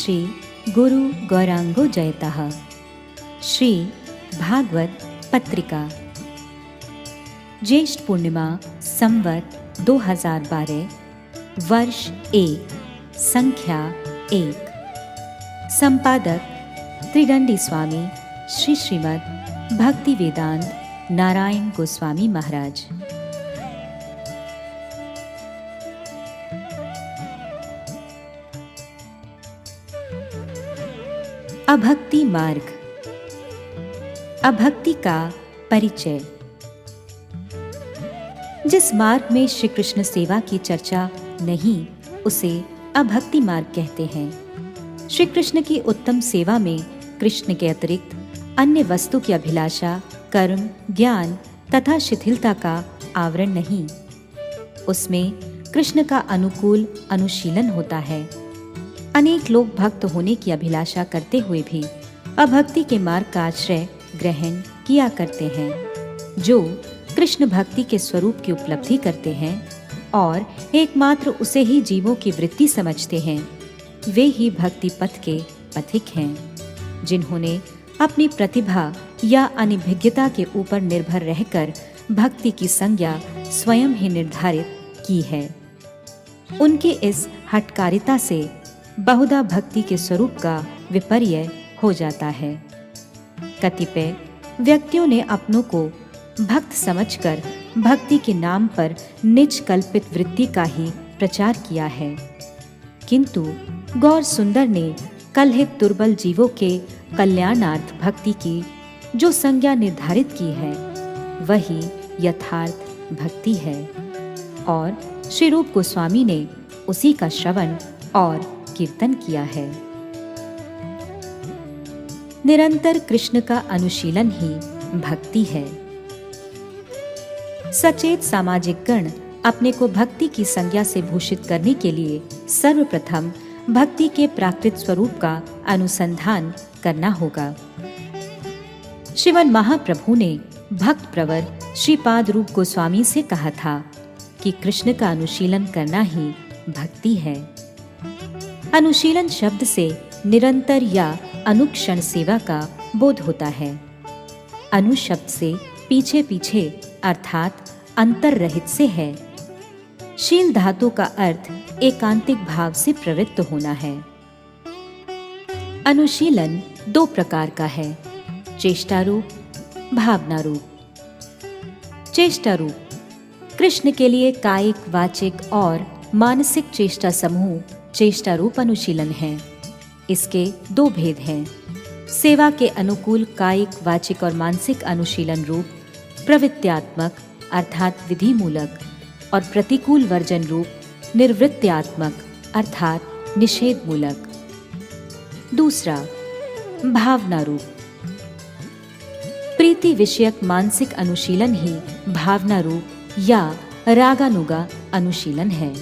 श्री गुरु गौरांगो जयतः। श्री भागवत पत्रिका। ज्येष्ठ पूर्णिमा संवत 2012, वर्ष 1, संख्या 1। संपादक त्रिदंडी स्वामी श्री श्रीमद् भक्ति वेदांत नारायण गोस्वामी महाराज। अभक्ति मार्ग। अभक्ति का परिचय। जिस मार्ग में श्री कृष्ण सेवा की चर्चा नहीं, उसे अभक्ति मार्ग कहते हैं। श्री कृष्ण की उत्तम सेवा में कृष्ण के अतिरिक्त अन्य वस्तु की अभिलाषा, कर्म, ज्ञान तथा शिथिलता का आवरण नहीं। उसमें कृष्ण का अनुकूल अनुशीलन होता है। अनेक लोग भक्त होने की अभिलाषा करते हुए भी अभक्ति के मार्ग का आश्रय ग्रहण किया करते हैं। जो कृष्ण भक्ति के स्वरूप की उपलब्धि करते हैं और एकमात्र उसे ही जीवों की वृत्ति समझते हैं, वे ही भक्ति पथ के पथिक हैं। जिन्होंने अपनी प्रतिभा या अनिभिज्ञता के ऊपर निर्भर रहकर भक्ति की संज्ञा स्वयं ही निर्धारित की है, उनकी इस हठकारिता से बहुधा भक्ति के स्वरूप का विपर्य हो जाता है। कतिपय व्यक्तियों ने अपनों को भक्त समझकर भक्ति के नाम पर निज कल्पित वृत्ति का ही प्रचार किया है, किंतु गौर सुंदर ने कलहित दुर्बल जीवों के कल्याणार्थ भक्ति की जो संज्ञा निर्धारित की है, वही यथार्थ भक्ति है और श्री रूप गोस्वामी ने उसी का श्रवण और कीर्तन किया है। निरंतर कृष्ण का अनुशीलन ही भक्ति है। सचेत सामाजिक गण अपने को भक्ति की संज्ञा से भूषित करने के लिए सर्वप्रथम भक्ति के प्राकृत स्वरूप का अनुसंधान करना होगा। श्रीमद् महाप्रभु ने भक्त प्रवर श्रीपाद रूप गोस्वामी से कहा था कि कृष्ण का अनुशीलन करना ही भक्ति है। अनुशीलन शब्द से निरंतर या अनुक्षण सेवा का बोध होता है। अनु शब्द से पीछे पीछे अर्थात अंतर रहित से है। शील धातु का अर्थ एकांतिक भाव से प्रवृत्त होना है। अनुशीलन दो प्रकार का है, चेष्टा रूप, भावना रूप। चेष्टा रूप कृष्ण के लिए कायिक, वाचिक और मानसिक चेष्टा समूह चेष्टा रूप अनुशीलन है। इसके दो भेद हैं, सेवा के अनुकूल कायिक, वाचिक और मानसिक अनुशीलन रूप प्रवृत्त्यात्मक अर्थात विधि मूलक और प्रतिकूल वर्जन रूप निर्वृत्त्यात्मक अर्थात निषेध मूलक। दूसरा, भावना रूप। प्रीति विषयक मानसिक अनुशीलन ही भावना रूप या रागानुगा अनुशीलन है।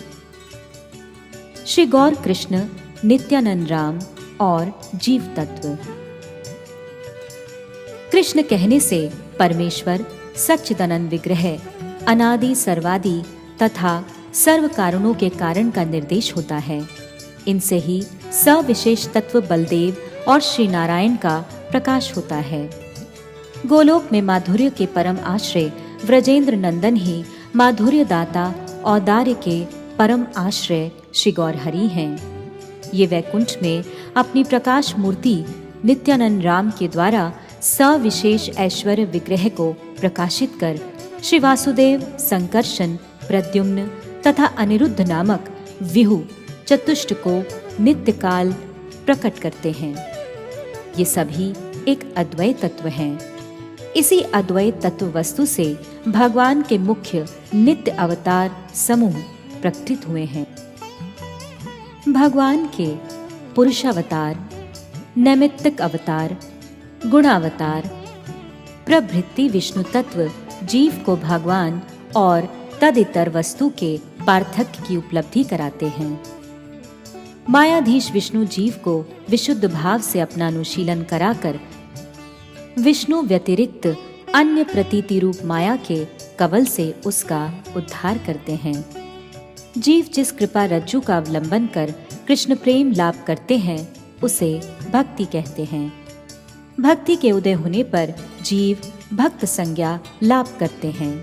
श्री गौर कृष्ण, नित्यानंद राम और जीव तत्व। कृष्ण कहने से परमेश्वर सच्चिदानंद विग्रह, अनादि सर्वादि तथा सर्व कारणों के कारण का निर्देश होता है। इनसे ही सविशेष तत्व बलदेव और श्री नारायण का प्रकाश होता है। गोलोक में माधुर्य के परम आश्रय व्रजेंद्र नंदन ही माधुर्य दाता औदार्य के परम आश्रय श्री गौर हरि हैं। ये वैकुंठ में अपनी प्रकाश मूर्ति नित्यानंद राम के द्वारा सविशेष ऐश्वर्य विग्रह को प्रकाशित कर श्री वासुदेव, संकर्षण, प्रद्युम्न तथा अनिरुद्ध नामक विहु चतुष्ट को नित्य काल प्रकट करते हैं। ये सभी एक अद्वैत तत्व हैं। इसी अद्वैत तत्व वस्तु से भगवान के मुख्य नित्य अवतार समूह प्रकटित हुए हैं। भगवान के पुरुषावतार, नैमित्तिक अवतार, गुणावतार प्रभृति विष्णु तत्व जीव को भगवान और तदितर वस्तु के पार्थक्य की उपलब्धि कराते हैं। मायाधीश विष्णु जीव को विशुद्ध भाव से अपना अनुशीलन कराकर विष्णु व्यतिरिक्त अन्य प्रतीति रूप माया के कवल से उसका उद्धार करते हैं। जीव जिस कृपा रज्जु का अवलंबन कर कृष्ण प्रेम लाभ करते हैं, उसे भक्ति कहते हैं। भक्ति के उदय होने पर जीव भक्त संज्ञा लाभ करते हैं।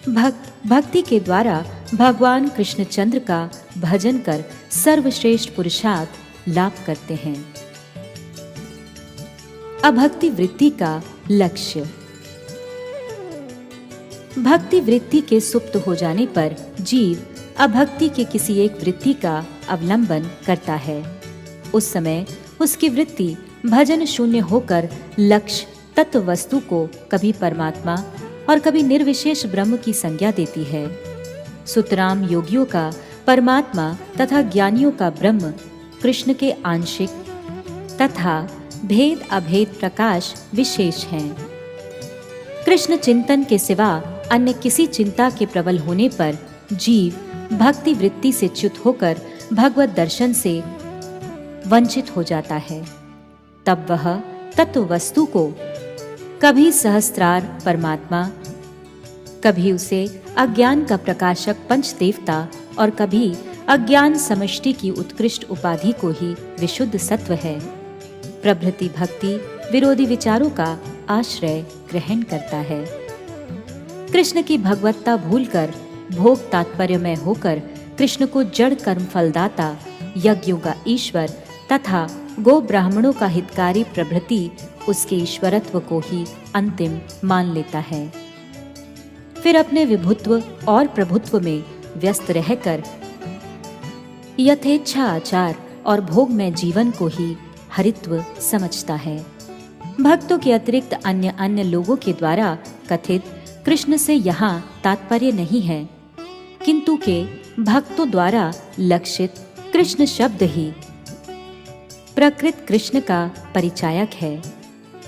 भक्त भक्ति के द्वारा भगवान कृष्णचंद्र का भजन कर सर्वश्रेष्ठ पुरुषार्थ लाभ करते हैं। अभक्ति वृत्ति का लक्ष्य। भक्ति वृत्ति के सुप्त हो जाने पर जीव अभक्ति के किसी एक वृत्ति का अवलंबन करता है। उस समय उसकी वृत्ति भजन शून्य होकर लक्ष्य तत्व वस्तु को कभी परमात्मा और कभी निर्विशेष ब्रह्म की संज्ञा देती है। सुतराम योगियों का परमात्मा तथा ज्ञानियों का ब्रह्म कृष्ण के आंशिक तथा भेद अभेद प्रकाश विशेष हैं। कृष्ण चिंतन के सिवा अन्य किसी चिंता के प्रबल होने पर जीव भक्ति वृत्ति से च्युत होकर भगवत दर्शन से वंचित हो जाता है। तब वह तत्व वस्तु को कभी सहस्त्रार परमात्मा, कभी उसे अज्ञान का प्रकाशक पंच देवता और कभी अज्ञान समष्टि की उत्कृष्ट उपाधि को ही विशुद्ध सत्व है प्रभृति भक्ति विरोधी विचारों का आश्रय ग्रहण करता है। कृष्ण की भगवत्ता भूलकर भोग तात्पर्यमय होकर कृष्ण को जड़ कर्म फलदाता, यज्ञों का ईश्वर तथा गो ब्राह्मणों का हितकारी प्रभृति उसके ईश्वरत्व को ही अंतिम मान लेता है। फिर अपने विभुत्व और प्रभुत्व में व्यस्त रहकर यथेच्छा आचार और भोग में जीवन को ही हरित्व समझता है। भक्तों के अतिरिक्त अन्य लोगों के द्वारा कथित कृष्ण से यहाँ तात्पर्य नहीं है, किंतु के भक्तों द्वारा लक्षित कृष्ण शब्द ही प्रकृत कृष्ण का परिचायक है।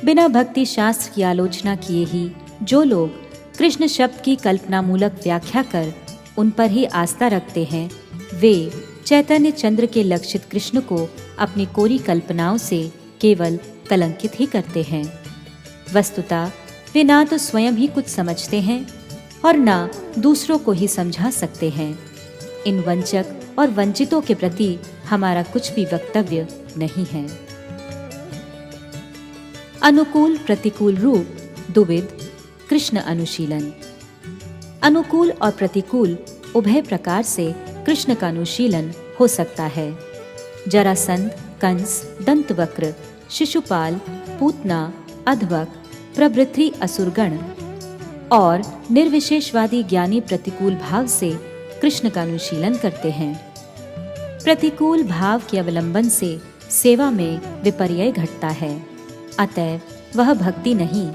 बिना भक्ति शास्त्र की आलोचना किए ही जो लोग कृष्ण शब्द की कल्पनामूलक व्याख्या कर उन पर ही आस्था रखते हैं, वे चैतन्य चंद्र के लक्षित कृष्ण को अपनी कोरी कल्पनाओं से केवल कलंकित ही करते हैं। वस्तुतः वे ना तो स्वयं ही कुछ समझते हैं और ना दूसरों को ही समझा सकते हैं। इन वंचक और वंचितों के प्रति हमारा कुछ भी वक्तव्य नहीं है। अनुकूल प्रतिकूल रूप द्विविध कृष्ण अनुशीलन। अनुकूल और प्रतिकूल उभय प्रकार से कृष्ण का अनुशीलन हो सकता है। जरासंध, कंस, दंतवक्र, शिशुपाल, पूतना, अधवक प्रभृति असुरगण और निर्विशेषवादी ज्ञानी प्रतिकूल भाव से कृष्ण का अनुशीलन करते हैं। प्रतिकूल भाव के अवलंबन से सेवा में विपर्यय घटता है, अतएव वह भक्ति नहीं।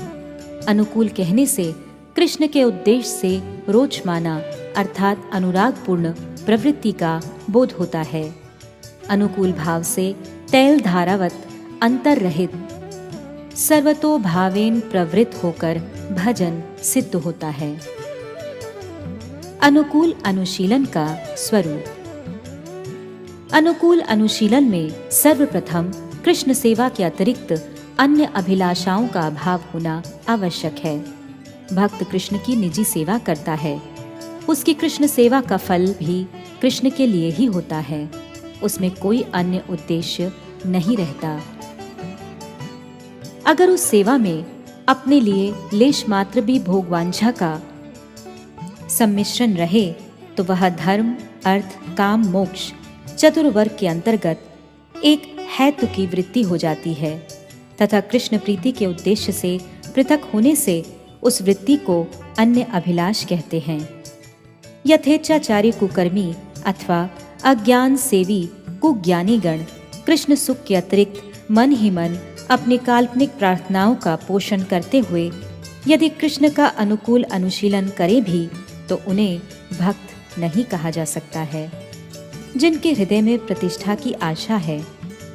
अनुकूल कहने से कृष्ण के उद्देश्य से रोचमाना अर्थात अनुरागपूर्ण प्रवृत्ति का बोध होता है। अनुकूल भाव से तैल धारावत अंतर रहित सर्वतो भावेन प्रवृत्त होकर भजन सिद्ध होता है। अनुकूल अनुशीलन का स्वरूप। अनुकूल अनुशीलन में सर्वप्रथम कृष्ण सेवा के अतिरिक्त अन्य अभिलाषाओं का अभाव होना आवश्यक है। भक्त कृष्ण की निजी सेवा करता है, उसकी कृष्ण सेवा का फल भी कृष्ण के लिए ही होता है, उसमें कोई अन्य उद्देश्य नहीं रहता। अगर उस सेवा में अपने लिए लेश मात्र भी भोगवांछा का सम्मिश्रण रहे तो वह धर्म, अर्थ, काम, मोक्ष चतुर्वर्ग के अंतर्गत एक हेतु की वृत्ति हो जाती है तथा कृष्ण प्रीति के उद्देश्य से पृथक होने से उस वृत्ति को अन्य अभिलाष कहते हैं। यथेच्छाचारी कुकर्मी अथवा अज्ञान सेवी कुज्ञानी गण कृष्ण सुख के अतिरिक्त मन ही मन अपनी काल्पनिक प्रार्थनाओं का पोषण करते हुए यदि कृष्ण का अनुकूल अनुशीलन करे भी तो उन्हें भक्त नहीं कहा जा सकता है। जिनके हृदय में प्रतिष्ठा की आशा है,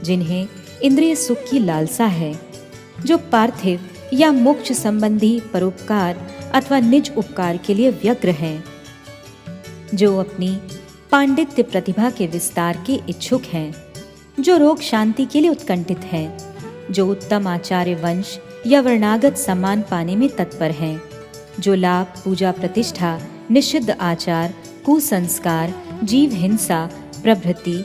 जिन्हें इंद्रिय सुख की लालसा है, जो पार्थिव या मोक्ष संबंधी परोपकार अथवा निज उपकार के लिए व्यग्र हैं, जो अपनी पांडित्य प्रतिभा के विस्तार के इच्छुक हैं, जो रोग शांति के लिए उत्कंठित हैं, जो उत्तम आचार्य वंश या वर्णागत सम्मान पाने में तत्पर हैं, जो लाभ, पूजा, प्रतिष्ठा, निषिद्ध आचार, कुसंस्कार, जीव हिंसा प्रभृति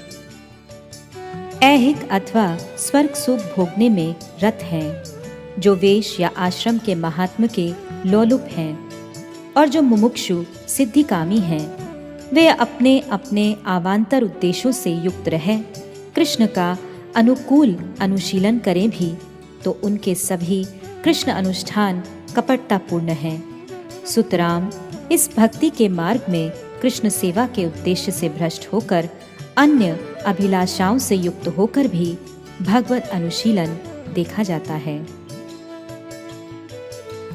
ऐहिक अथवा स्वर्ग सुख भोगने में रत हैं, जो वेश या आश्रम के महात्म के लोलुप हैं और जो मुमुक्षु सिद्धिकामी हैं, वे अपने अपने अवान्तर उद्देश्यों से युक्त रह कृष्ण का अनुकूल अनुशीलन करें भी तो उनके सभी कृष्ण अनुष्ठान कपटतापूर्ण हैं। सुतराम, इस भक्ति के मार्ग में कृष्ण सेवा के उद्देश्य से भ्रष्ट होकर अन्य अभिलाषाओं से युक्त होकर भी भगवत अनुशीलन देखा जाता है।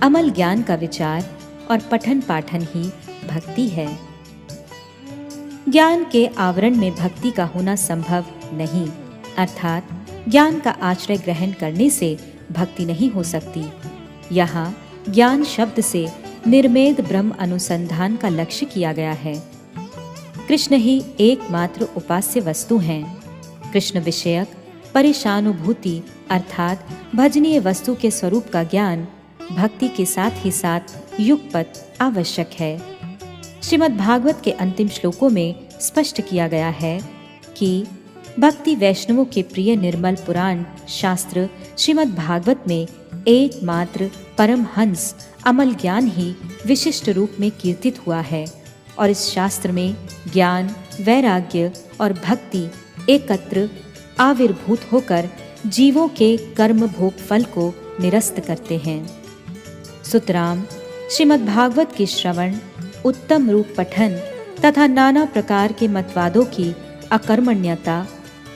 अमल ज्ञान का विचार और पठन पाठन ही भक्ति है। ज्ञान के आवरण में भक्ति का होना संभव नहीं, अर्थात ज्ञान का आश्रय ग्रहण करने से भक्ति नहीं हो सकती। यहाँ ज्ञान शब्द से निर्मेद ब्रह्म अनुसंधान का लक्ष्य किया गया है। कृष्ण ही एकमात्र उपास्य वस्तु हैं। कृष्ण विषयक परेशानुभूति अर्थात भजनीय वस्तु के स्वरूप का ज्ञान भक्ति के साथ ही साथ युगपत आवश्यक है। श्रीमद् भागवत के अंतिम श्लोकों में स्पष्ट किया गया है कि भक्ति वैष्णवों के प्रिय निर्मल पुराण शास्त्र श्रीमद् भागवत में एकमात्र परमहंस अमल ज्ञान ही विशिष्ट रूप में कीर्तित हुआ है और इस शास्त्र में ज्ञान, वैराग्य और भक्ति एकत्र आविर्भूत होकर जीवों के कर्म भोग फल को निरस्त करते हैं। सुतराम, श्रीमद् भागवत के श्रवण, उत्तम रूप पठन तथा नाना प्रकार के मतवादों की अकर्मण्यता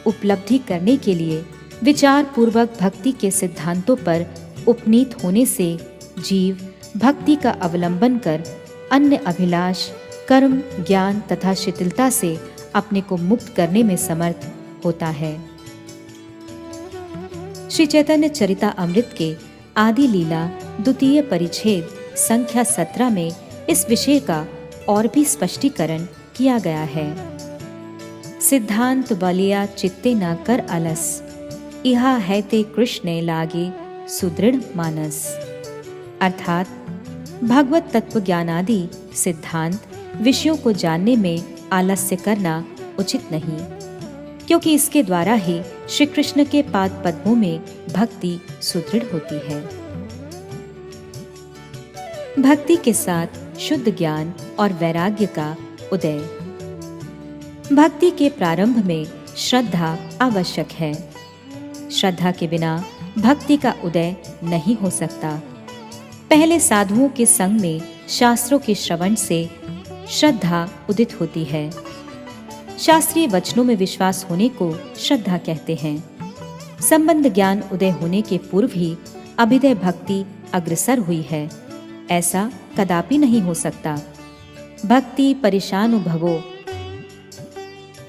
उपलब्धि करने के लिए विचार पूर्वक भक्ति के सिद्धांतों पर उपनीत होने से जीव भक्ति का अवलंबन कर अन्य अभिलाष, कर्म, ज्ञान तथा शिथिलता से अपने को मुक्त करने में समर्थ होता है। श्री चैतन्य चरितामृत के आदि लीला द्वितीय परिच्छेद संख्या 17 में इस विषय का और भी स्पष्टीकरण किया गया है। सिद्धांत बलिया चित्ते न कर अलस, इहा है ते कृष्णे लागे सुदृढ़ मानस। अर्थात भगवत तत्व ज्ञानादि सिद्धांत विषयों को जानने में आलस्य करना उचित नहीं, क्योंकि इसके द्वारा ही श्री कृष्ण के पाद पद्मों में भक्ति सुदृढ़ होती है। भक्ति के साथ शुद्ध ज्ञान और वैराग्य का उदय। भक्ति के प्रारंभ में श्रद्धा आवश्यक है। श्रद्धा के बिना भक्ति का उदय नहीं हो सकता। पहले साधुओं के संग में शास्त्रों के श्रवण से श्रद्धा उदित होती है। शास्त्रीय वचनों में विश्वास होने को श्रद्धा कहते हैं। संबंध ज्ञान उदय होने के पूर्व ही अभिदय भक्ति अग्रसर हुई है, ऐसा कदापि नहीं हो सकता। भक्ति परेशानुभवो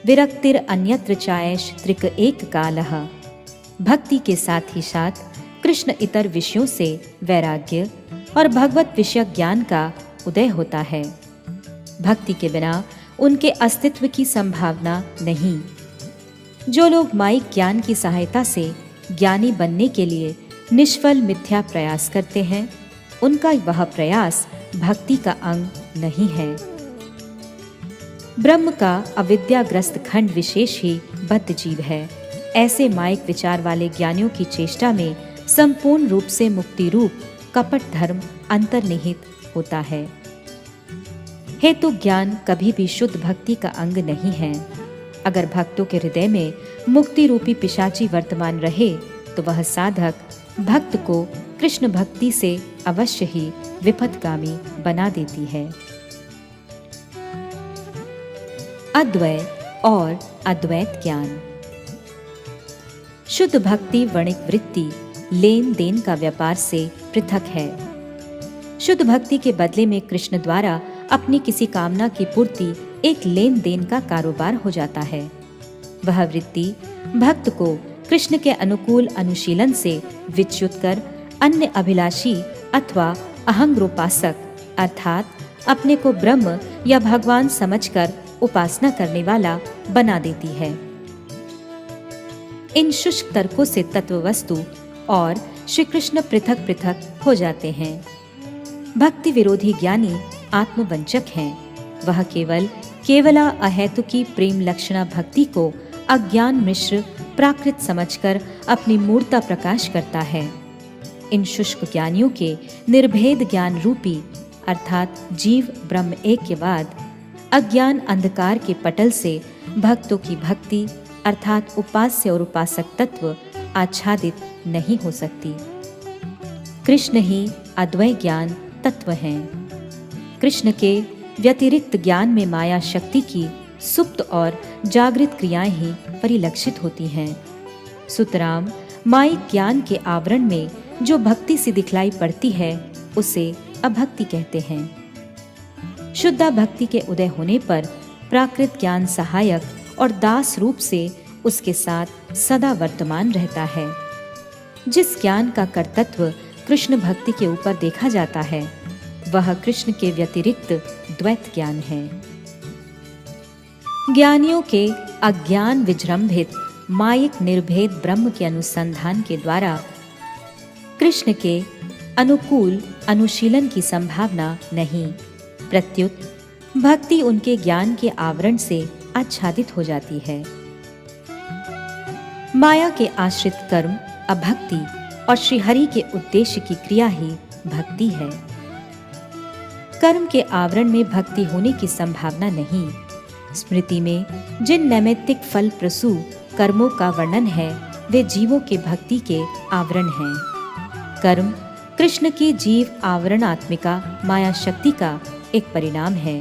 विरक्तिर अन्यत्र चायश त्रिक एक कालः। भक्ति के साथ ही साथ कृष्ण इतर विषयों से वैराग्य और भगवत विषय ज्ञान का उदय होता है। भक्ति के बिना उनके अस्तित्व की संभावना नहीं। जो लोग माइक ज्ञान की सहायता से ज्ञानी बनने के लिए निष्फल मिथ्या प्रयास करते हैं, उनका वह प्रयास भक्ति का अंग नहीं है। ब्रह्म का अविद्याग्रस्त खंड विशेष ही बद्ध जीव है। ऐसे माइक विचार वाले ज्ञानियों की चेष्टा में संपूर्ण रूप से मुक्ति रूप कपट धर्म अंतर्निहित होता है। हेतु ज्ञान कभी भी शुद्ध भक्ति का अंग नहीं है। अगर भक्तों के हृदय में मुक्ति रूपी पिशाची वर्तमान रहे तो वह साधक भक्त को कृष्ण भक्ति से अवश्य ही विपथगामी बना देती है। अद्वय और अद्वैत ज्ञान। शुद्ध भक्ति वणिक वृत्ति लेन देन का व्यापार से पृथक है। शुद्ध भक्ति के बदले में कृष्ण द्वारा अपनी किसी कामना की पूर्ति एक लेन देन का कारोबार हो जाता है। वह वृत्ति भक्त को कृष्ण के अनुकूल अनुशीलन से विच्युत कर अन्य अभिलाषी अथवा अहंग्रोपासक अर्थात अपने को ब्रह्म या भगवान समझकर उपासना करने वाला बना देती है। इन शुष्क तर्कों से तत्व वस्तु और श्री कृष्ण पृथक पृथक हो जाते हैं। भक्ति विरोधी ज्ञानी आत्मवंचक हैं। वह केवला अहेतुकी प्रेम लक्षणा भक्ति को अज्ञान मिश्र प्राकृत समझकर अपनी मूर्ता प्रकाश करता है। इन शुष्क ज्ञानियों के निर्भेद ज्ञान रूपी अर्थात जीव ब्रह्म ऐक्यवाद अज्ञान अंधकार के पटल से भक्तों की भक्ति अर्थात उपास्य और उपासक तत्व आच्छादित नहीं हो सकती। कृष्ण ही अद्वय ज्ञान तत्व हैं। कृष्ण के व्यतिरिक्त ज्ञान में माया शक्ति की सुप्त और जागृत क्रियाएं ही परिलक्षित होती हैं। सुतराम मायिक ज्ञान के आवरण में जो भक्ति से दिखलाई पड़ती है उसे अभक्ति कहते हैं। शुद्धा भक्ति के उदय होने पर प्राकृत ज्ञान सहायक और दास रूप से उसके साथ सदा वर्तमान रहता है। जिस ज्ञान का कर्तृत्व कृष्ण भक्ति के ऊपर देखा जाता है वह कृष्ण के व्यतिरिक्त द्वैत ज्ञान है। ज्ञानियों के अज्ञान विजृंभित मायिक निर्भेद ब्रह्म के अनुसंधान के द्वारा कृष्ण के अनुकूल अनुशीलन की संभावना नहीं, प्रत्युत भक्ति उनके ज्ञान के आवरण से आच्छादित हो जाती है। माया के आश्रित कर्म अभक्ति और श्रीहरि के उद्देश्य की क्रिया ही भक्ति है। कर्म के आवरण में भक्ति होने की संभावना नहीं। स्मृति में जिन नैमित्तिक फल प्रसू कर्मों का वर्णन है वे जीवों के भक्ति के आवरण हैं। कर्म कृष्ण की जीव आवरणात्मिका माया शक्ति का एक परिणाम है।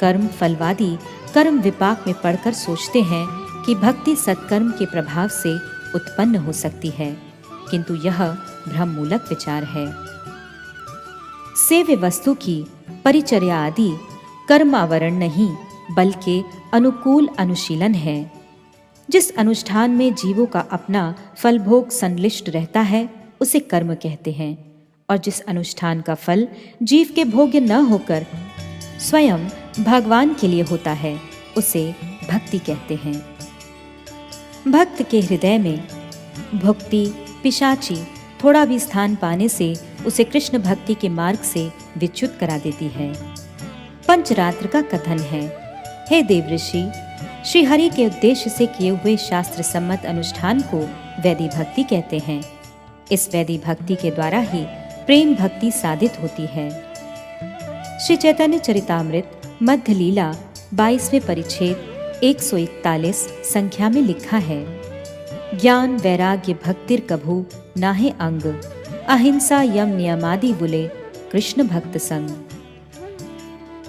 कर्म फलवादी कर्म विपाक में पढ़कर सोचते हैं कि भक्ति सत्कर्म के प्रभाव से उत्पन्न हो सकती है, किंतु यह भ्रममूलक विचार है। सेव्य वस्तु की परिचर्या आदि कर्मावरण नहीं बल्कि अनुकूल अनुशीलन है। जिस अनुष्ठान में जीवों का अपना फलभोग संलिष्ट रहता है उसे कर्म कहते हैं, और जिस अनुष्ठान का फल जीव के भोग्य न होकर स्वयं भगवान के लिए होता है उसे भक्ति कहते हैं। भक्त के हृदय में भक्ति पिशाची थोड़ा भी स्थान पाने से उसे कृष्ण भक्ति के मार्ग से विच्युत करा देती है। पंचरात्र का कथन है, हे देवऋषि, श्रीहरि के उद्देश्य से किए हुए शास्त्र सम्मत अनुष्ठान को वैदिक भक्ति कहते हैं। इस वैदिक भक्ति के द्वारा ही प्रेम भक्ति साधित होती है। श्री चैतन्य चरितामृत मध्य लीला 22वें परिच्छेद 141 संख्या में लिखा है, ज्ञान वैराग्य भक्तिर कभू नाहे अंग, अहिंसा यम नियमादि बुले कृष्ण भक्त संग।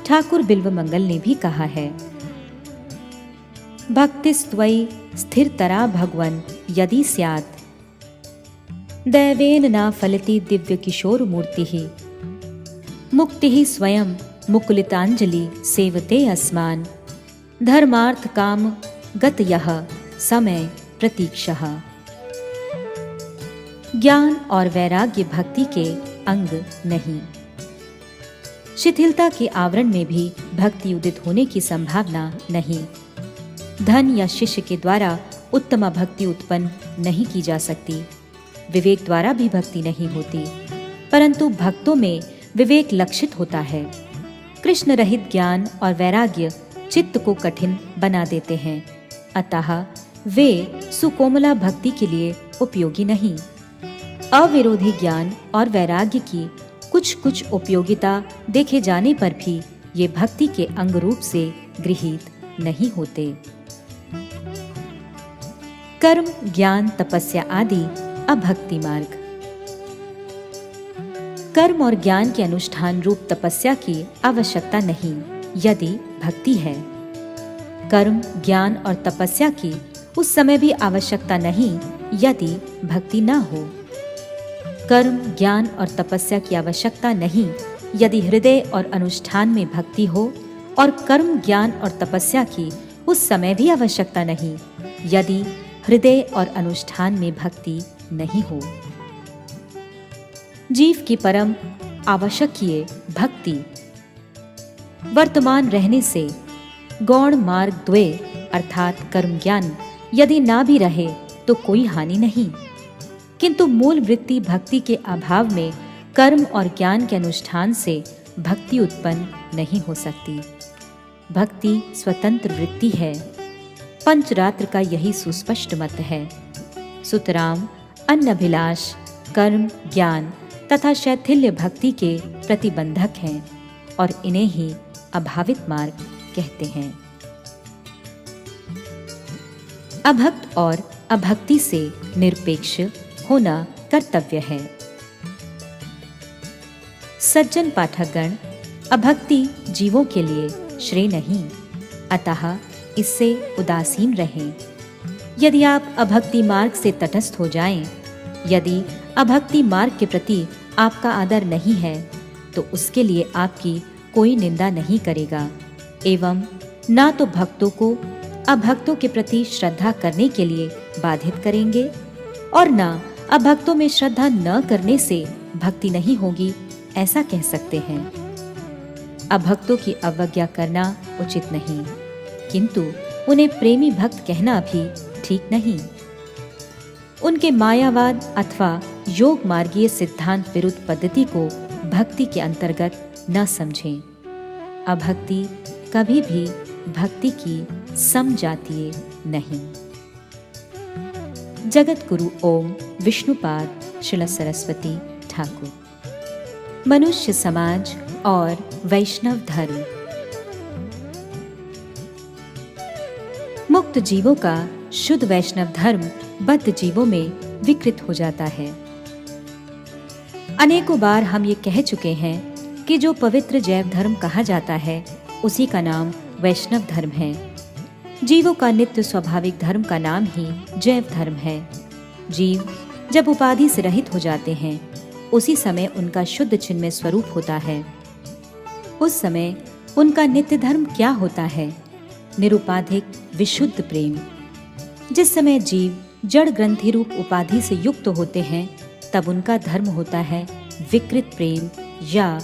ठाकुर बिल्वमंगल ने भी कहा है, भक्तिस्त्वयि स्थिरतरा भगवन यदि स्यात्, दैवेन न फलति दिव्य किशोर मूर्ति ही, मुक्ति ही स्वयं मुकुलितांजलि सेवते अस्मान, धर्मार्थ काम गत यह समय प्रतीक्षः। ज्ञान और वैराग्य भक्ति के अंग नहीं। शिथिलता के आवरण में भी भक्ति उदित होने की संभावना नहीं। धन या शिष्य के द्वारा उत्तम भक्ति उत्पन्न नहीं की जा सकती। विवेक द्वारा भी भक्ति नहीं होती, परंतु भक्तों में विवेक लक्षित होता है। कृष्ण रहित ज्ञान और वैराग्य चित्त को कठिन बना देते हैं, अतः वे सुकोमला भक्ति के लिए उपयोगी नहीं। अविरोधी ज्ञान और वैराग्य की कुछ कुछ उपयोगिता देखे जाने पर भी ये भक्ति के अंग रूप से गृहीत नहीं होते। कर्म ज्ञान तपस्या आदि अभक्ति मार्ग। कर्म और ज्ञान के अनुष्ठान रूप तपस्या की आवश्यकता नहीं यदि भक्ति है। कर्म ज्ञान और तपस्या की उस समय भी आवश्यकता नहीं यदि भक्ति न हो। कर्म ज्ञान और तपस्या की आवश्यकता नहीं यदि हृदय और अनुष्ठान में भक्ति हो, और कर्म ज्ञान और तपस्या की उस समय भी आवश्यकता नहीं यदि हृदय और अनुष्ठान में भक्ति नहीं हो। जीव की परम आवश्यकीय भक्ति वर्तमान रहने से गौण मार्ग द्वय अर्थात कर्म ज्ञान यदि ना भी रहे तो कोई हानि नहीं, किंतु मूल वृत्ति भक्ति के अभाव में कर्म और ज्ञान के अनुष्ठान से भक्ति उत्पन्न नहीं हो सकती। भक्ति स्वतंत्र वृत्ति है। पंचरात्र का यही सुस्पष्ट मत है। सुतराम अन्नभिलाष, कर्म, ज्ञान तथा शैथिल्य भक्ति के प्रतिबंधक हैं और इन्हें ही अभावित मार्ग कहते हैं। अभक्त और अभक्ति से निरपेक्ष होना कर्तव्य है। सज्जन पाठकगण, अभक्ति जीवों के लिए श्रेय नहीं, अतः इससे उदासीन रहें। यदि आप अभक्ति मार्ग से तटस्थ हो जाएं, यदि अभक्ति मार्ग के प्रति आपका आदर नहीं है, तो उसके लिए आपकी कोई निंदा नहीं करेगा एवं ना तो भक्तों को अभक्तों के प्रति श्रद्धा करने के लिए बाधित करेंगे और ना अभक्तों में श्रद्धा न करने से भक्ति नहीं होगी, ऐसा कह सकते हैं। अभक्तों की अवज्ञा करना उचित नहीं, किंतु उन्हें प्रेमी भक्त कहना भी ठीक नहीं। उनके मायावाद अथवा योग मार्गीय सिद्धांत विरुद्ध पद्धति को भक्ति के अंतर्गत न समझें। अभक्ति कभी भी भक्ति की समजातीय नहीं। जगत गुरु ओम विष्णुपाद श्रील सरस्वती ठाकुर। मनुष्य समाज और वैष्णव धर्म। मुक्त जीवों का शुद्ध वैष्णव धर्म बद्ध जीवों में विकृत हो जाता है। अनेकों बार हम ये कह चुके हैं कि जो पवित्र जैव धर्म कहा जाता है उसी का नाम वैष्णव धर्म है। जीवों का नित्य स्वाभाविक धर्म का नाम ही जैव धर्म है। जीव जब उपाधि से रहित हो जाते हैं, उसी समय उनका शुद्ध चिन्मय स्वरूप होता है। उस समय उनका नित्य धर्म क्या होता है? निरुपाधिक विशुद्ध प्रेम। जिस समय जीव जड़ ग्रंथि रूप उपाधि से युक्त होते हैं, तब उनका धर्म होता है विकृत प्रेम या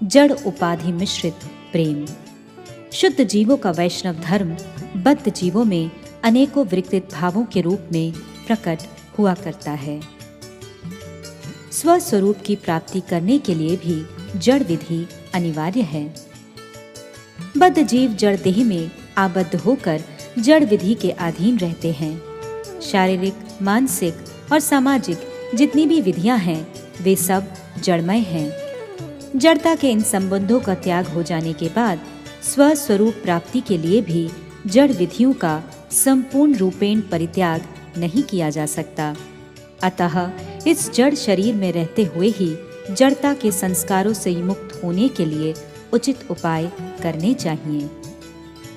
जड़ उपाधि मिश्रित प्रेम। शुद्ध जीवों का वैष्णव धर्म बद्ध जीवों में अनेकों विकृत भावों के रूप में प्रकट हुआ करता है। स्वस्वरूप की प्राप्ति करने के लिए भी जड़ विधि अनिवार्य है। बद्ध जीव जड़ देह में आबद्ध होकर जड़ विधि के अधीन रहते हैं। शारीरिक, मानसिक और सामाजिक जितनी भी विधियां हैं, वे सब जड़मय हैं। जड़ता के इन संबंधों का त्याग हो जाने के बाद स्वस्वरूप प्राप्ति के लिए भी जड़ विधियों का संपूर्ण रूपेण परित्याग नहीं किया जा सकता। अतः इस जड़ शरीर में रहते हुए ही जड़ता के संस्कारों से मुक्त होने के लिए उचित उपाय करने चाहिए।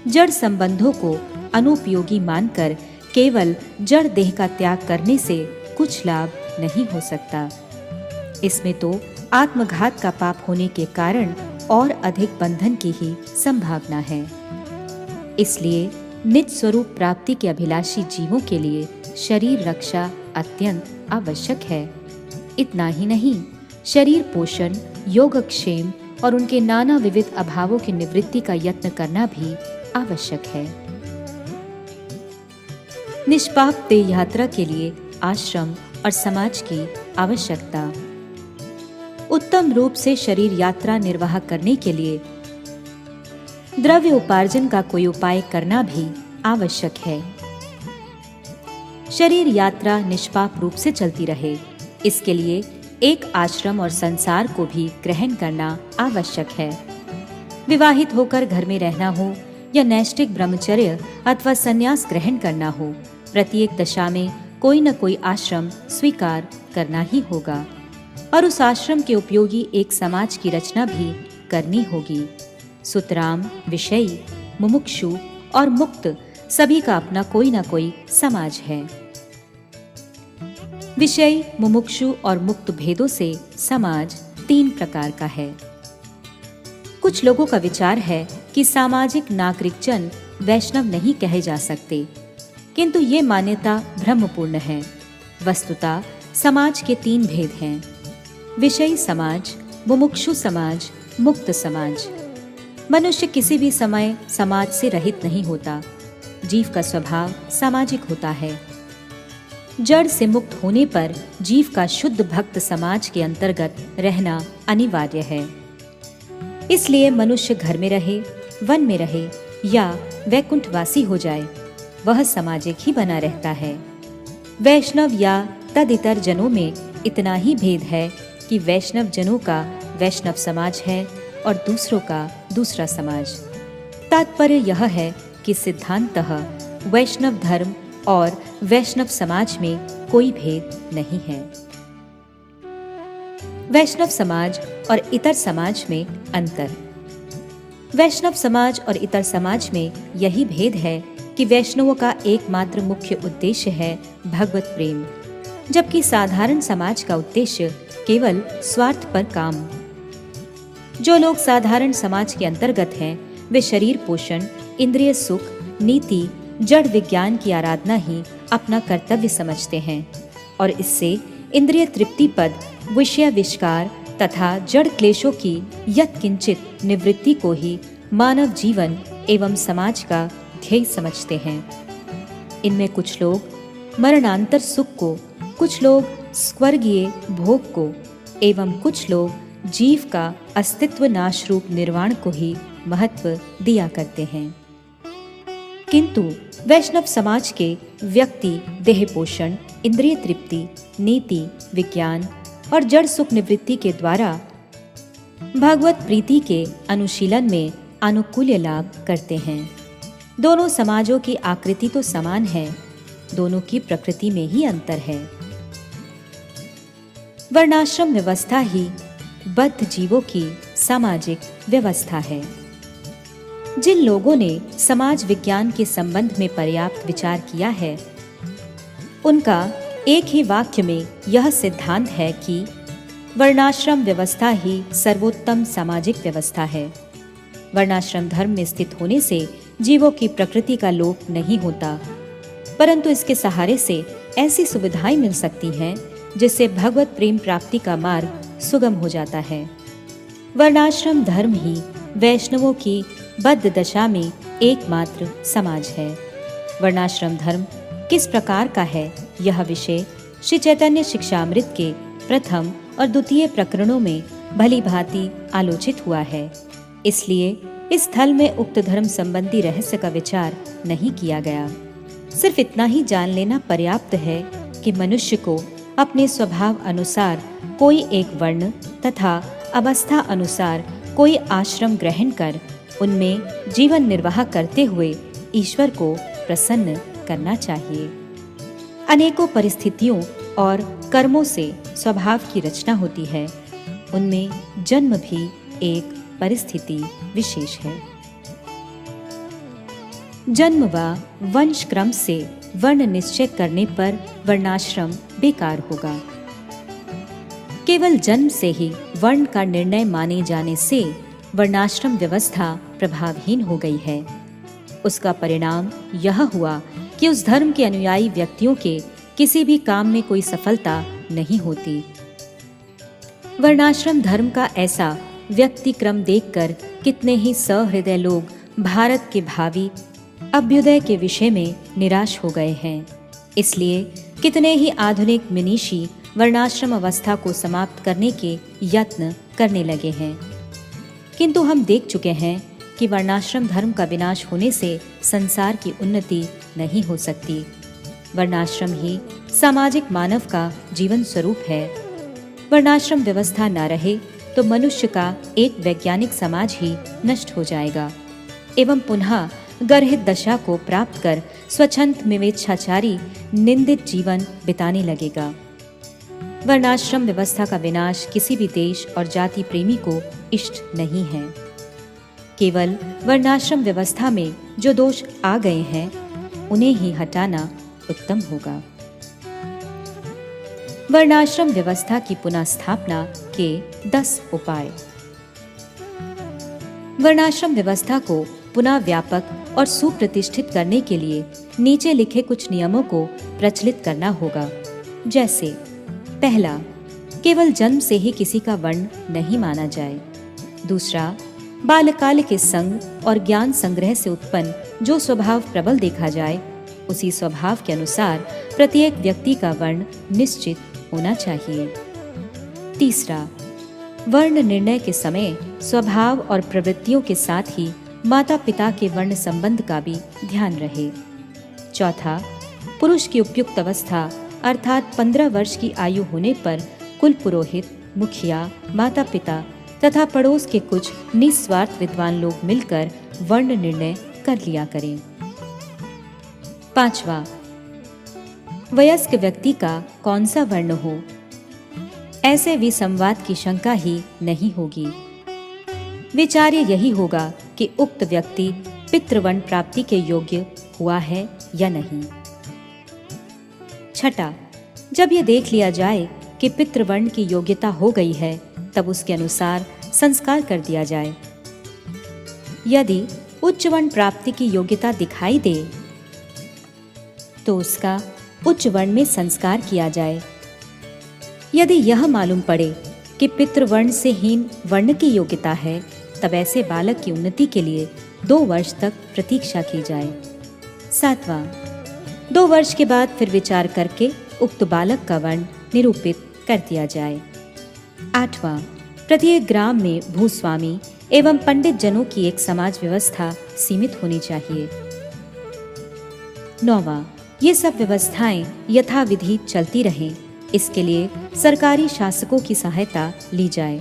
जड़ संबंधों को अनुपयोगी मानकर केवल जड़ देह का त्याग करने से कुछ लाभ नहीं हो सकता। इसमें तो आत्मघात का पाप होने के कारण और अधिक बंधन की ही संभावना है। इसलिए निज स्वरूप प्राप्ति के अभिलाषी जीवों के लिए शरीर रक्षा अत्यंत आवश्यक है। इतना ही नहीं, शरीर पोषण, योगक्षेम और उनके नाना विविध अभावों की निवृत्ति का यत्न करना भी आवश्यक है। निष्पाप देह यात्रा के लिए आश्रम और समाज की आवश्यकता। उत्तम रूप से शरीर यात्रा निर्वाह करने के लिए द्रव्य उपार्जन का कोई उपाय करना भी आवश्यक है। शरीर यात्रा निष्पाप रूप से चलती रहे, इसके लिए एक आश्रम और संसार को भी ग्रहण करना आवश्यक है। विवाहित होकर घर में रहना हो या नैष्ठिक ब्रह्मचर्य अथवा संन्यास ग्रहण करना हो, प्रत्येक दशा में कोई न कोई आश्रम स्वीकार करना ही होगा और उस आश्रम के उपयोगी एक समाज की रचना भी करनी होगी। सुतराम, विषयी, मुमुक्षु और मुक्त सभी का अपना कोई न कोई समाज है। विषयी, मुमुक्षु और मुक्त भेदों से समाज 3 प्रकार का है। कुछ लोगों का विचार है कि सामाजिक नागरिकजन वैष्णव नहीं कहे जा सकते, किंतु ये मान्यता भ्रमपूर्ण है। वस्तुतः समाज के 3 भेद हैं: विषयी समाज, मुमुक्षु समाज, मुक्त समाज। मनुष्य किसी भी समय समाज से रहित नहीं होता। जीव का स्वभाव सामाजिक होता है। जड़ से मुक्त होने पर जीव का शुद्ध भक्त समाज के अंतर्गत रहना अनिवार्य है। इसलिए मनुष्य घर में रहे, वन में रहे या वैकुंठवासी हो जाए, वह सामाजिक ही बना रहता है। वैष्णव या तदितर जनों में इतना ही भेद है कि वैष्णव जनों का वैष्णव समाज है और दूसरों का दूसरा समाज। तात्पर्य यह है कि सिद्धांततः वैष्णव धर्म और वैष्णव समाज में कोई भेद नहीं है। वैष्णव समाज और इतर समाज में अंतर। वैष्णव समाज और इतर समाज में यही भेद है कि वैष्णवों का एकमात्र मुख्य उद्देश्य है भगवत प्रेम, जबकि साधारण समाज का उद्देश्य केवल स्वार्थ पर काम। जो लोग साधारण समाज के अंतर्गत हैं, वे शरीर पोषण, इंद्रिय सुख, नीति, जड़ विज्ञान की आराधना ही अपना कर्तव्य समझते हैं और इससे इंद्रिय तृप्तिपद विषयाविष्कार तथा जड़ क्लेशों की यत्किंचित निवृत्ति को ही मानव जीवन एवं समाज का ध्येय समझते हैं। इनमें कुछ लोग मरणांतर सुख को, कुछ लोग स्वर्गीय भोग को एवं कुछ लोग जीव का अस्तित्व नाश रूप निर्वाण को ही महत्व दिया करते हैं। किंतु वैष्णव समाज के व्यक्ति देह पोषण, इंद्रिय तृप्ति, नीति, विज्ञान और जड़ सुख निवृत्ति के द्वारा भगवत प्रीति के अनुशीलन में अनुकूल्य लाभ करते हैं। दोनों समाजों की आकृति तो समान है, दोनों की प्रकृति में ही अंतर है। वर्णाश्रम व्यवस्था ही बद्ध जीवों की सामाजिक व्यवस्था है। जिन लोगों ने समाज विज्ञान के संबंध में पर्याप्त विचार किया है, उनका एक ही वाक्य में यह सिद्धांत है कि वर्णाश्रम व्यवस्था ही सर्वोत्तम सामाजिक व्यवस्था है। वर्णाश्रम धर्म में स्थित होने से जीवों की प्रकृति का लोप नहीं होता, परंतु इसके सहारे से ऐसी सुविधाएं मिल सकती हैं जिससे भगवत प्रेम प्राप्ति का मार्ग सुगम हो जाता है। वर्णाश्रम धर्म ही वैष्णवों की बद्ध दशा में एकमात्र समाज है। वर्णाश्रम धर्म किस प्रकार का है, यह विषय श्री चैतन्य शिक्षामृत के प्रथम और द्वितीय प्रकरणों में भली भांति आलोचित हुआ है। इसलिए इस स्थल में उक्त धर्म संबंधी रहस्य का विचार नहीं किया गया। सिर्फ इतना ही जान लेना पर्याप्त है कि मनुष्य को अपने स्वभाव अनुसार कोई एक वर्ण तथा अवस्था अनुसार कोई आश्रम ग्रहण कर उनमें जीवन निर्वाह करते हुए ईश्वर को प्रसन्न करना चाहिए। अनेकों परिस्थितियों और कर्मों से स्वभाव की रचना होती है, उनमें जन्म भी एक परिस्थिति विशेष है। जन्म व वंश क्रम से वर्ण निश्चय करने पर वर्णाश्रम बेकार होगा। केवल जन्म से ही वर्ण का निर्णय माने जाने से वर्णाश्रम व्यवस्था प्रभावहीन हो गई है। उसका परिणाम यह हुआ कि उस धर्म के अनुयायी व्यक्तियों के किसी भी काम में कोई सफलता नहीं होती। वर्णाश्रम धर्म का ऐसा व्यक्ति क्रम देखकर कितने ही सहृदय लोग भारत के भावी अभ्युदय के विषय में निराश हो गए हैं। इसलिए कितने ही आधुनिक मनीषी वर्णाश्रम अवस्था को समाप्त करने के यत्न करने लगे हैं। किंतु हम देख चुके हैं कि वर्णाश्रम धर्म का विनाश होने से संसार की उन्नति नहीं हो सकती। वर्णाश्रम ही सामाजिक मानव का जीवन स्वरूप है। वर्णाश्रम व्यवस्था न रहे तो मनुष्य का एक वैज्ञानिक समाज ही नष्ट हो जाएगा एवं पुनः गर्हित दशा को प्राप्त कर स्वच्छंद विवेच्छाचारी निंदित जीवन बिताने लगेगा। वर्णाश्रम व्यवस्था का विनाश किसी भी देश और जाति प्रेमी को इष्ट नहीं है। केवल वर्णाश्रम व्यवस्था में जो दोष आ गए हैं उन्हें ही हटाना उत्तम होगा। वर्णाश्रम व्यवस्था की पुनः स्थापना के 10 उपाय। वर्णाश्रम व्यवस्था को पुनः व्यापक और सुप्रतिष्ठित करने के लिए नीचे लिखे कुछ नियमों को प्रचलित करना होगा। जैसे पहला, केवल जन्म से ही किसी का वर्ण नहीं माना जाए। दूसरा, बालकाल के संग और ज्ञान संग्रह से उत्पन्न जो स्वभाव प्रबल देखा जाए उसी स्वभाव के अनुसार प्रत्येक व्यक्ति का वर्ण निश्चित होना चाहिए। तीसरा, वर्ण निर्णय के समय स्वभाव और प्रवृत्तियों के साथ ही माता पिता के वर्ण संबंध का भी ध्यान रहे। चौथा, पुरुष की उपयुक्त अवस्था अर्थात 15 वर्ष की आयु होने पर कुल पुरोहित, मुखिया, माता पिता तथा पड़ोस के कुछ निस्वार्थ विद्वान लोग मिलकर वर्ण निर्णय कर लिया करें। पांचवा, वयस्क व्यक्ति का कौन सा वर्ण हो, ऐसे विसंवाद की शंका ही नहीं होगी। विचार्य यही होगा कि उक्त व्यक्ति पितृवर्ण प्राप्ति के योग्य हुआ है या नहीं। छठा, जब यह देख लिया जाए कि पितृवर्ण की योग्यता हो गई है तब उसके अनुसार संस्कार कर दिया जाए। यदि उच्च वर्ण प्राप्ति की योग्यता दिखाई दे तो उसका उच्च वर्ण में संस्कार किया जाए। यदि यह मालूम पड़े कि पितृवर्ण से हीन वर्ण की योग्यता है तब ऐसे बालक की उन्नति के लिए 2 वर्ष तक प्रतीक्षा की जाए। सातवां, 2 वर्ष के बाद फिर विचार करके उक्त बालक का वर्ण निरूपित कर दिया जाए। आठवां, प्रत्येक ग्राम में भूस्वामी एवं पंडित जनों की एक समाज व्यवस्था सीमित होनी चाहिए। नौवां, ये सब व्यवस्थाएं यथाविधि चलती रहें, इसके लिए सरकारी शासकों की सहायता ली जाए।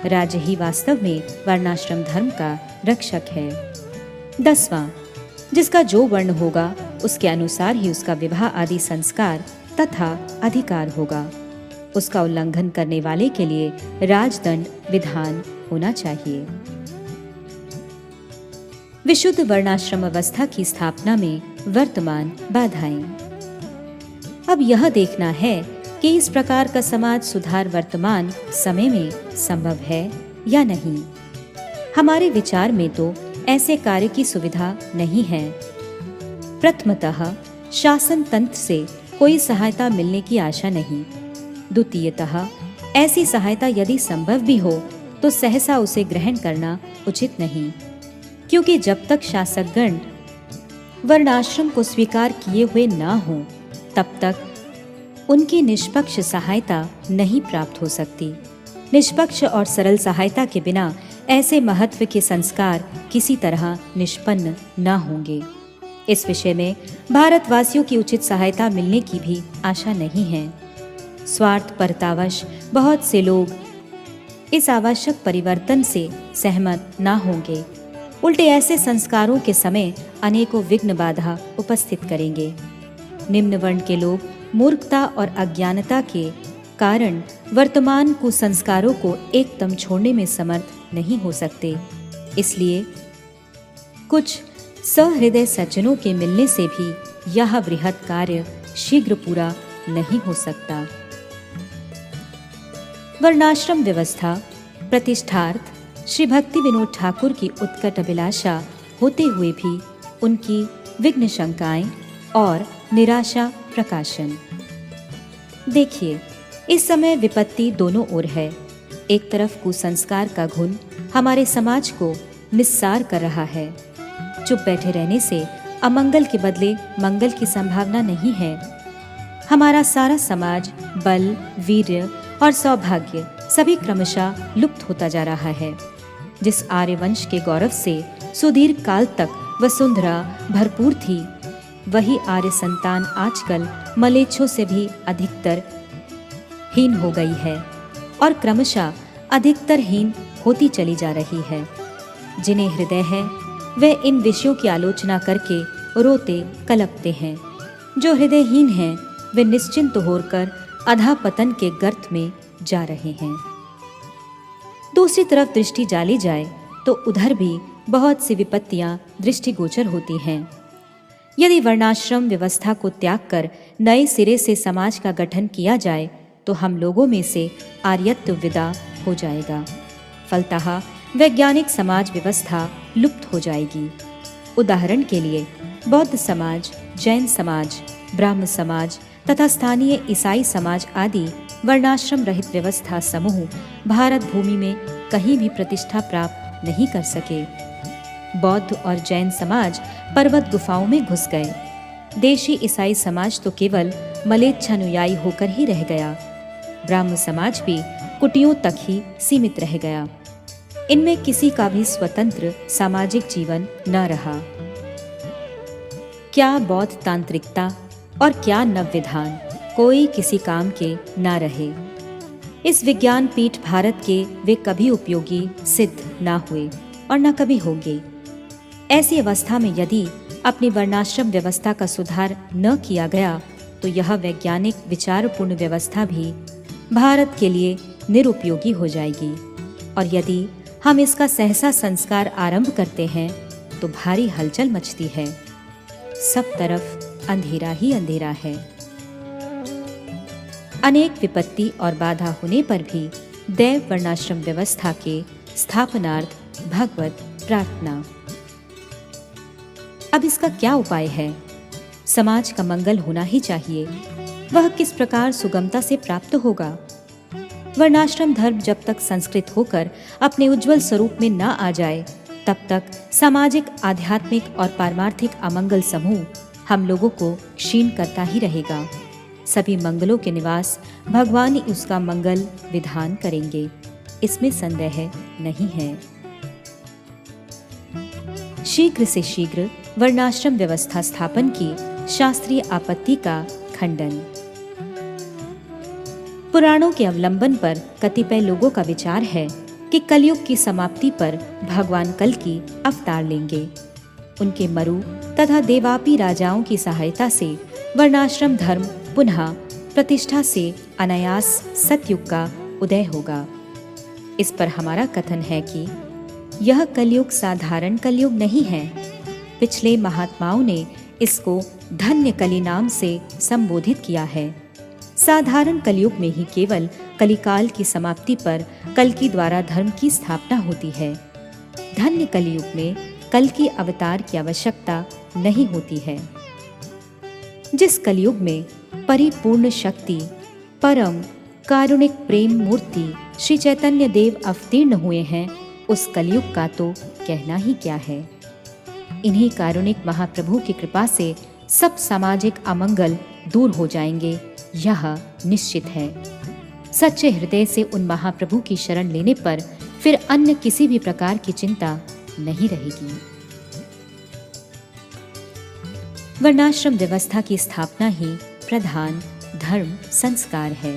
राज्य ही वास्तव में वर्णाश्रम धर्म का रक्षक है। 10वां, जिसका जो वर्ण होगा उसके अनुसार ही उसका विवाह आदि संस्कार तथा अधिकार होगा। उसका उल्लंघन करने वाले के लिए राजदंड विधान होना चाहिए। विशुद्ध वर्णाश्रम अवस्था की स्थापना में वर्तमान बाधाएं। अब यह देखना है कि इस प्रकार का समाज सुधार वर्तमान समय में संभव है या नहीं। हमारे विचार में तो ऐसे कार्य की सुविधा नहीं है। प्रथमतः शासन तंत्र से कोई सहायता मिलने की आशा नहीं। द्वितीयतः ऐसी सहायता यदि संभव भी हो तो सहसा उसे ग्रहण करना उचित नहीं, क्योंकि जब तक शासकगण वर्णाश्रम को स्वीकार किए हुए न हो तब तक उनकी निष्पक्ष सहायता नहीं प्राप्त हो सकती। निष्पक्ष और सरल सहायता के बिना ऐसे महत्व के संस्कार किसी तरह निष्पन्न न होंगे। इस विषय में भारतवासियों की उचित सहायता मिलने की भी आशा नहीं है। स्वार्थ परतावश बहुत से लोग इस आवश्यक परिवर्तन से सहमत न होंगे, उल्टे ऐसे संस्कारों के समय अनेकों विघ्न बाधा उपस्थित करेंगे। निम्न वर्ण के लोग मूर्खता और अज्ञानता के कारण वर्तमान कुसंस्कारों को एकदम छोड़ने में समर्थ नहीं हो सकते। इसलिए कुछ सहृदय सज्जनों के मिलने से भी यह बृहत् कार्य शीघ्र पूरा नहीं हो सकता। वर्णाश्रम व्यवस्था प्रतिष्ठार्थ श्री भक्ति विनोद ठाकुर की उत्कट अभिलाषा होते हुए भी उनकी विघ्न शंकाएं और निराशा प्रकाशन। देखिए, इस समय विपत्ति दोनों ओर है। एक तरफ कुसंस्कार का घुन हमारे समाज को निस्सार कर रहा है। चुप बैठे रहने से अमंगल के बदले मंगल की संभावना नहीं है। हमारा सारा समाज बल, वीर्य और सौभाग्य सभी क्रमशः लुप्त होता जा रहा है। जिस आर्यवंश के गौरव से सुदीर्घ काल तक वसुंधरा भरपूर थी, वही आर्य संतान आजकल मलेच्छों से भी अधिकतर हीन हो गई है और क्रमशः अधिकतर हीन होती चली जा रही है। जिन्हें हृदय है वे इन विषयों की आलोचना करके रोते कलपते हैं। जो हृदयहीन हैं वे निश्चिंत होकर अधःपतन के गर्त में जा रहे हैं। दूसरी तरफ दृष्टि डाली जाए तो उधर भी बहुत सी विपत्तियां दृष्टिगोचर होती हैं। यदि वर्णाश्रम व्यवस्था को त्याग कर नए सिरे से समाज का गठन किया जाए तो हम लोगों में से आर्यत्व विदा हो जाएगा। फलतः वैज्ञानिक समाज व्यवस्था लुप्त हो जाएगी। उदाहरण के लिए बौद्ध समाज, जैन समाज, ब्राह्म समाज तथा स्थानीय ईसाई समाज आदि वर्णाश्रम रहित व्यवस्था समूह भारत भूमि में कहीं भी प्रतिष्ठा प्राप्त नहीं कर सके। बौद्ध और जैन समाज पर्वत गुफाओं में घुस गए। देशी ईसाई समाज तो केवल मलेच्छानुयायी होकर ही रह गया। ब्राह्म समाज भी कुटियों तक ही सीमित रह गया। इनमें किसी का भी स्वतंत्र सामाजिक जीवन न रहा। क्या बौद्ध तांत्रिकता और क्या नवविधान, कोई किसी काम के ना रहे। इस विज्ञान पीठ भारत के वे कभी उपयोगी सिद्ध ना हुए और न कभी होंगे। ऐसी अवस्था में यदि अपनी वर्णाश्रम व्यवस्था का सुधार न किया गया तो यह वैज्ञानिक विचारपूर्ण व्यवस्था भी भारत के लिए निरुपयोगी हो जाएगी। और यदि हम इसका सहसा संस्कार आरंभ करते हैं तो भारी हलचल मचती है, सब तरफ अंधेरा ही अंधेरा है। अनेक विपत्ति और बाधा होने पर भी दैव वर्णाश्रम व्यवस्था के स्थापनार्थ भगवत प्रार्थना। अब इसका क्या उपाय है? समाज का मंगल होना ही चाहिए। वह किस प्रकार सुगमता से प्राप्त होगा? वर्णाश्रम धर्म जब तक संस्कृत होकर अपने उज्जवल स्वरूप में न आ जाए तब तक सामाजिक, आध्यात्मिक और पारमार्थिक अमंगल समूह हम लोगों को क्षीण करता ही रहेगा। सभी मंगलों के निवास भगवान ही उसका मंगल विधान करेंगे, इसमें संदेह नहीं है। शीघ्र से शीघ्र वर्णाश्रम व्यवस्था स्थापन की शास्त्रीय आपत्ति का खंडन। पुराणों के अवलंबन पर कतिपय लोगों का विचार है कि कलयुग की समाप्ति पर भगवान कल्कि अवतार लेंगे। उनके मरु तथा देवापी राजाओं की सहायता से वर्णाश्रम धर्म पुनः प्रतिष्ठा से अनायास सतयुग का उदय होगा। इस पर हमारा कथन है कि यह कलयुग साधारण कलयुग नहीं है। पिछले महात्माओं ने इसको धन्य कली नाम से संबोधित किया है। साधारण कलयुग में ही केवल कलिकाल की समाप्ति पर कल्कि द्वारा धर्म की स्थापना होती है। धन्य कलयुग में कल्कि अवतार की आवश्यकता नहीं होती है। जिस कलयुग में परिपूर्ण शक्ति, परम कारुणिक प्रेम मूर्ति श्री चैतन्य देव अवतीर्ण हुए हैं, उस कलयुग का तो कहना ही क्या है। इन्हीं कारुणिक महाप्रभु की कृपा से सब सामाजिक अमंगल दूर हो जाएंगे, यह निश्चित है। सच्चे हृदय से उन महाप्रभु की शरण लेने पर फिर अन्य किसी भी प्रकार की चिंता नहीं रहेगी। वर्णाश्रम व्यवस्था की स्थापना ही प्रधान धर्म संस्कार है।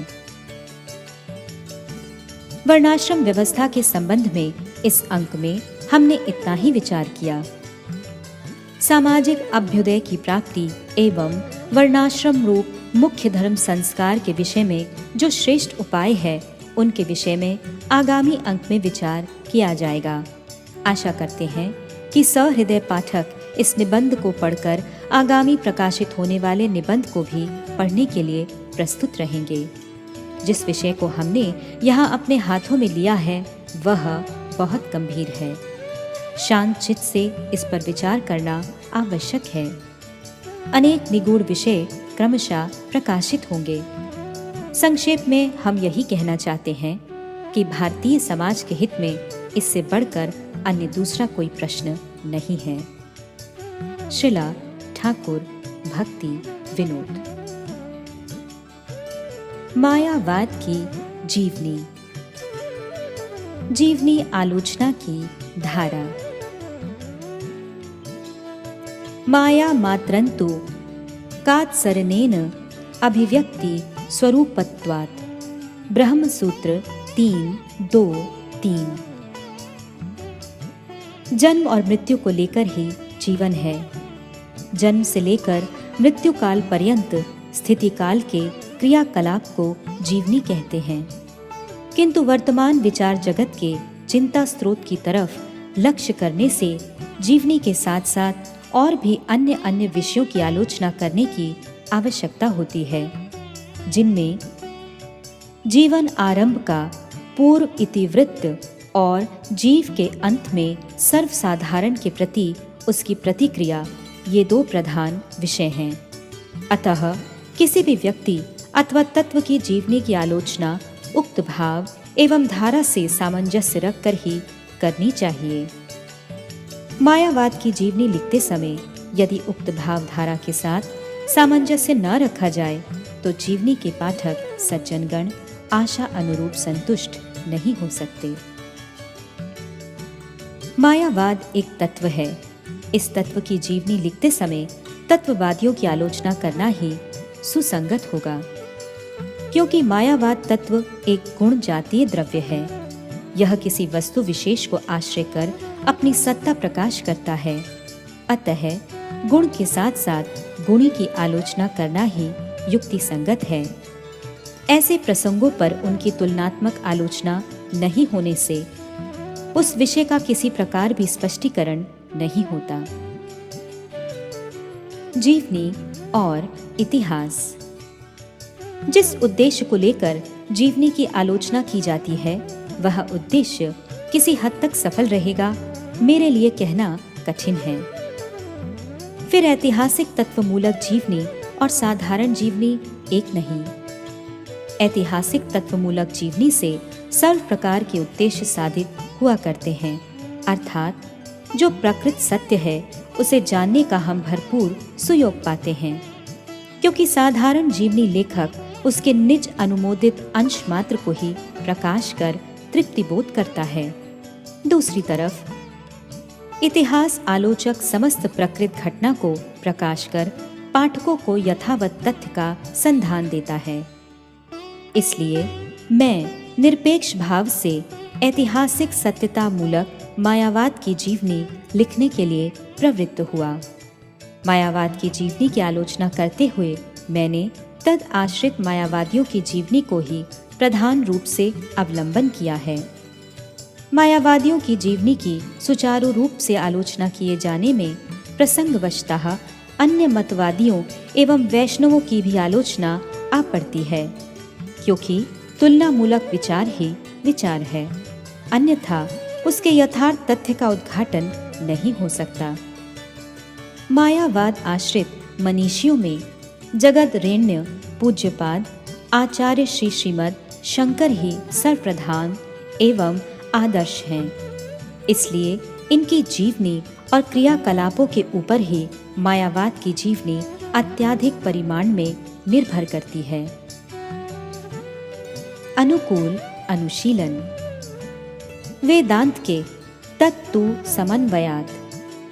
वर्णाश्रम व्यवस्था के संबंध में इस अंक में हमने इतना ही विचार किया। सामाजिक अभ्युदय की प्राप्ति एवं वर्णाश्रम रूप मुख्य धर्म संस्कार के विषय में जो श्रेष्ठ उपाय है, उनके विषय में आगामी अंक में विचार किया जाएगा। आशा करते हैं कि सहृदय पाठक इस निबंध को पढ़कर आगामी प्रकाशित होने वाले निबंध को भी पढ़ने के लिए प्रस्तुत रहेंगे। जिस विषय को हमने यहाँ अपने हाथों में लिया है वह बहुत गंभीर है। शांत चित्त से इस पर विचार करना आवश्यक है। अनेक निगूढ़ विषय क्रमशः प्रकाशित होंगे। संक्षेप में हम यही कहना चाहते हैं कि भारतीय समाज के हित में इससे बढ़कर अन्य दूसरा कोई प्रश्न नहीं है। श्रीला ठाकुर भक्ति विनोद। मायावाद की जीवनी। जीवनी आलोचना की धारा। माया मात्रंतु कात्सरनेन अभिव्यक्ति स्वरूपत्वात्। ब्रह्मसूत्र 3:2-3। जन्म और मृत्यु को लेकर ही जीवन है। जन्म से लेकर मृत्यु काल पर्यंत स्थिति काल के क्रियाकलाप को जीवनी कहते हैं। किंतु वर्तमान विचार जगत के चिंता स्रोत की तरफ लक्ष्य करने से जीवनी के साथ साथ और भी अन्य विषयों की आलोचना करने की आवश्यकता होती है, जिनमें जीवन आरंभ का पूर्व इतिवृत्त और जीव के अंत में सर्वसाधारण के प्रति उसकी प्रतिक्रिया, ये दो प्रधान विषय हैं। अतः किसी भी व्यक्ति अथवा तत्व की जीवनी की आलोचना उक्त भाव एवं धारा से सामंजस्य रखकर ही करनी चाहिए। मायावाद की जीवनी लिखते समय यदि उक्त भाव धारा के साथ सामंजस्य न रखा जाए तो जीवनी के पाठक सज्जनगण आशा अनुरूप संतुष्ट नहीं हो सकते। मायावाद एक तत्व है। इस तत्व की जीवनी लिखते समय तत्ववादियों की आलोचना करना ही सुसंगत होगा, क्योंकि मायावाद तत्व एक गुण जातीय द्रव्य है। यह किसी वस्तु विशेष को आश्रय कर अपनी सत्ता प्रकाश करता है। अतः गुण के साथ साथ गुणी की आलोचना करना ही युक्ति संगत है। ऐसे प्रसंगों पर उनकी तुलनात्मक आलोचना नहीं होने से उस विषय का किसी प्रकार भी स्पष्टीकरण नहीं होता। जीवनी और इतिहास। जिस उद्देश्य को लेकर जीवनी की आलोचना की जाती है, वह उद्देश्य किसी हद तक सफल रहेगा, मेरे लिए कहना कठिन है। फिर ऐतिहासिक तत्वमूलक जीवनी और साधारण जीवनी एक नहीं। ऐतिहासिक तत्वमूलक जीवनी से सर्व प्रकार के उद्देश्य साधित हुआ करते हैं, अर्थात जो प्रकृत सत्य है उसे जानने का हम भरपूर सुयोग पाते हैं, क्योंकि साधारण जीवनी लेखक उसके निज अनुमोदित अंश मात्र को ही प्रकाश कर तृप्ति बोध करता है। दूसरी तरफ इतिहास आलोचक समस्त प्रकृत घटना को प्रकाश कर पाठकों को यथावत तथ्य का संधान देता है। इसलिए मैं निरपेक्ष भाव से ऐतिहासिक सत्यता मूलक मायावाद की जीवनी लिखने के लिए प्रवृत्त हुआ। मायावाद की जीवनी की आलोचना करते हुए मैंने तद आश्रित मायावादियों की जीवनी को ही प्रधान रूप से अवलंबन किया है। मायावादियों की जीवनी की सुचारू रूप से आलोचना किए जाने में प्रसंगवशतः अन्य मतवादियों एवं वैष्णवों की भी आलोचना आ पड़ती है, क्योंकि तुलनामूलक विचार ही विचार है, अन्यथा उसके यथार्थ तथ्य का उद्घाटन नहीं हो सकता। मायावाद आश्रित मनीषियों में जगदरेण्य पूज्यपाद आचार्य श्री श्रीमद शंकर ही सर्वप्रधान एवं आदर्श हैं। इसलिए इनकी जीवनी और क्रियाकलापों के ऊपर ही मायावाद की जीवनी अत्यधिक परिमाण में निर्भर करती है। अनुकूल अनुशीलन। वेदांत के तत्तु समन्वयात्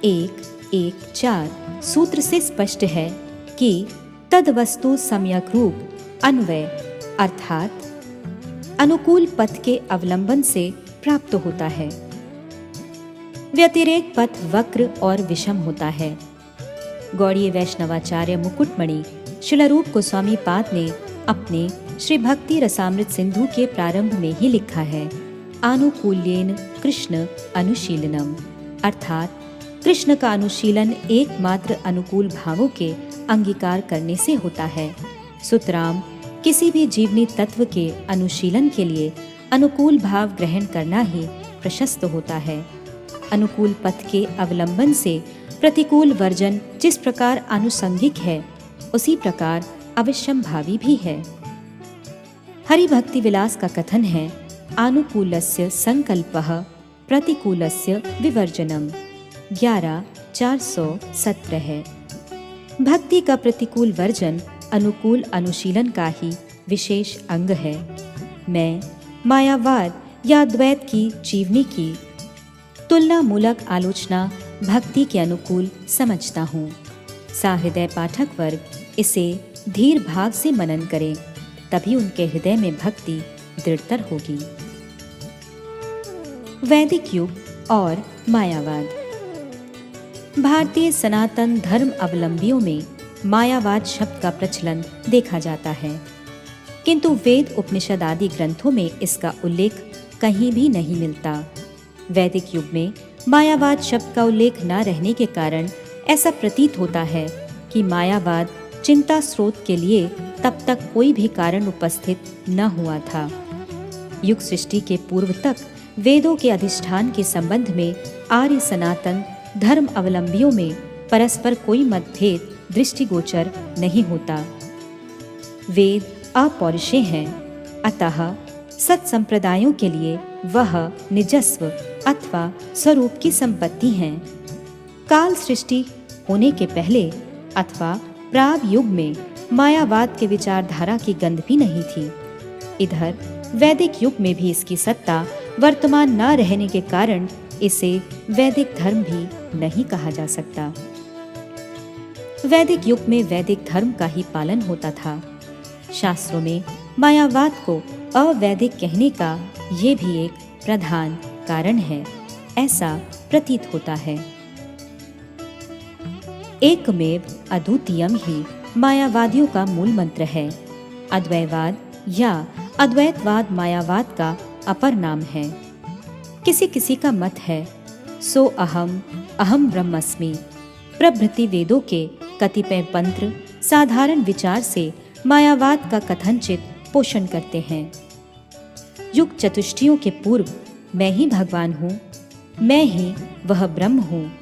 1:1:4 सूत्र से स्पष्ट है कि तद वस्तु सम्यक रूप अन्वय अर्थात अनुकूल पथ के अवलंबन से प्राप्त होता है। व्यतिरेक पथ वक्र और विषम होता है। गौड़ीय वैष्णवाचार्य मुकुटमणि शिलारूप गोस्वामी पाद ने अपने श्री भक्ति रसामृत सिंधु के प्रारंभ में ही लिखा है, आनुकूल्येन कृष्ण अनुशीलनम, अर्थात कृष्ण का अनुशीलन एकमात्र अनुकूल भावों के अंगीकार करने से होता है। सुतराम किसी भी जीवनी तत्व के अनुशीलन के लिए अनुकूल भाव ग्रहण करना ही प्रशस्त होता है। अनुकूल पथ के अवलंबन से प्रतिकूल वर्जन जिस प्रकार आनुषंगिक है, उसी प्रकार अवश्यंभावी भी है। हरि भक्ति विलास का कथन है, आनुकूलस्य संकल्पः प्रतिकूलस्य विवर्जनम, 11:417 है। भक्ति का प्रतिकूल वर्जन अनुकूल अनुशीलन का ही विशेष अंग है। मैं मायावाद या द्वैत की जीवनी की तुलनामूलक आलोचना भक्ति के अनुकूल समझता हूँ। साहृदय पाठक वर्ग इसे धीर भाव से मनन करें, तभी उनके हृदय में भक्ति दृढ़तर होगी। वैदिक युग और मायावाद। भारतीय सनातन धर्म अवलंबियों में मायावाद शब्द का प्रचलन देखा जाता है, किंतु वेद उपनिषद आदि ग्रंथों में इसका उल्लेख कहीं भी नहीं मिलता। वैदिक युग में मायावाद शब्द का उल्लेख न रहने के कारण ऐसा प्रतीत होता है कि मायावाद चिंता स्रोत के लिए तब तक कोई भी कारण उपस्थित न हुआ था। युग सृष्टि के पूर्व तक वेदों के अधिष्ठान के संबंध में आर्य सनातन धर्म अवलंबियों में परस्पर कोई मतभेद दृष्टिगोचर नहीं होता। वेद अपौरुषेय हैं, अतः सत्संप्रदायों के लिए वह निजस्व अथवा स्वरूप की संपत्ति हैं। काल सृष्टि होने के पहले अथवा प्राग युग में मायावाद के विचारधारा की गंध भी नहीं थी। इधर वैदिक युग में भी इसकी सत्ता वर्तमान न रहने के कारण इसे वैदिक धर्म भी नहीं कहा जा सकता। वैदिक युग में वैदिक धर्म का ही पालन होता था। शास्त्रों में मायावाद को अवैदिक कहने का ये भी एक प्रधान कारण है, ऐसा प्रतीत होता है। एकमेव अद्वितीयम ही मायावादियों का मूल मंत्र है। अद्वैतवाद या अद्वैतवाद मायावाद का अपर नाम है। किसी किसी का मत है सो अहम अहम ब्रह्मस्मि प्रभृति वेदों के कतिपय मंत्र साधारण विचार से मायावाद का कथनचित पोषण करते हैं। युग चतुष्टयों के पूर्व मैं ही भगवान हूँ, मैं ही वह ब्रह्म हूँ,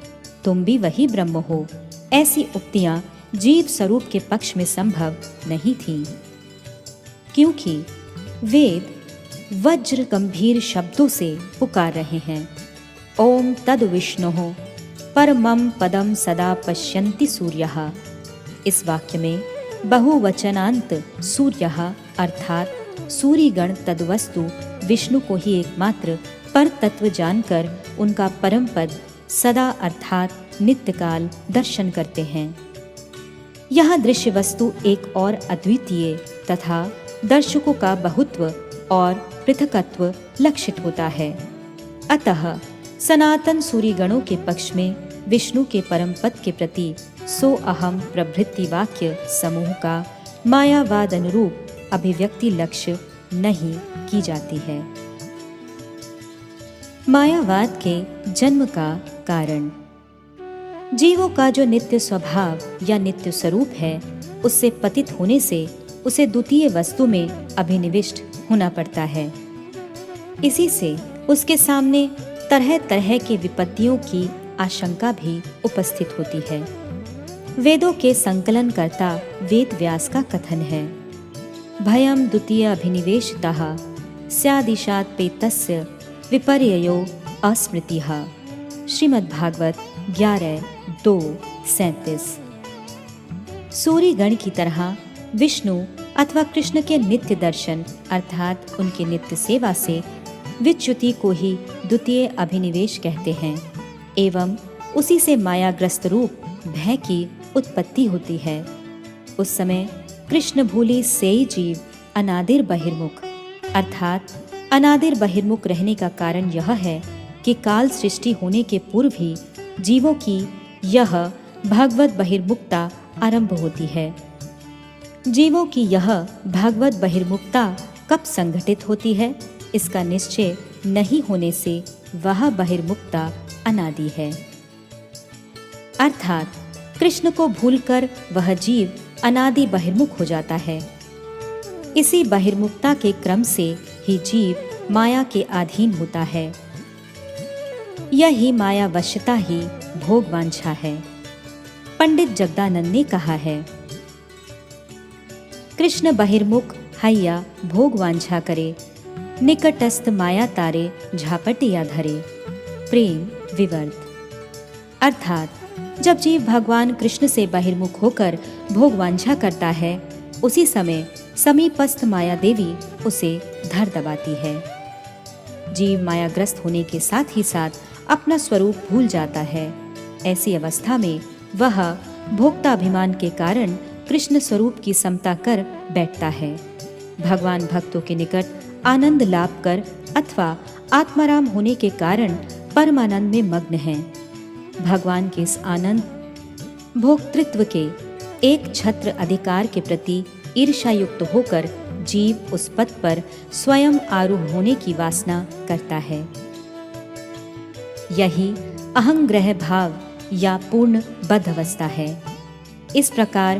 तुम भी वही ब्रह्म हो, ऐसी उक्तियां जीव स्वरूप के पक्ष में संभव नहीं थीं, क्योंकि वेद वज्र गंभीर शब्दों से पुकार रहे हैं, ओम तद विष्णुः परमं पदम सदा पश्यन्ति सूर्यः। इस वाक्य में बहुवचनांत सूर्यः अर्थात सूर्यगण तद्वस्तु विष्णु को ही एकमात्र पर तत्व जानकर उनका परम पद सदा अर्थात नित्यकाल दर्शन करते हैं। यह दृश्य वस्तु एक और अद्वितीय तथा दर्शकों का बहुत्व और पृथकत्व लक्षित होता है। अतः सनातन सूर्यगणों के पक्ष में विष्णु के परम पद के प्रति सो अहम प्रभृति वाक्य समूह का मायावाद अनुरूप अभिव्यक्ति लक्ष्य नहीं की जाती है। मायावाद के जन्म का कारण। जीवों का जो नित्य स्वभाव या नित्य स्वरूप है, उससे पतित होने से उसे द्वितीय वस्तु में अभिनिविष्ट होना पड़ता है। इसी से उसके सामने तरह तरह की विपत्तियों की आशंका भी उपस्थित होती है। वेदों के संकलनकर्ता वेद व्यास का कथन है, भयम द्वितीय अभिनिवेशतः स्यादिशात पेतस्य विपर्ययो अस्मृतिः। श्रीमद्भागवत 11:2-37। सूर्यगण की तरह विष्णु अथवा कृष्ण के नित्य दर्शन अर्थात उनके नित्य सेवा से विच्युति को ही द्वितीय अभिनिवेश कहते हैं एवं उसी से मायाग्रस्त रूप भय की उत्पत्ति होती है। उस समय कृष्ण भूली सेई जीव अनादिर बहिर्मुख अर्थात अनादिर बहिर्मुख रहने का कारण यह है कि काल सृष्टि होने के पूर्व ही जीवों की यह भगवत बहिर्मुखता आरंभ होती है। जीवों की यह भगवत बहिर्मुखता कब संघटित होती है, इसका निश्चय नहीं होने से वह बहिर्मुखता अनादि है। अर्थात कृष्ण को भूलकर वह जीव अनादि बहिर्मुख हो जाता है। इसी बहिर्मुखता के क्रम से ही जीव माया के अधीन होता है। यही माया वश्यता ही भोग वांछा है। पंडित जगदानंद ने कहा है, कृष्ण बहिर्मुख हैया भोग वांछा करे, निकटस्थ माया तारे झापटिया धरे, प्रेम विवर्त। अर्थात जब जीव भगवान कृष्ण से बहिर्मुख होकर भोग वांछा करता है, उसी समय समीपस्थ माया देवी उसे धर दबाती है। जीव मायाग्रस्त होने के साथ ही साथ अपना स्वरूप भूल जाता है। ऐसी अवस्था में वह भोक्ताभिमान के कारण कृष्ण स्वरूप की समता कर बैठता है। भगवान भक्तों के निकट आनंद लाभ कर अथवा आत्माराम होने के कारण परमानंद में मग्न है। भगवान के इस आनंद भोक्तृत्व के एक छत्र अधिकार के प्रति ईर्ष्यायुक्त होकर जीव उस पद पर स्वयं आरूढ़ होने की वासना करता है। यही अहंग्रह भाव या पूर्ण बद्ध अवस्था है। इस प्रकार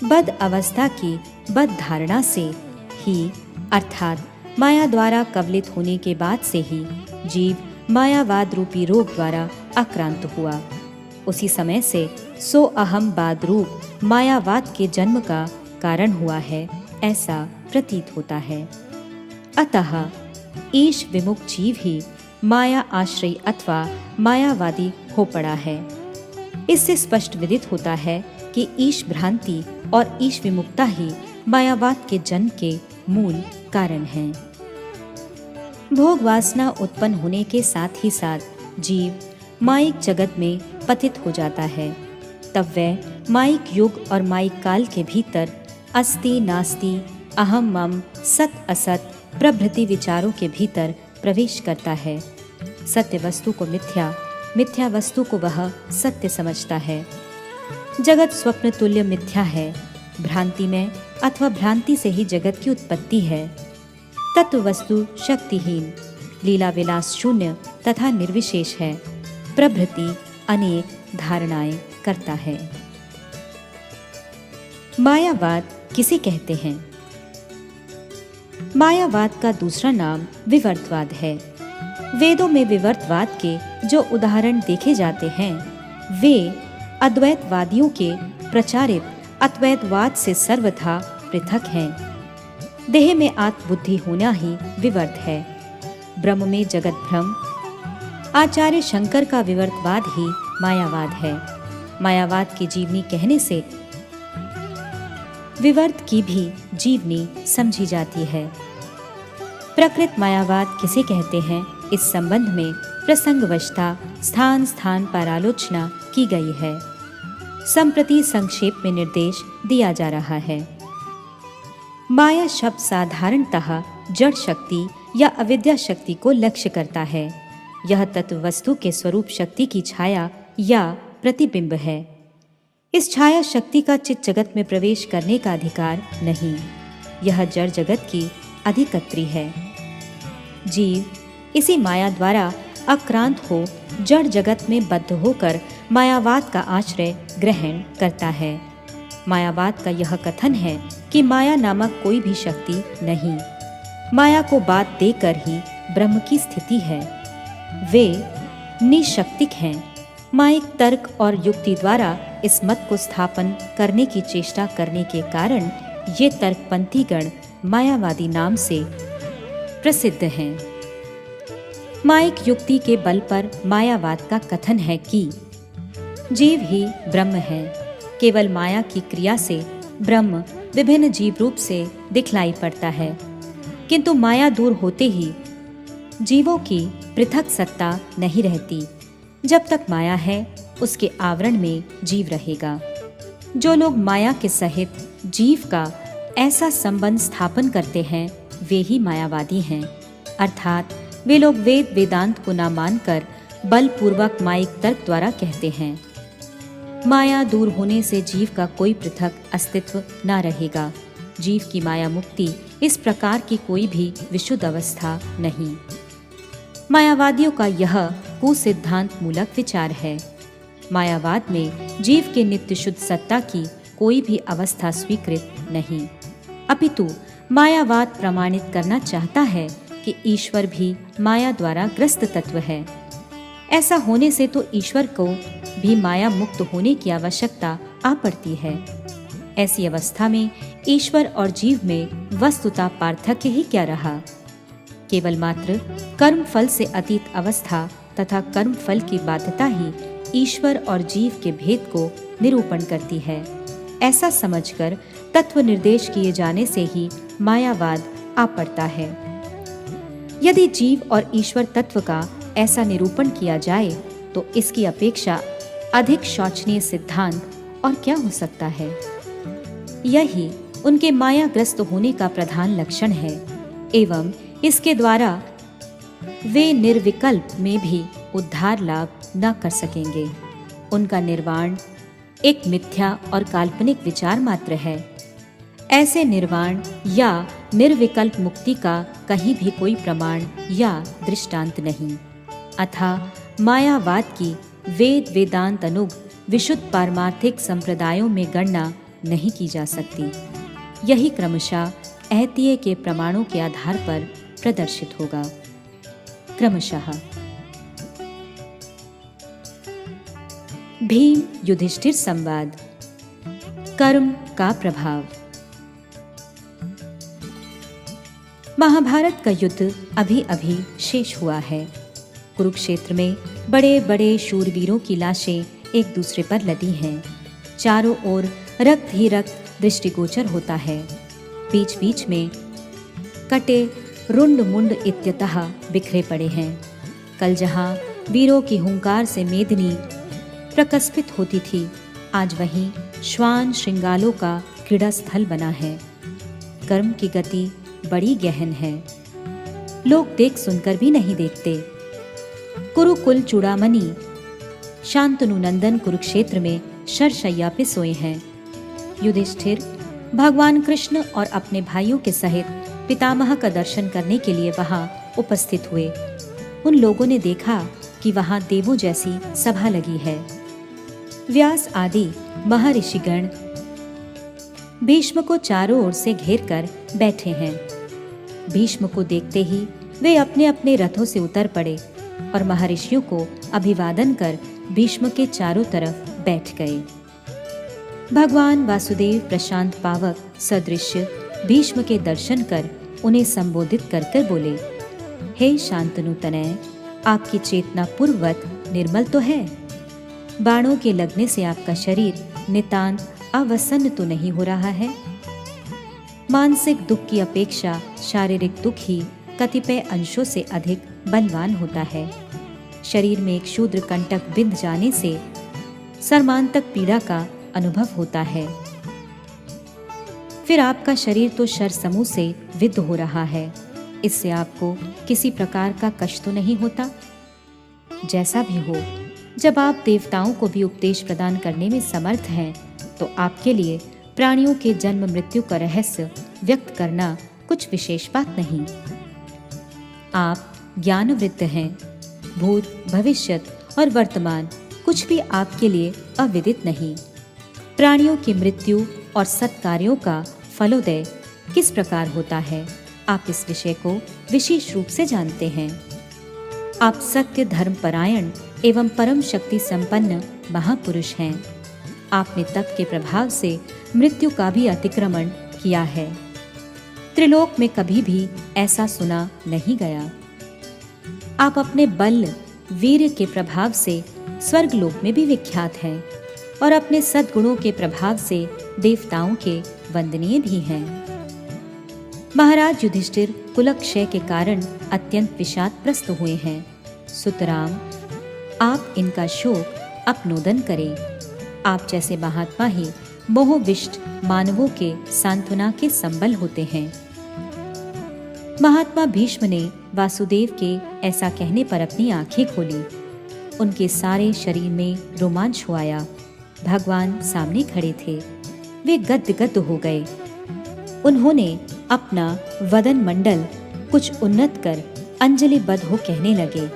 बद्ध अवस्था की बद्ध धारणा से ही अर्थात माया द्वारा कवलित होने के बाद से ही जीव मायावाद रूपी रोग द्वारा आक्रांत हुआ। उसी समय से सो अहम बाद रूप मायावाद के जन्म का कारण हुआ है, ऐसा प्रतीत होता है। अतः ईश विमुख जीव ही माया आश्रयी अथवा मायावादी हो पड़ा है। इससे स्पष्ट विदित होता है कि ईश भ्रांति और ईश विमुक्ता ही मायावाद के जन्म के मूल कारण हैं। भोग वासना उत्पन्न होने के साथ ही साथ जीव मायिक जगत में पतित हो जाता है। तब वह माइक युग और माइक काल के भीतर अस्ति नास्ति, अहम मम, सत असत प्रभृति विचारों के भीतर प्रवेश करता है। सत्य वस्तु को मिथ्या, मिथ्या वस्तु को वह सत्य समझता है। जगत स्वप्न तुल्य मिथ्या है, भ्रांति में अथवा भ्रांति से ही जगत की उत्पत्ति है। तत्व वस्तु शक्तिहीन, लीला विलास शून्य तथा निर्विशेष है, प्रभृति अनेक धारणाएं करता है। मायावाद किसे कहते हैं? मायावाद का दूसरा नाम विवर्तवाद है। वेदों में विवर्तवाद के जो उदाहरण देखे जाते हैं वे अद्वैतवादियों के प्रचारित अद्वैतवाद से सर्वथा पृथक हैं। देह में आत्मबुद्धि होना ही विवर्त है, ब्रह्म में जगत भ्रम। आचार्य शंकर का विवर्तवाद ही मायावाद है। मायावाद की जीवनी कहने से विवर्त की भी जीवनी समझी जाती है। प्रकृत मायावाद किसे कहते हैं, इस संबंध में प्रसंगवशता स्थान स्थान पर आलोचना की गई है। संप्रति संक्षेप में निर्देश दिया जा रहा है। माया शब्द साधारणतः जड़ शक्ति या अविद्या शक्ति को लक्ष्य करता है। यह तत्व वस्तु के स्वरूप शक्ति की छाया या प्रतिबिंब है। इस छाया शक्ति का चित्त जगत में प्रवेश करने का अधिकार नहीं। यह जड़ जगत की अधिकर्त्री है। जीव इसी माया द्वारा आक्रांत हो जड़ जगत में बद्ध होकर मायावाद का आश्रय ग्रहण करता है। मायावाद का यह कथन है कि माया नामक कोई भी शक्ति नहीं, माया को बात देकर ही ब्रह्म की स्थिति है। वे निशक्तिक हैं। माइक तर्क और युक्ति द्वारा इस मत को स्थापन करने की चेष्टा करने के कारण ये तर्कपंथी गण मायावादी नाम से प्रसिद्ध हैं। माइक युक्ति के बल पर मायावाद का कथन है कि जीव ही ब्रह्म है। केवल माया की क्रिया से ब्रह्म विभिन्न जीव रूप से दिखलाई पड़ता है, किंतु माया दूर होते ही जीवों की पृथक सत्ता नहीं रहती। जब तक माया है उसके आवरण में जीव रहेगा। जो लोग माया के सहित जीव का ऐसा संबंध स्थापन करते हैं वे ही मायावादी हैं। अर्थात वे लोग वेद वेदांत को न मानकर बलपूर्वक माइक तर्क द्वारा कहते हैं माया दूर होने से जीव का कोई पृथक अस्तित्व न रहेगा। जीव की माया मुक्ति इस प्रकार की कोई भी विशुद्ध अवस्था नहीं। मायावादियों का यह कुसिद्धांत मूलक विचार है। मायावाद में जीव के नित्य शुद्ध सत्ता की कोई भी अवस्था स्वीकृत नहीं, अपितु मायावाद प्रमाणित करना चाहता है कि ईश्वर भी माया द्वारा ग्रस्त तत्व है। ऐसा होने से तो ईश्वर को भी माया मुक्त होने की आवश्यकता आ पड़ती है। ऐसी अवस्था में ईश्वर और जीव में वस्तुतः पार्थक्य ही क्या रहा। केवल मात्र कर्म फल से अतीत अवस्था तथा कर्म फल की बाध्यता ही ईश्वर और जीव के भेद को निरूपण करती है। ऐसा समझकर तत्व निर्देश किए जाने से ही मायावाद आ पड़ता है। यदि जीव और ईश्वर तत्व का ऐसा निरूपण किया जाए तो इसकी अपेक्षा अधिक शोचनीय सिद्धांत और क्या हो सकता है। यही उनके मायाग्रस्त होने का प्रधान लक्षण है एवं इसके द्वारा वे निर्विकल्प में भी उद्धार लाभ न कर सकेंगे। उनका निर्वाण एक मिथ्या और काल्पनिक विचार मात्र है। ऐसे निर्वाण या निर्विकल्प मुक्ति का कहीं भी कोई प्रमाण या दृष्टांत नहीं। अतः मायावाद की वेद वेदांत अनुग विशुद्ध पारमार्थिक संप्रदायों में गणना नहीं की जा सकती। यही क्रमशः ऐतिह्य के प्रमाणों के आधार पर प्रदर्शित होगा। क्रमशः भीम युधिष्ठिर संवाद, कर्म का प्रभाव। महाभारत का युद्ध अभी अभी शेष हुआ है। कुरुक्षेत्र में बड़े बड़े शूरवीरों की लाशें एक दूसरे पर लदी हैं। चारों ओर रक्त ही रक्त दृष्टिगोचर होता है। बीच बीच में कटे रुंड मुंड इत्यतः बिखरे पड़े हैं। कल जहाँ वीरों की हुंकार से मेदिनी प्रकस्पित होती थी, आज वहीं श्वान श्रृंगालों का क्रीड़ा स्थल बना है। कर्म की गति बड़ी गहन है, लोग देख सुनकर भी नहीं देखते। कुरुकुल चूड़ामणि शांतनु नंदन कुरुक्षेत्र में शरशैया पे सोए हैं। युधिष्ठिर भगवान कृष्ण और अपने भाइयों के सहित पितामह का दर्शन करने के लिए वहां उपस्थित हुए। उन लोगों ने देखा कि वहां देवों जैसी सभा लगी है। व्यास आदि महर्षिगण भीष्म को चारों ओर से घेर कर बैठे हैं। भीष्म को देखते ही वे अपने अपने रथों से उतर पड़े और महर्षियों को अभिवादन कर भीष्म के चारों तरफ बैठ गए। भगवान वासुदेव प्रशांत पावक सदृश्य भीष्म के दर्शन कर उन्हें संबोधित कर कर बोले, हे शांतनु तनय, आपकी चेतना पूर्ववत निर्मल तो है? बाणों के लगने से आपका शरीर नितांत अवसन्न तो नहीं हो रहा है? मानसिक दुख की अपेक्षा शारीरिक दुख ही कतिपय अंशों से अधिक बलवान होता है। शरीर में एक शूद्र कंटक बिंध जाने से सर्मांतक पीड़ा का अनुभव होता है। फिर आपका शरीर तो शर समूह से विद्ध हो रहा है, इससे आपको किसी प्रकार का कष्ट तो नहीं होता? जैसा भी हो, जब आप देवताओं को भी उपदेश प्रदान करने में समर्थ हैं, तो आपके लिए प्राणियों के जन्म मृत्यु का रहस्य व्यक्त करना कुछ विशेष बात नहीं। आप ज्ञानवृत्त हैं। भूत, भविष्यत और वर्तमान कुछ भी आपके लिए अविदित नहीं। प्राणियों की मृत्यु और सत्कार्यों का फलोदय किस प्रकार होता है, आप इस विषय को विशेष रूप से जानते हैं। आप सत्य, धर्म परायण एवं परम शक्ति संपन्न महापुरुष हैं। आपने तप के प्रभाव से मृत्यु का भी अतिक्रमण किया है। त्रिलोक में कभी भी ऐसा सुना नहीं गया। आप अपने बल, वीर्य के प्रभाव से स्वर्गलोक में भी विख्यात हैं और अपने सद्गुणों के प्रभाव से देवताओं के वंदनीय भी हैं। महाराज युधिष्ठिर कुलक्षय के कारण अत्यंत विषादग्रस्त हुए हैं। सुतराम, आप इनका शोक अपनोदन करें। आप जैसे महात्मा ही मोहविष्ट मानवों के सांत्वना के संबल होते हैं। महात्मा भीष्म ने वासुदेव के ऐसा कहने पर अपनी आंखें खोली। उनके सारे शरीर में रोमांच हो आया। भगवान सामने खड़े थे। वे गदगद हो गए। उन्होंने अपना वदन मंडल कुछ उन्नत कर अंजलिबद्ध हो कहने लगे,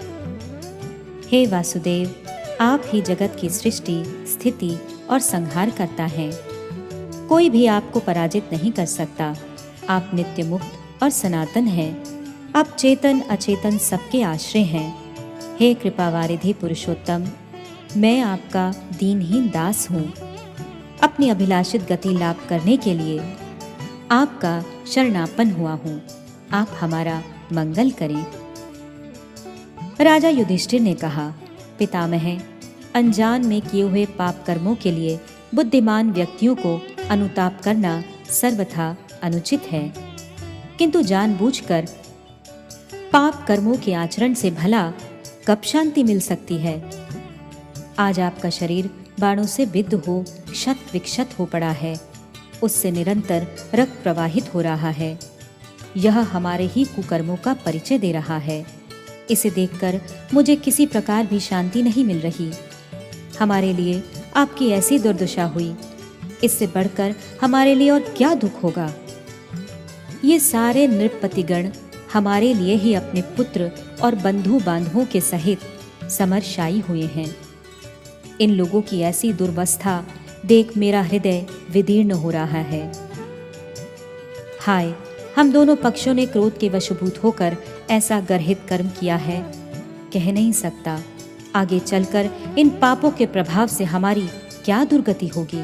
हे वासुदेव, आप ही जगत की सृष्टि, स्थिति और संहार करता है। कोई भी आपको पराजित नहीं कर सकता। आप नित्य मुक्त और सनातन हैं। आप चेतन अचेतन सबके आश्रय हैं। हे कृपावारिधि पुरुषोत्तम, मैं आपका दीनहीन दास हूँ। अपनी अभिलाषित गति लाभ करने के लिए आपका शरणापन्न हुआ हूँ। आप हमारा मंगल करें। राजा युधिष्ठिर ने कहा, पितामह, अनजान में किए हुए पाप कर्मों के लिए बुद्धिमान व्यक्तियों को अनुताप करना सर्वथा अनुचित है, किंतु जानबूझकर पाप कर्मों के आचरण से भला कब शांति मिल सकती है। आज आपका शरीर बाणों से विद्ध हो क्षत विक्षत हो पड़ा है। उससे निरंतर रक्त प्रवाहित हो रहा है। यह हमारे ही कुकर्मों का परिचय दे रहा है। इसे देखकर मुझे किसी प्रकार भी शांति नहीं मिल रही। हमारे लिए आपकी ऐसी दुर्दशा हुई, इससे बढ़कर हमारे लिए और क्या दुख होगा। ये सारे नृपतिगण हमारे लिए ही अपने पुत्र और बंधु बांधवों के सहित समरशायी हुए हैं। इन लोगों की ऐसी दुर्वस्था देख मेरा हृदय विदीर्ण हो रहा है। हाय, हम दोनों पक्षों ने क्रोध के वशभूत होकर ऐसा गर्हित कर्म किया है, कह नहीं सकता। आगे चलकर इन पापों के प्रभाव से हमारी क्या दुर्गति होगी।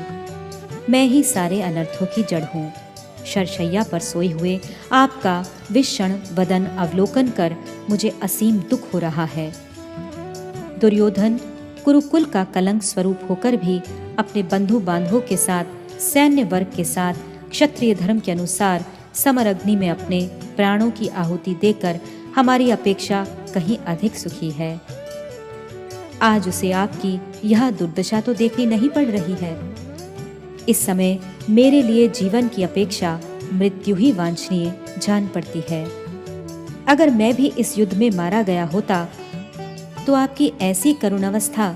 मैं ही सारे अनर्थों की जड़ हूँ। शरशैया पर सोए हुए आपका विषण वदन अवलोकन कर मुझे असीम दुख हो रहा है। दुर्योधन कुरुकुल का कलंक स्वरूप होकर भी अपने बंधु बांधवों के साथ, सैन्य वर्ग के साथ क्षत्रिय धर्म के अनुसार समर अग्नि में अपने प्राणों की आहुति देकर हमारी अपेक्षा कहीं अधिक सुखी है। आज उसे आपकी यह दुर्दशा तो देखनी नहीं पड़ रही है। इस समय मेरे लिए जीवन की अपेक्षा मृत्यु ही वांछनीय जान पड़ती है। अगर मैं भी इस युद्ध में मारा गया होता तो आपकी ऐसी करुण अवस्था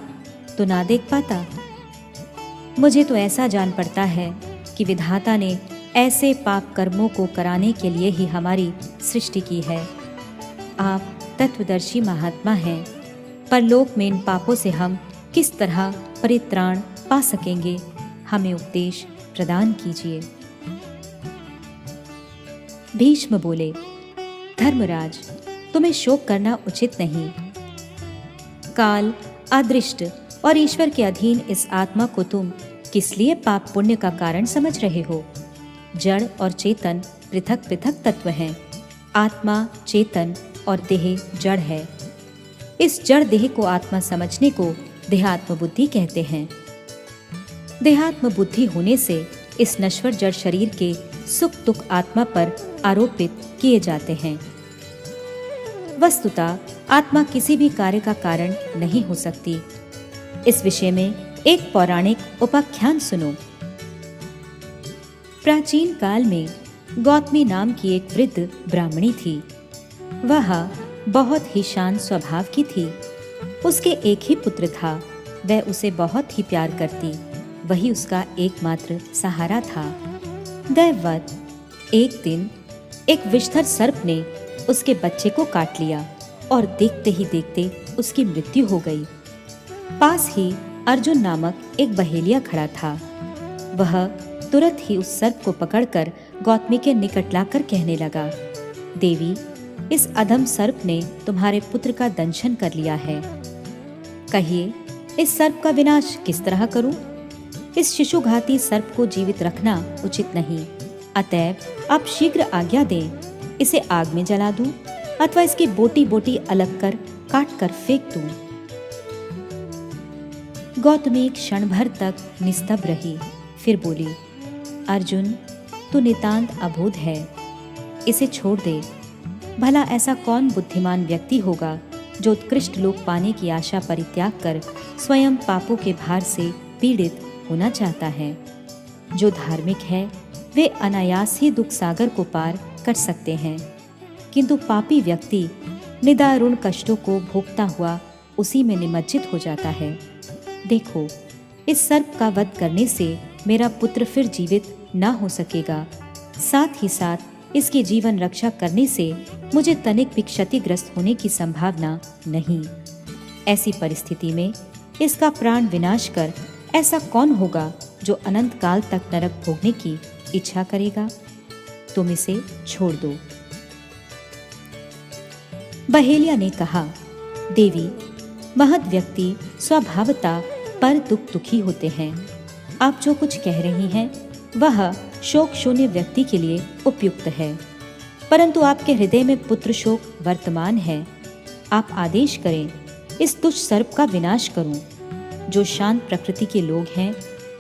तो ना देख पाता। मुझे तो ऐसा जान पड़ता है कि विधाता ने ऐसे पाप कर्मों को कराने के लिए ही हमारी सृष्टि की है। आप तत्वदर्शी महात्मा हैं, परलोक में इन पापों से हम किस तरह परित्राण पा सकेंगे, हमें उपदेश प्रदान कीजिए। भीष्म बोले, धर्मराज, तुम्हें शोक करना उचित नहीं। काल, अदृष्ट और ईश्वर के अधीन इस आत्मा को तुम किस लिए पाप पुण्य का कारण समझ रहे हो? जड़ और चेतन पृथक पृथक तत्व हैं। आत्मा चेतन और देह जड़ है। इस जड़ देह को आत्मा समझने को देहात्म बुद्धि कहते हैं। देहात्म बुद्धि होने से इस नश्वर जड़ शरीर के सुख दुख आत्मा पर आरोपित किए जाते हैं। वस्तुतः आत्मा किसी भी कार्य का कारण नहीं हो सकती। इस विषय में एक पौराणिक उपाख्यान सुनो। प्राचीन काल में गौतमी नाम की एक वृद्ध ब्राह्मणी थी। वह बहुत ही शांत स्वभाव की थी। उसके एक ही पुत्र था। वह उसे बहुत ही प्यार करती। वही उसका एकमात्र सहारा था। दैववत एक दिन एक विषधर सर्प ने उसके बच्चे को काट लिया और देखते ही देखते उसकी मृत्यु हो गई। पास ही अर्जुन नामक एक बहेलिया खड़ा था। वह तुरंत ही उस सर्प को पकड़कर गौतमी के निकट लाकर कहने लगा, देवी, इस अधम सर्प ने तुम्हारे पुत्र का दंशन कर लिया है। कहिए, इस सर्प का विनाश किस तरह करूं? इस शिशुघाती सर्प को जीवित रखना उचित नहीं। अतएव आप शीघ्र आज्ञा दें। इसे आग में जला दूं अथवा इसकी बोटी बोटी अलग कर काट कर फेंक दूं। गौतमी क्षण भर तक निस्तब्ध रही, फिर बोली, अर्जुन, तू नितांत अबोध है। इसे छोड़ दे। भला ऐसा कौन बुद्धिमान व्यक्ति होगा जो उत्कृष्ट लोक पाने की आशा परित्याग कर स्वयं पापों के भार से पीड़ित होना चाहता है। जो धार्मिक है वे अनायास ही दुख सागर को पार कर सकते हैं, किंतु पापी व्यक्ति निदारुण कष्टों को भोगता हुआ उसी में निमज्जित हो जाता है। देखो, इस सर्प का वध करने से मेरा पुत्र फिर जीवित ना हो सकेगा। साथ ही साथ इसकी जीवन रक्षा करने से मुझे तनिक भी क्षतिग्रस्त होने की संभावना नहीं। ऐसी परिस्थिति में इसका प्राण विनाश कर ऐसा कौन होगा जो अनंत काल तक नरक भोगने की इच्छा करेगा? तुम इसे छोड़ दो। बहेलिया ने कहा, देवी, महत व्यक्ति स्वभावतः पर दुखी होते हैं। आप जो कुछ कह रही हैं वह शोक शून्य व्यक्ति के लिए उपयुक्त है, परंतु आपके हृदय में पुत्र शोक वर्तमान है। आप आदेश करें, इस दुष्ट सर्प का विनाश करूं। जो शांत प्रकृति के लोग हैं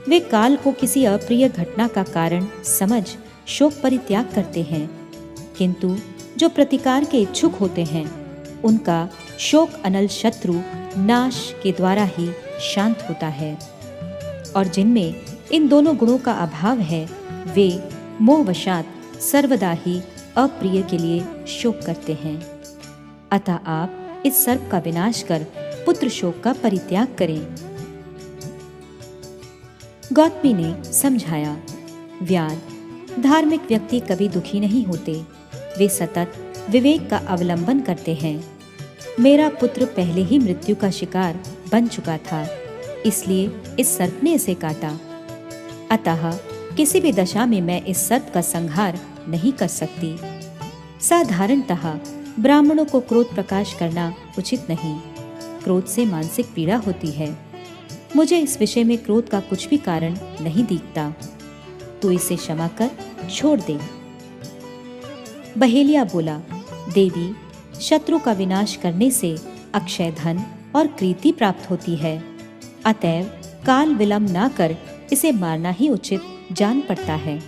वे काल को किसी अप्रिय घटना का कारण समझ शोक परित्याग करते हैं, किंतु जो प्रतिकार के इच्छुक होते हैं उनका शोक अनल शत्रु नाश के द्वारा ही शांत होता है। और जिनमें इन दोनों गुणों का अभाव है वे मोहवशात सर्वदा ही अप्रिय के लिए शोक करते हैं। अतः आप इस सर्प का विनाश कर पुत्र शोक का परित्याग करें। गौतमी ने समझाया, व्याध, धार्मिक व्यक्ति कभी दुखी नहीं होते। वे सतत विवेक का अवलंबन करते हैं। मेरा पुत्र पहले ही मृत्यु का शिकार बन चुका था, इसलिए इस सर्प ने इसे काटा। अतः किसी भी दशा में मैं इस सर्प का संहार नहीं कर सकती। साधारणतः ब्राह्मणों को क्रोध प्रकाश करना उचित नहीं। क्रोध से मानसिक पीड़ा होती है। मुझे इस विषय में क्रोध का कुछ भी कारण नहीं दिखता। तू इसे क्षमा कर छोड़ दे। बहेलिया बोला, देवी, शत्रु का विनाश करने से अक्षय धन और कीर्ति प्राप्त होती है। अतएव काल विलंब ना कर इसे मारना ही उचित जान पड़ता है।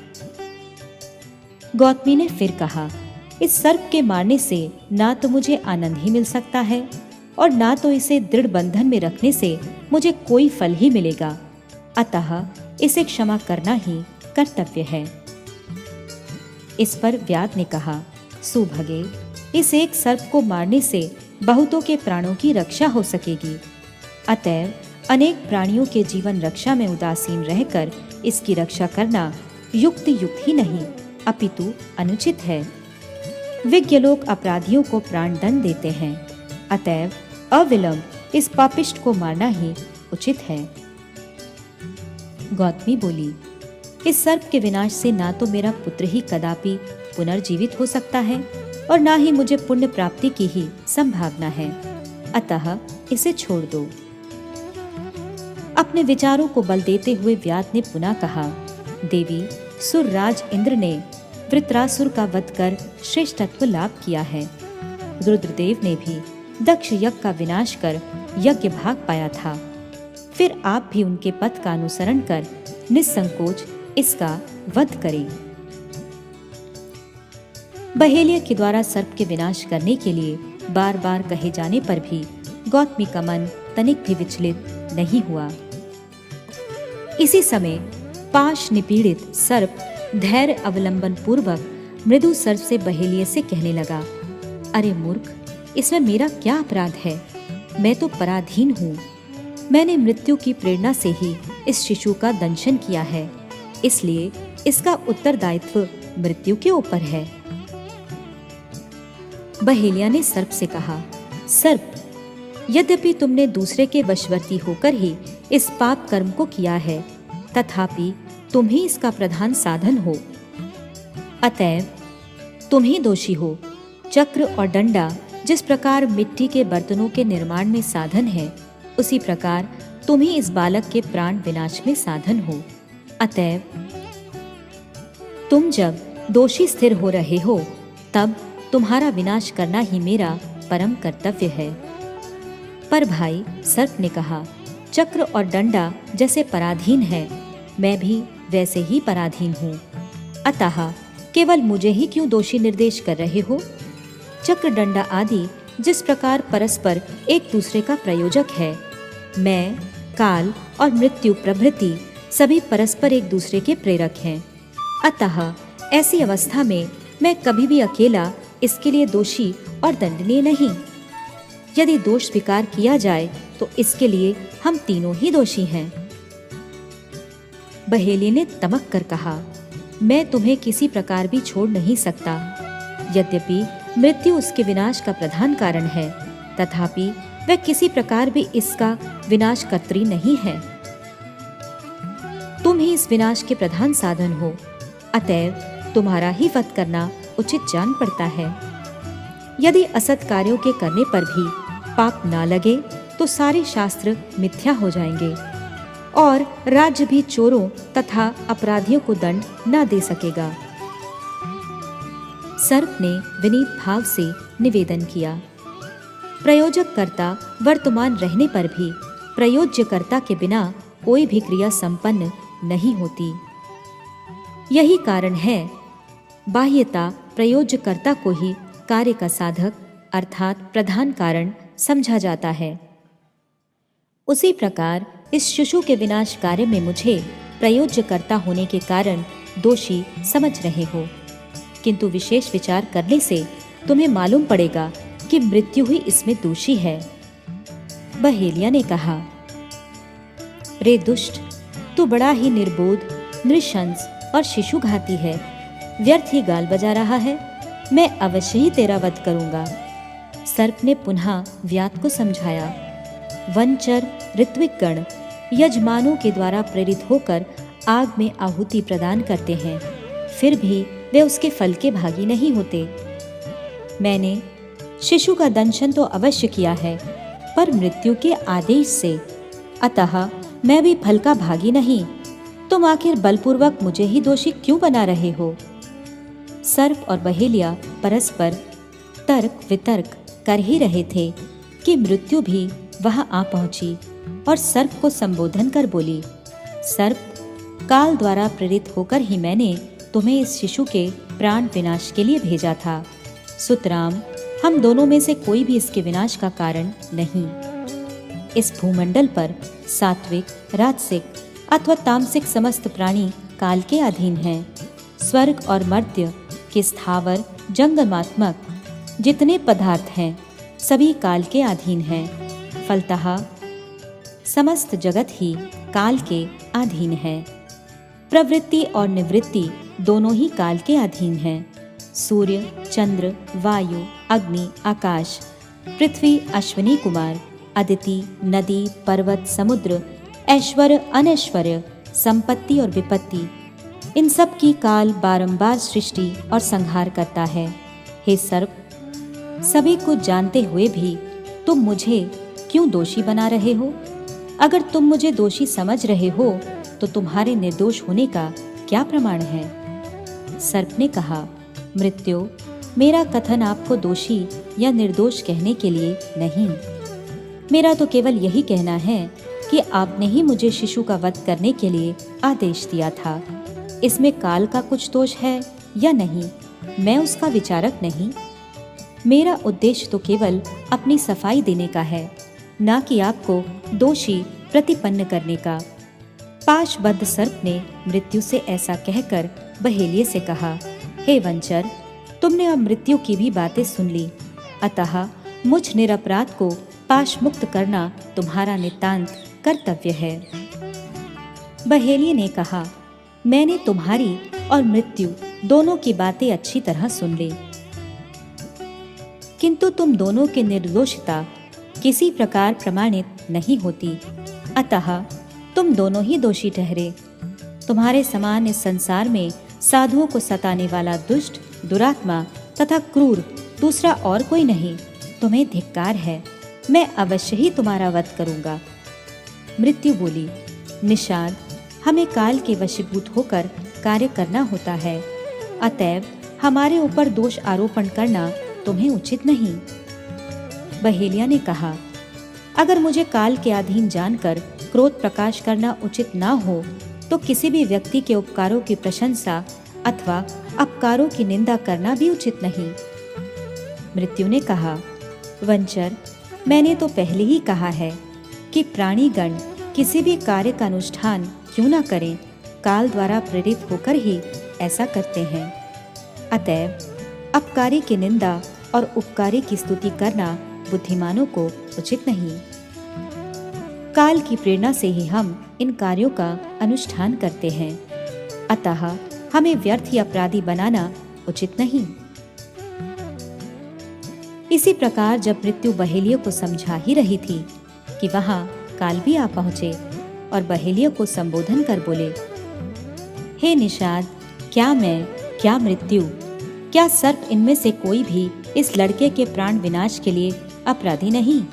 गौतमी ने फिर कहा, इस सर्प के मारने से ना तो मुझे आनंद ही मिल सकता है और ना तो इसे दृढ़ बंधन में रखने से मुझे कोई फल ही मिलेगा, अतः इसे क्षमा करना ही कर्तव्य है। इस पर व्याध ने कहा, सुभगे, इस एक सर्प को मारने से बहुतों के प्राणों की रक्षा हो सकेगी, अतएव अनेक प्राणियों के जीवन रक्षा में उदासीन रहकर इसकी रक्षा करना युक्त ही नहीं अपितु अनुचित है। विज्ञ लोग अपराधियों को प्राण दंड देते हैं, अतएव अविलंब इस पापिष्ट को मारना ही उचित है। गौतमी बोली, इस सर्प के विनाश से ना तो मेरा पुत्र ही कदापि पुनर्जीवित हो सकता है और ना ही मुझे पुण्य प्राप्ति की ही संभावना है, अतः इसे छोड़ दो। अपने विचारों को बल देते हुए व्याध ने पुनः कहा, देवी, सुरराज इंद्र ने वृत्रासुर का वध कर श्रेष्ठत्व लाभ किया है। रुद्रदेव ने भी दक्ष यज्ञ का विनाश कर यज्ञ भाग पाया था। फिर आप भी उनके पथ का अनुसरण कर निसंकोच इसका वध करें। बहेलिया के द्वारा सर्प के विनाश करने के लिए बार बार कहे जाने पर भी गौतमी का मन तनिक भी विचलित नहीं हुआ। इसी समय पाश निपीड़ित सर्प धैर्य अवलंबन पूर्वक मृदु सर्प से बहेलिया से कहने लगा, अरे मूर्ख, इसमें मेरा क्या अपराध है? मैं तो पराधीन हूँ। मैंने मृत्यु की प्रेरणा से ही इस शिशु का दंशन किया है, इसलिए इसका उत्तरदायित्व मृत्यु के ऊपर है। बहेलिया ने सर्प से कहा, सर्प, यद्यपि तुमने दूसरे के वशवर्ती होकर ही इस पाप कर्म को किया है, तथापि तुम ही इसका प्रधान साधन हो, अतएव तुम ही दोषी हो। चक्र और डंडा जिस प्रकार मिट्टी के बर्तनों के निर्माण में साधन है, उसी प्रकार तुम ही इस बालक के प्राण विनाश में साधन हो, अतएव तुम जब दोषी स्थिर हो रहे हो, तब तुम्हारा विनाश करना ही मेरा परम कर्तव्य है। पर भाई, सर्प ने कहा, चक्र और डंडा जैसे पराधीन है, मैं भी वैसे ही पराधीन हूँ, अतः केवल मुझे ही क्यों दोषी निर्देश कर रहे हो? चक्र डंडा आदि जिस प्रकार परस्पर एक दूसरे का प्रयोजक है, मैं, काल और मृत्यु प्रभृति सभी परस्पर एक दूसरे के प्रेरक हैं, अतः ऐसी अवस्था में मैं कभी भी अकेला इसके लिए दोषी और दंडनीय नहीं। यदि दोष स्वीकार किया जाए तो इसके लिए हम तीनों ही दोषी हैं। बहेलिया ने तमक कर कहा, मैं तुम्हें किसी प्रकार भी छोड़ नहीं सकता। यद्यपि मृत्यु उसके विनाश का प्रधान कारण है, तथापि वह किसी प्रकार भी इसका विनाशकर्त्री नहीं है। तुम ही इस विनाश के प्रधान साधन हो, अतएव तुम्हारा ही वध करना उचित जान पड़ता है। यदि असत कार्यों के करने पर भी पाप ना लगे तो सारे शास्त्र मिथ्या हो जाएंगे और राज्य भी चोरों तथा अपराधियों को दंड न दे सकेगा। सर्प ने विनीत भाव से निवेदन किया, प्रयोजक कर्ता वर्तमान रहने पर भी प्रयोज्यकर्ता के बिना कोई भी क्रिया संपन्न नहीं होती। यही कारण है बाह्यता प्रयोज्यकर्ता को ही कार्य का साधक अर्थात प्रधान कारण समझा जाता है। उसी प्रकार इस शिशु के विनाश कार्य में मुझे प्रयोज्यकर्ता होने के कारण दोषी समझ रहे हो, किंतु विशेष विचार करने से तुम्हें मालूम पड़ेगा कि मृत्यु ही इसमें दोषी है। बहेलिया ने कहा, रे दुष्ट, तू बड़ा ही निर्बोध, नृशंस और शिशुघाती है। व्यर्थ ही गाल बजा रहा है। मैं अवश्य ही तेरा वध करूंगा। सर्प ने पुनः व्याध को समझाया, वनचर ऋत्विक गण यजमानों के द्वारा प्रेरित होकर आग में आहुति प्रदान करते हैं, फिर भी वे उसके फल के भागी नहीं होते। मैंने शिशु का दंशन तो अवश्य किया है, पर मृत्यु के आदेश से, अतः मैं भी फल का भागी नहीं। तुम आखिर बलपूर्वक मुझे ही दोषी क्यों बना रहे हो? सर्प और बहेलिया परस्पर तर्क वितर्क कर ही रहे थे कि मृत्यु भी वहां आ पहुंची और सर्प को संबोधन कर बोली, सर्प, काल द्वारा प्रेरित होकर ही मैंने तुम्हें इस शिशु के प्राण विनाश के लिए भेजा था। सुतराम, हम दोनों में से कोई भी इसके विनाश का कारण नहीं। इस भूमंडल पर सात्विक, राजसिक अथवा तामसिक समस्त प्राणी काल के अधीन हैं। स्वर्ग और मर्त्य के स्थावर जंगमात्मक जितने पदार्थ हैं सभी काल के अधीन हैं। फलतः समस्त जगत ही काल के अधीन है। प्रवृत्ति और निवृत्ति दोनों ही काल के अधीन हैं। सूर्य, चंद्र, वायु, अग्नि, आकाश, पृथ्वी, अश्विनी कुमार, अदिति, नदी, पर्वत, समुद्र, ऐश्वर्य, अनैश्वर्य, संपत्ति और विपत्ति, इन सब की काल बारंबार सृष्टि और संहार करता है। हे सर्प, सभी कुछ जानते हुए भी तुम मुझे क्यों दोषी बना रहे हो? अगर तुम मुझे दोषी समझ रहे हो तो तुम्हारे निर्दोष होने का क्या प्रमाण है? सर्प ने कहा, मृत्यु, मेरा कथन आपको दोषी या निर्दोष कहने के लिए नहीं, मेरा तो केवल यही कहना है कि आपने ही मुझे शिशु का वध करने के लिए आदेश दिया था। इसमें काल का कुछ दोष है या नहीं, मैं उसका विचारक नहीं। मेरा उद्देश्य तो केवल अपनी सफाई देने का है, ना कि आपको दोषी प्रतिपन्न करने का। पाशबद्ध सर्प ने मृत्यु से ऐसा कहकर बहेलिये से कहा, हे वंचर, तुमने अब मृत्यु की भी बातें सुन ली, अतः मुझ निरपराध को पाश मुक्त करना तुम्हारा नितांत कर्तव्य है। बहेलिये ने कहा, मैंने तुम्हारी और मृत्यु दोनों की बातें अच्छी तरह सुन ली, किंतु तुम दोनों की निर्दोषता किसी प्रकार प्रमाणित नहीं होती, अतः तुम दोनों ही दोषी ठहरे। तुम्हारे समान इस संसार में साधुओं को सताने वाला दुष्ट, दुरात्मा तथा क्रूर दूसरा और कोई नहीं। तुम्हें धिक्कार है, मैं अवश्य ही तुम्हारा वध करूंगा। मृत्यु बोली, निषाद, हमें काल के वशीभूत होकर कार्य करना होता है, अतएव हमारे ऊपर दोष आरोपण करना तुम्हें उचित नहीं। बहेलिया ने कहा, अगर मुझे काल के अधीन जानकर क्रोध प्रकाश करना उचित ना हो तो किसी भी व्यक्ति के उपकारों की प्रशंसा अथवा अपकारों की निंदा करना भी उचित नहीं। मृत्यु ने कहा, वंचर, मैंने तो पहले ही कहा है कि प्राणीगण किसी भी कार्य का अनुष्ठान क्यों न करें, काल द्वारा प्रेरित होकर ही ऐसा करते हैं। अतएव अपकारी की निंदा और उपकारी की स्तुति करना बुद्धिमानों को उचित नहीं। काल की प्रेरणा से ही हम इन कार्यों का अनुष्ठान करते हैं, अतः हमें व्यर्थ या अपराधी बनाना उचित नहीं। इसी प्रकार जब मृत्यु बहेलियों को समझा ही रही थी कि वहां काल भी आ पहुंचे और बहेलियों को संबोधन कर बोले, हे निषाद, क्या मैं, क्या मृत्यु, क्या सर्प, इनमें से कोई भी इस लड़के के प्राण विनाश के लिए अपराधी नहीं?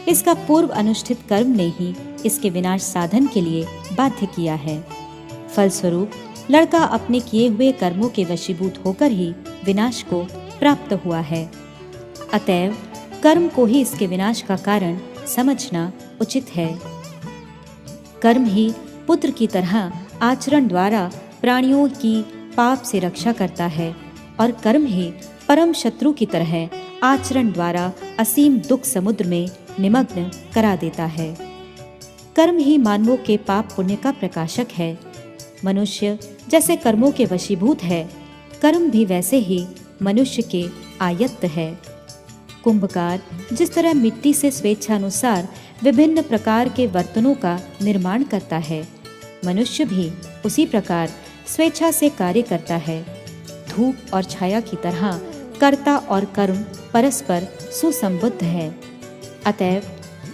इसका पूर्व अनुष्ठित कर्म ने ही इसके विनाश साधन के लिए बाध्य किया है। फलस्वरूप लड़का अपने किए हुए कर्मों के वशीभूत होकर ही विनाश को प्राप्त हुआ है। अतएव कर्म को ही इसके विनाश का कारण समझना उचित है। कर्म ही पुत्र की तरह आचरण द्वारा प्राणियों की पाप से रक्षा करता है और कर्म ही परम शत्रु की तरह आचरण द्वारा असीम दुख समुद्र में निमग्न करा देता है। कर्म ही मानवों के पाप पुण्य का प्रकाशक है। मनुष्य जैसे कर्मों के वशीभूत है, कर्म भी वैसे ही मनुष्य के आयत्त है। कुंभकार जिस तरह मिट्टी से स्वेच्छानुसार विभिन्न प्रकार के बर्तनों का निर्माण करता है, मनुष्य भी उसी प्रकार स्वेच्छा से कार्य करता है। धूप और छाया की तरह कर्ता और कर्म परस्पर सुसंबद्ध है। अतएव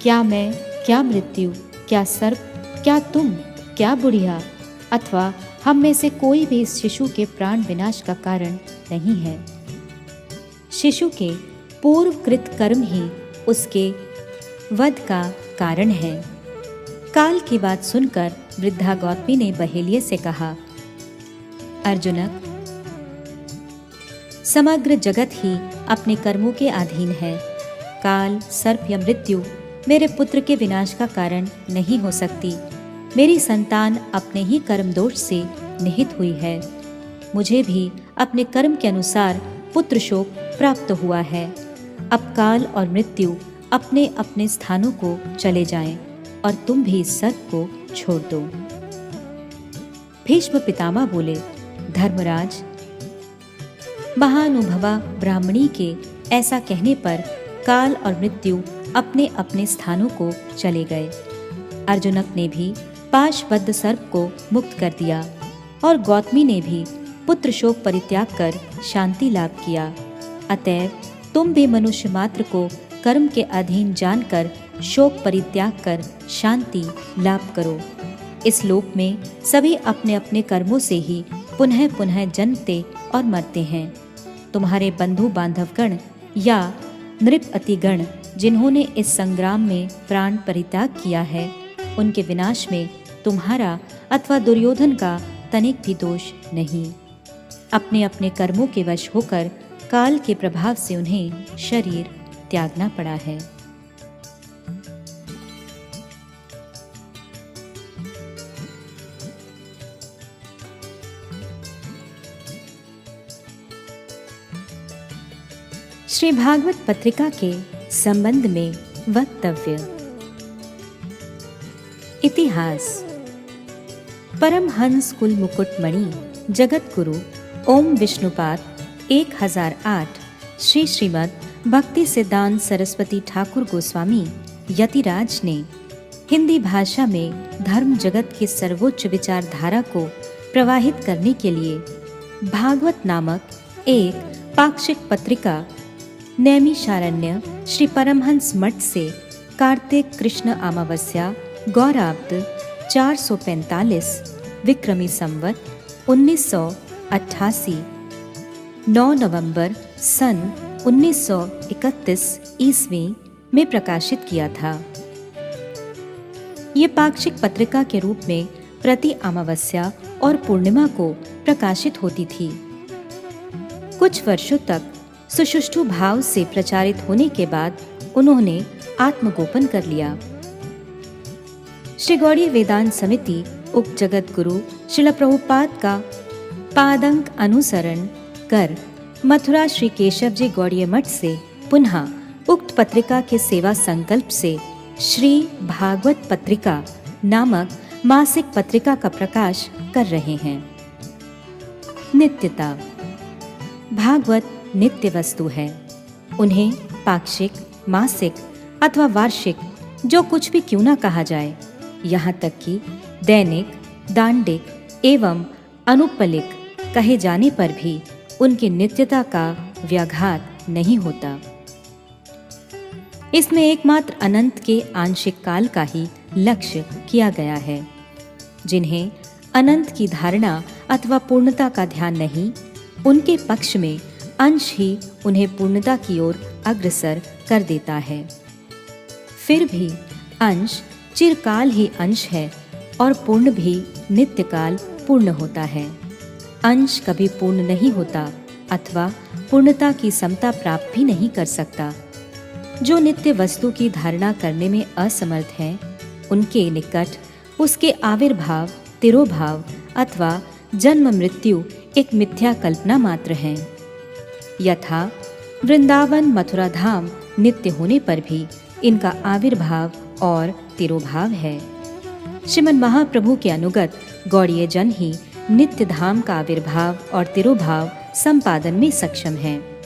क्या मैं, क्या मृत्यु, क्या सर्प, क्या तुम, क्या बुढ़िया अथवा हम में से कोई भी इस शिशु के प्राण विनाश का कारण नहीं है। शिशु के पूर्वकृत कर्म ही उसके वध का कारण है। काल की बात सुनकर वृद्धा गौतमी ने बहेलिये से कहा, अर्जुनक, समग्र जगत ही अपने कर्मों के अधीन है। काल, सर्प या मृत्यु मेरे पुत्र के विनाश का कारण नहीं हो सकती। मेरी संतान अपने ही कर्म दोष से निहित हुई है। मुझे भी अपने कर्म के अनुसार पुत्र शोक प्राप्त हुआ है। अब काल और मृत्यु अपने अपने स्थानों को चले जाएं और तुम भी इस सर्प को छोड़ दो। भीष्म पितामह बोले, धर्मराज, महानुभवा ब्राह्मणी के ऐसा कहने पर काल और मृत्यु अपने अपने स्थानों को चले गए। अर्जुनक ने भी पाशबद्ध सर्प को मुक्त कर दिया और गौतमी ने भी पुत्र शोक परित्याग कर शांति लाभ किया। अतएव तुम भी मनुष्य मात्र को कर्म के अधीन जानकर शोक परित्याग कर शांति लाभ करो। इस लोक में सभी अपने अपने कर्मों से ही पुनः पुनः जन्मते और मरते हैं। तुम्हारे बंधु बांधवगण या नृपतिगण जिन्होंने इस संग्राम में प्राण परित्याग किया है, उनके विनाश में तुम्हारा अथवा दुर्योधन का तनिक भी दोष नहीं। अपने अपने कर्मों के वश होकर काल के प्रभाव से उन्हें शरीर त्यागना पड़ा है। श्री भागवत पत्रिका के संबंध में वक्तव्य। इतिहास। परमहंस कुल मुकुटमणि जगत गुरु ओम विष्णुपाद 1008 श्री श्रीमद् भक्ति सिद्धांत सरस्वती ठाकुर गोस्वामी यतिराज ने हिंदी भाषा में धर्म जगत की सर्वोच्च विचारधारा को प्रवाहित करने के लिए भागवत नामक एक पाक्षिक पत्रिका नैमिषारण्य श्री परमहंस मठ से कार्तिक कृष्ण अमावस्या गौराब्द 445 विक्रमी संवत 1988 9 नवंबर सन 1931 ईस्वी में प्रकाशित किया था। ये पाक्षिक पत्रिका के रूप में प्रति अमावस्या और पूर्णिमा को प्रकाशित होती थी। कुछ वर्षों तक सुषुष्टु भाव से प्रचारित होने के बाद उन्होंने आत्मगोपन कर लिया। श्री गौड़ीय वेदांत समिति उक्त जगत गुरु श्रील प्रभुपाद का पादंक अनुसरण कर मथुरा श्री केशव जी गौड़ीय मठ से पुनः उक्त पत्रिका के सेवा संकल्प से श्री भागवत पत्रिका नामक मासिक पत्रिका का प्रकाश कर रहे हैं। नित्यता। भागवत नित्य वस्तु है। उन्हें पाक्षिक, मासिक अथवा वार्षिक जो कुछ भी क्यों ना कहा जाए, यहाँ तक कि दैनिक, दांडिक एवं अनुपलिक कहे जाने पर भी उनकी नित्यता का व्याघात नहीं होता। इसमें एकमात्र अनंत के आंशिक काल का ही लक्ष्य किया गया है। जिन्हें अनंत की धारणा अथवा पूर्णता का ध्यान नहीं, उनके पक्ष में अंश ही उन्हें पूर्णता की ओर अग्रसर कर देता है। फिर भी अंश चिरकाल ही अंश है और पूर्ण भी नित्यकाल पूर्ण होता है। अंश कभी पूर्ण नहीं होता अथवा पूर्णता की समता प्राप्त भी नहीं कर सकता। जो नित्य वस्तु की धारणा करने में असमर्थ हैं, उनके निकट उसके आविर्भाव, तिरोभाव अथवा जन्म मृत्यु एक मिथ्या कल्पना मात्र हैं। यथा वृंदावन मथुरा धाम नित्य होने पर भी इनका आविर्भाव और तिरोभाव है। श्रीमन महाप्रभु के अनुगत गौड़ीय जन ही नित्य धाम का आविर्भाव और तिरोभाव संपादन में सक्षम हैं।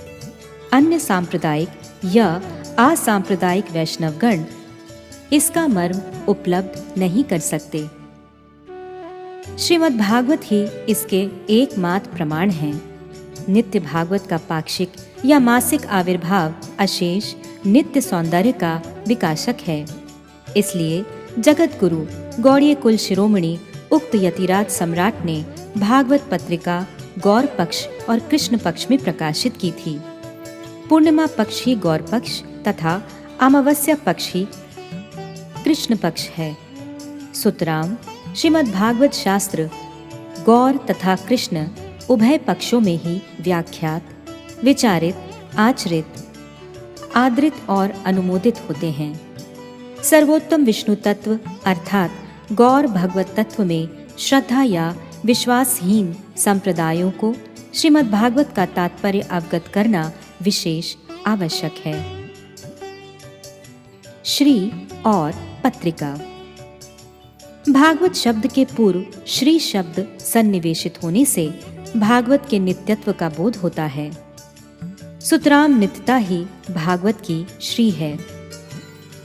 अन्य सांप्रदायिक या असांप्रदायिक वैष्णवगण इसका मर्म उपलब्ध नहीं कर सकते। श्रीमद् भागवत ही इसके एकमात्र प्रमाण हैं। नित्य भागवत का पाक्षिक या मासिक आविर्भाव अशेष नित्य सौंदर्य का विकासक है। इसलिए जगत गुरु गौड़ीय कुल शिरोमणि उक्त यतिराज सम्राट ने भागवत पत्रिका गौर पक्ष और कृष्ण पक्ष में प्रकाशित की थी। पूर्णिमा पक्ष ही गौर पक्ष तथा अमावस्या पक्ष ही कृष्ण पक्ष है। सुतराम श्रीमद् भागवत शास्त्र गौर तथा कृष्ण उभय पक्षों में ही व्याख्यात, विचारित, आचरित, आदृत और अनुमोदित होते हैं। सर्वोत्तम विष्णु तत्व अर्थात गौर भगवत तत्व में श्रद्धा या विश्वासहीन संप्रदायों को श्रीमद् भागवत का तात्पर्य अवगत करना विशेष आवश्यक है। श्री और पत्रिका। भागवत शब्द के पूर्व श्री शब्द सन्निवेशित होने से भागवत के नित्यत्व का बोध होता है। सुतराम नित्यता ही भागवत की श्री है।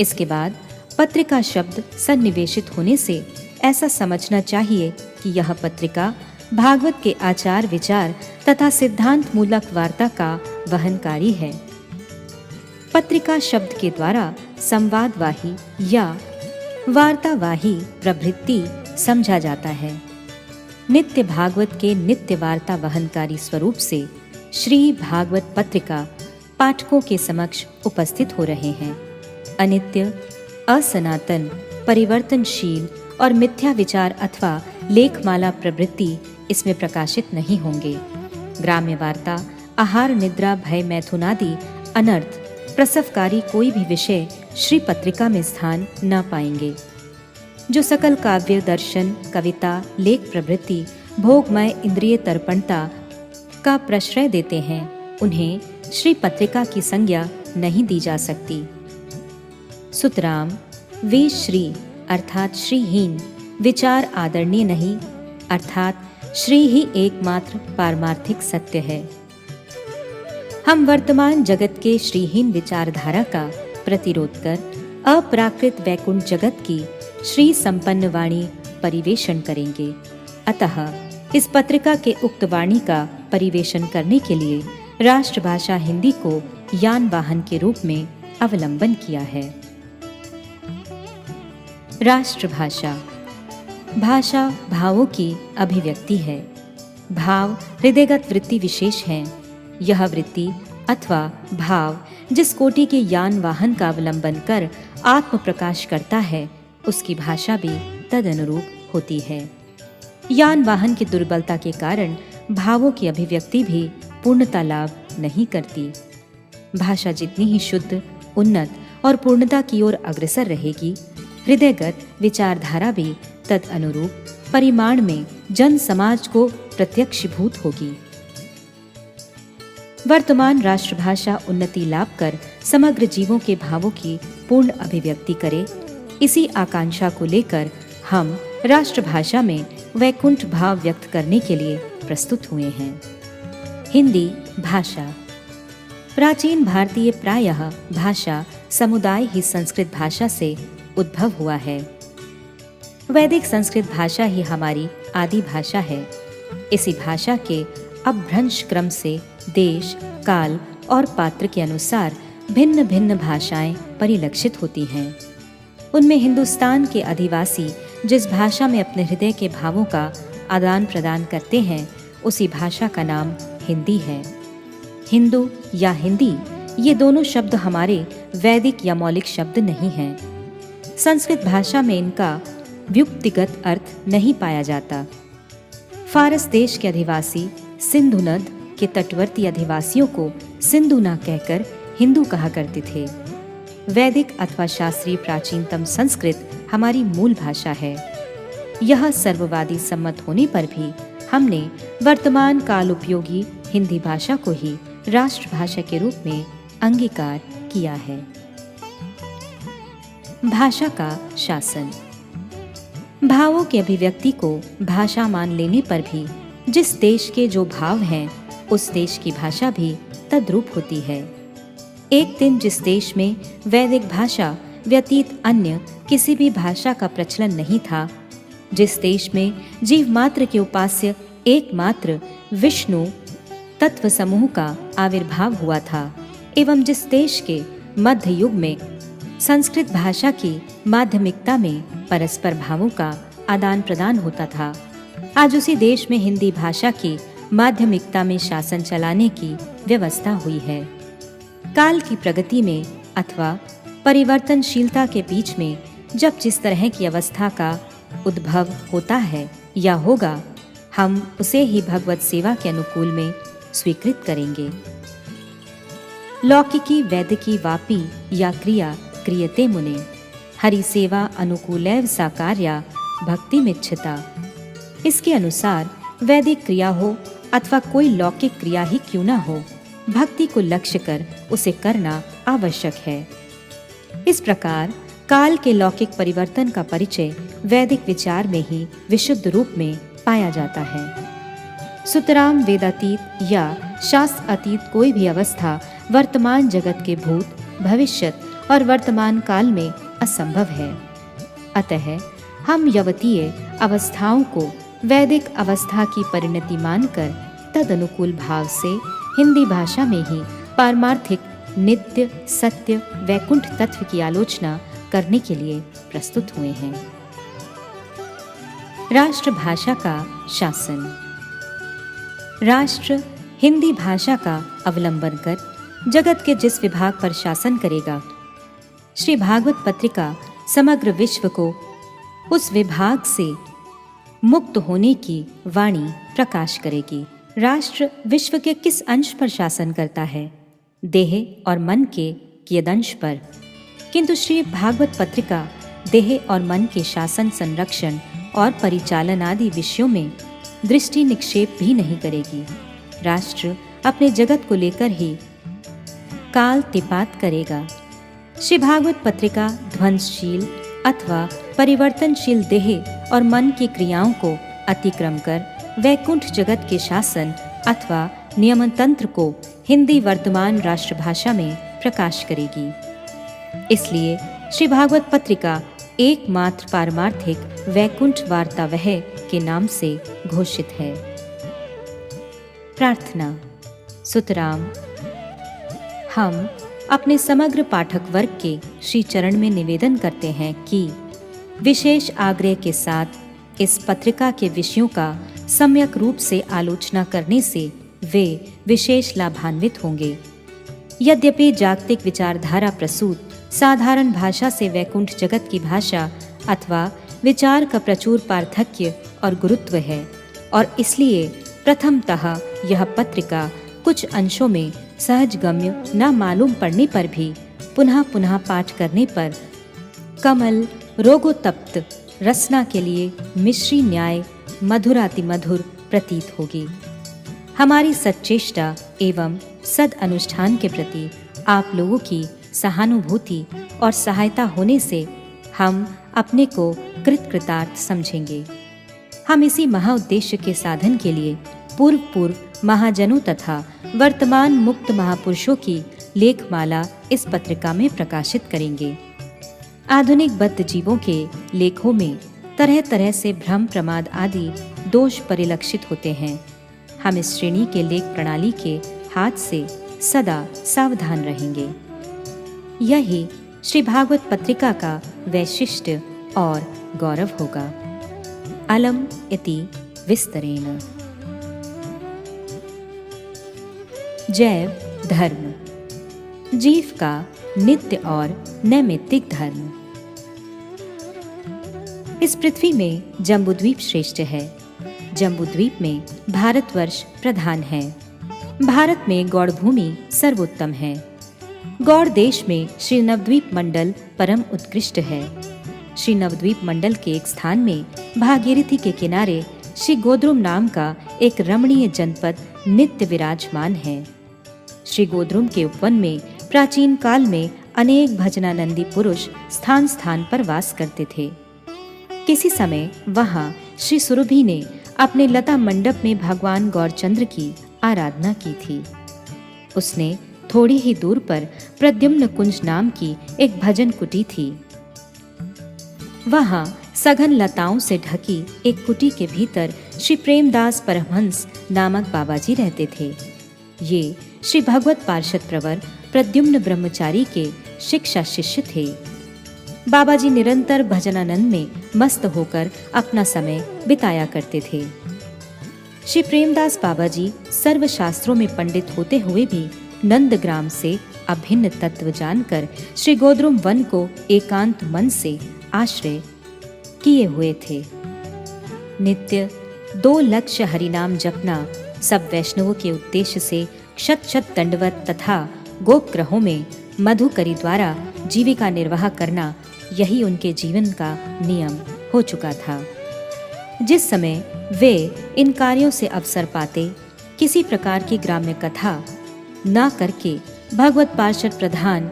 इसके बाद पत्रिका शब्द सन्निवेशित होने से ऐसा समझना चाहिए कि यह पत्रिका भागवत के आचार विचार तथा सिद्धांत मूलक वार्ता का वहनकारी है। पत्रिका शब्द के द्वारा संवादवाही या वार्तावाही प्रवृत्ति समझा जाता है। नित्य भागवत के नित्य वार्ता वहनकारी स्वरूप से श्री भागवत पत्रिका पाठकों के समक्ष उपस्थित हो रहे हैं। अनित्य, असनातन, परिवर्तनशील और मिथ्या विचार अथवा लेखमाला प्रवृत्ति इसमें प्रकाशित नहीं होंगे। ग्राम्य वार्ता, आहार निद्रा भय मैथुनादि अनर्थ प्रसवकारी कोई भी विषय श्री पत्रिका में स्थान न पाएंगे। जो सकल काव्य, दर्शन, कविता, लेख प्रवृत्ति भोगमय इंद्रिय तर्पणता का प्रश्रय देते हैं, उन्हें श्री पत्रिका की संज्ञा नहीं दी जा सकती। सुतराम वे श्री अर्थात श्रीहीन विचार आदरणीय नहीं, अर्थात श्री ही एकमात्र पारमार्थिक सत्य है। हम वर्तमान जगत के श्रीहीन विचारधारा का प्रतिरोध कर अपराकृत वैकुंठ जगत की श्री संपन्न वाणी परिवेषण करेंगे। अतः इस पत्रिका के उक्त वाणी का परिवेषण करने के लिए राष्ट्रभाषा हिंदी को यान वाहन के रूप में अवलंबन किया है। राष्ट्रभाषा भाषा भावों की अभिव्यक्ति है। भाव हृदयगत वृत्ति विशेष हैं। यह वृत्ति अथवा भाव जिस कोटि के यान वाहन का अवलंबन कर आत्म प्रकाश करता है, उसकी भाषा भी तदनुरूप होती है। यान वाहन की दुर्बलता के कारण भावों की अभिव्यक्ति भी पूर्णता लाभ नहीं करती। भाषा जितनी ही शुद्ध, उन्नत और पूर्णता की ओर अग्रसर रहेगी, हृदयगत विचारधारा भी तद अनुरूप परिमाण में जन समाज को प्रत्यक्षीभूत होगी। वर्तमान राष्ट्रभाषा उन्नति लाभ कर समग्र जीवों के भावों की पूर्ण अभिव्यक्ति करे, इसी आकांक्षा को लेकर हम राष्ट्रभाषा में वैकुंठ भाव व्यक्त करने के लिए प्रस्तुत हुए हैं। हिंदी भाषा प्राचीन भारतीय प्रायः भाषा समुदाय ही संस्कृत भाषा से उद्भव हुआ है। वैदिक संस्कृत भाषा ही हमारी आदि भाषा है। इसी भाषा के अपभ्रंश क्रम से देश, काल और पात्र के अनुसार भिन्न भिन्न भाषाएं परिलक्षित होती हैं। उनमें हिंदुस्तान के अधिवासी जिस भाषा में अपने हृदय के भावों का आदान प्रदान करते हैं, उसी भाषा का नाम हिंदी है। हिंदू या हिंदी ये दोनों शब्द हमारे वैदिक या मौलिक शब्द नहीं हैं। संस्कृत भाषा में इनका व्युक्तिगत अर्थ नहीं पाया जाता। फारस देश के अधिवासी सिंधु नद के तटवर्ती अधिवासियों को सिंधु ना कहकर हिंदू कहा करते थे। वैदिक अथवा शास्त्रीय प्राचीनतम संस्कृत हमारी मूल भाषा है। यह सर्ववादी सम्मत होने पर भी हमने वर्तमान काल उपयोगी हिंदी भाषा को ही राष्ट्रभाषा के रूप में अंगीकार किया है। भाषा का शासन भावों की अभिव्यक्ति को भाषा मान लेने पर भी जिस देश के जो भाव हैं, उस देश की भाषा भी तद्रूप होती है। एक दिन जिस देश में वैदिक भाषा व्यतीत अन्य किसी भी भाषा का प्रचलन नहीं था, जिस देश में जीव मात्र के उपास्य एकमात्र विष्णु तत्व समूह का आविर्भाव हुआ था, एवं जिस देश के मध्य युग में संस्कृत भाषा की माध्यमिकता में परस्पर भावों का आदान प्रदान होता था, आज उसी देश में हिंदी भाषा की माध्यमिकता में शासन चलाने की व्यवस्था हुई है। काल की प्रगति में अथवा परिवर्तनशीलता के बीच में जब जिस तरह की अवस्था का उद्भव होता है या होगा, हम उसे ही भगवत सेवा के अनुकूल में स्वीकृत करेंगे। लौकिकी वैदिकी वापी या क्रिया क्रियते मुने, हरि सेवा अनुकूलैव सा कार्या भक्ति मिच्छता। इसके अनुसार वैदिक क्रिया हो अथवा कोई लौकिक क्रिया ही क्यों न हो, भक्ति को लक्ष्य कर उसे करना आवश्यक है। इस प्रकार काल के लौकिक परिवर्तन का परिचय वैदिक विचार में ही विशुद्ध रूप में पाया जाता है। सुतराम वेदातीत या शास्त्र अतीत कोई भी अवस्था वर्तमान जगत के भूत, भविष्यत और वर्तमान काल में असंभव है। अतः हम यवतीय अवस्थाओं को वैदिक अवस्था की परिणति मानकर तदनुकूल भाव से हिंदी भाषा में ही पारमार्थिक नित्य सत्य वैकुंठ तत्व की आलोचना करने के लिए प्रस्तुत हुए हैं। राष्ट्रभाषा का शासन। राष्ट्र हिंदी भाषा का अवलंबन कर जगत के जिस विभाग पर शासन करेगा, श्री भागवत पत्रिका समग्र विश्व को उस विभाग से मुक्त होने की वाणी प्रकाश करेगी। राष्ट्र विश्व के किस अंश पर शासन करता है? देह और मन के कियदंश पर। किंतु श्री भागवत पत्रिका देह और मन के शासन, संरक्षण और परिचालन आदि विषयों में दृष्टि निक्षेप भी नहीं करेगी। राष्ट्र अपने जगत को लेकर ही कालतिपात करेगा। श्री भागवत पत्रिका ध्वंसशील अथवा परिवर्तनशील देह और मन की क्रियाओं को अतिक्रम कर वैकुंठ जगत के शासन अथवा नियमन तंत्र को हिंदी वर्तमान राष्ट्रभाषा में प्रकाश करेगी। इसलिए श्री भागवत पत्रिका एकमात्र पारमार्थिक वैकुंठ वार्तावह के नाम से घोषित है। प्रार्थना। सुतराम, हम अपने समग्र पाठक वर्ग के श्री चरण में निवेदन करते हैं कि विशेष आग्रह के साथ इस पत्रिका के विषयों का सम्यक रूप से आलोचना करने से वे विशेष लाभान्वित होंगे। यद्यपि जागतिक विचारधारा प्रसूत साधारण भाषा से वैकुंठ जगत की भाषा अथवा विचार का प्रचुर पार्थक्य और गुरुत्व है और इसलिए प्रथमतः यह पत्रिका कुछ अंशों में सहजगम्य न मालूम पड़ने पर भी पुनः पुनः पाठ करने पर कमल रोगोत्तप्त रसना के लिए मिश्री न्याय मधुराति मधुर प्रतीत होगी। हमारी सच्चेष्टा एवं सद अनुष्ठान के प्रति आप लोगों की सहानुभूति और सहायता होने से हम अपने को कृतकृतार्थ समझेंगे। हम इसी महा-उद्देश्य के साधन के लिए पूर्व महाजनों तथा वर्तमान मुक्त महापुरुषों की लेखमाला इस पत्रिका में प्रकाशित करेंगे। आधुनिक बद्ध जीवों के लेखों में तरह तरह से भ्रम प्रमाद आदि दोष परिलक्षित होते हैं। हम इस श्रेणी के लेख प्रणाली के हाथ से सदा सावधान रहेंगे। यही श्री भागवत पत्रिका का वैशिष्ट्य और गौरव होगा। अलम इति विस्तरेण। जैव धर्म, जीव का नित्य और नैमित्तिक धर्म। इस पृथ्वी में जम्बूद्वीप श्रेष्ठ है। जम्बूद्वीप में भारतवर्ष प्रधान है। भारत में गौड़ भूमि सर्वोत्तम है। गौड़ देश में श्री नवद्वीप मंडल परम उत्कृष्ट है। श्री नवद्वीप मंडल के एक स्थान में भागीरथी के किनारे श्री गोद्रुम नाम का एक रमणीय जनपद नित्य विराजमान है। श्री गोद्रुम के उपवन में प्राचीन काल में अनेक भजनानंदी पुरुष स्थान स्थान पर वास करते थे। किसी समय वहां श्री सुरभि ने अपने लता मंडप में भगवान गौरचंद्र की आराधना की थी। उसने थोड़ी ही दूर पर प्रद्युम्न कुंज नाम की एक भजन कुटी थी। वहां सघन लताओं से ढकी एक कुटी के भीतर श्री प्रेमदास परमहंस नामक बाबाजी रहते थे। ये श्री भगवत पार्षद प्रवर प्रद्युम्न ब्रह्मचारी के शिक्षा शिष्य थे। बाबाजी निरंतर भजनानंद में मस्त होकर अपना समय बिताया करते थे। श्री प्रेमदास बाबाजी सर्व शास्त्रों में पंडित होते हुए भी नंदग्राम से अभिन्न तत्व जानकर श्री गोद्रुम वन को एकांत मन से आश्रय किए हुए थे। नित्य 2 लक्ष्य हरिनाम जपना, सब वैष्णवों के उद्देश्य से शत शत दंडवत तथा गोपग्रहों में मधुकरी द्वारा जीविका निर्वाह करना, यही उनके जीवन का नियम हो चुका था। जिस समय वे इन कार्यों से अवसर पाते, किसी प्रकार की ग्राम्य कथा न करके भगवत पार्षद प्रधान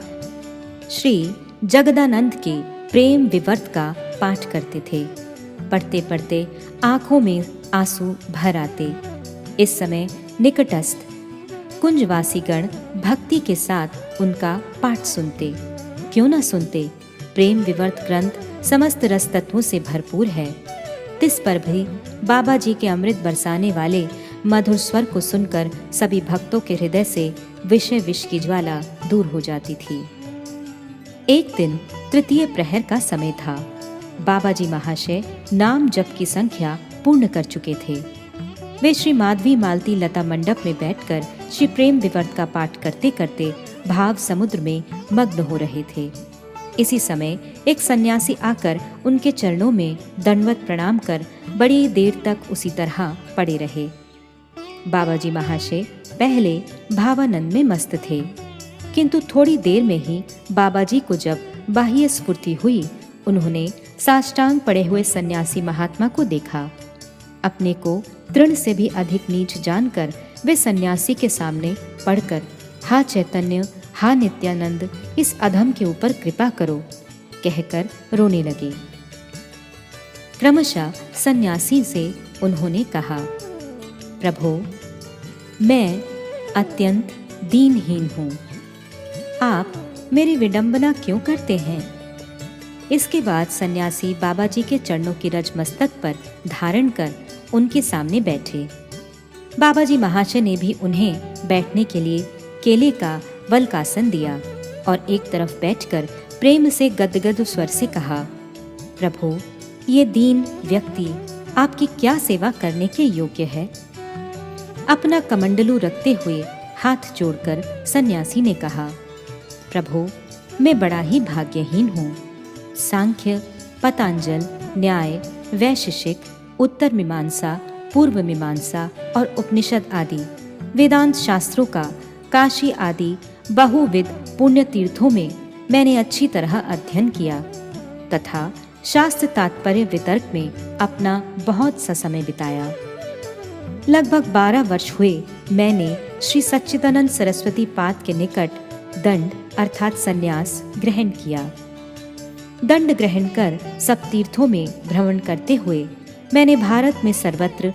श्री जगदानंद के प्रेम विवर्त का पाठ करते थे। पढ़ते पढ़ते आंखों में आंसू भर आते। इस समय निकटस्थ कुंजवासीगण भक्ति के साथ उनका पाठ सुनते। क्यों न सुनते, प्रेम विवर्त ग्रंथ समस्त रस तत्वों से भरपूर है। तिस पर भी बाबा जी के अमृत बरसाने वाले मधुर स्वर को सुनकर सभी भक्तों के हृदय से विषय विष की ज्वाला दूर हो जाती थी। एक दिन तृतीय प्रहर का समय था। बाबा जी महाशय नाम जप की संख्या पूर्ण कर चुके थे। वे श्री माधवी मालती लता मंडप में बैठकर श्री प्रेम विवर्त का पाठ करते करते भाव समुद्र में मग्न हो रहे थे। इसी समय एक सन्यासी आकर उनके चरणों में दंडवत प्रणाम कर बड़ी देर तक उसी तरह पड़े रहे। बाबा जी महाशय पहले भावानंद में मस्त थे, किंतु थोड़ी देर में ही बाबा जी को जब बाह्य स्फूर्ति हुई, उन्होंने साष्टांग पड़े हुए सन्यासी महात्मा को देखा। अपने को तृण से भी अधिक नीच जानकर वे सन्यासी के सामने पढ़कर, हा चैतन्य, हा नित्यानंद, इस अधम के ऊपर कृपा करो, कहकर रोने लगे। क्रमशः सन्यासी से उन्होंने कहा, प्रभो, मैं अत्यंत दीनहीन हूँ, आप मेरी विडंबना क्यों करते हैं? इसके बाद सन्यासी बाबा जी के चरणों की रज मस्तक पर धारण कर उनके सामने बैठे। बाबा जी महाशय ने भी उन्हें बैठने के लिए केले का वल्कासन दिया और एक तरफ बैठकर प्रेम से गदगद स्वर से कहा, प्रभु, ये दीन व्यक्ति आपकी क्या सेवा करने के योग्य है? अपना कमंडलू रखते हुए हाथ जोड़कर सन्यासी ने कहा, प्रभु, मैं बड़ा ही भाग्यहीन हूँ। सांख्य, पतंजल, न्याय, वैशेषिक, उत्तर मीमांसा, पूर्व मीमांसा और उपनिषद आदि वेदांत शास्त्रों का काशी आदि बहुविध पुण्य तीर्थों में मैंने अच्छी तरह अध्ययन किया तथा शास्त्र तात्पर्य वितर्क में अपना बहुत सा समय बिताया। लगभग 12 वर्ष हुए मैंने श्री सच्चिदानंद सरस्वती पाद के निकट दंड अर्थात संन्यास ग्रहण किया। दंड ग्रहण कर सब तीर्थों में भ्रमण करते हुए मैंने भारत में सर्वत्र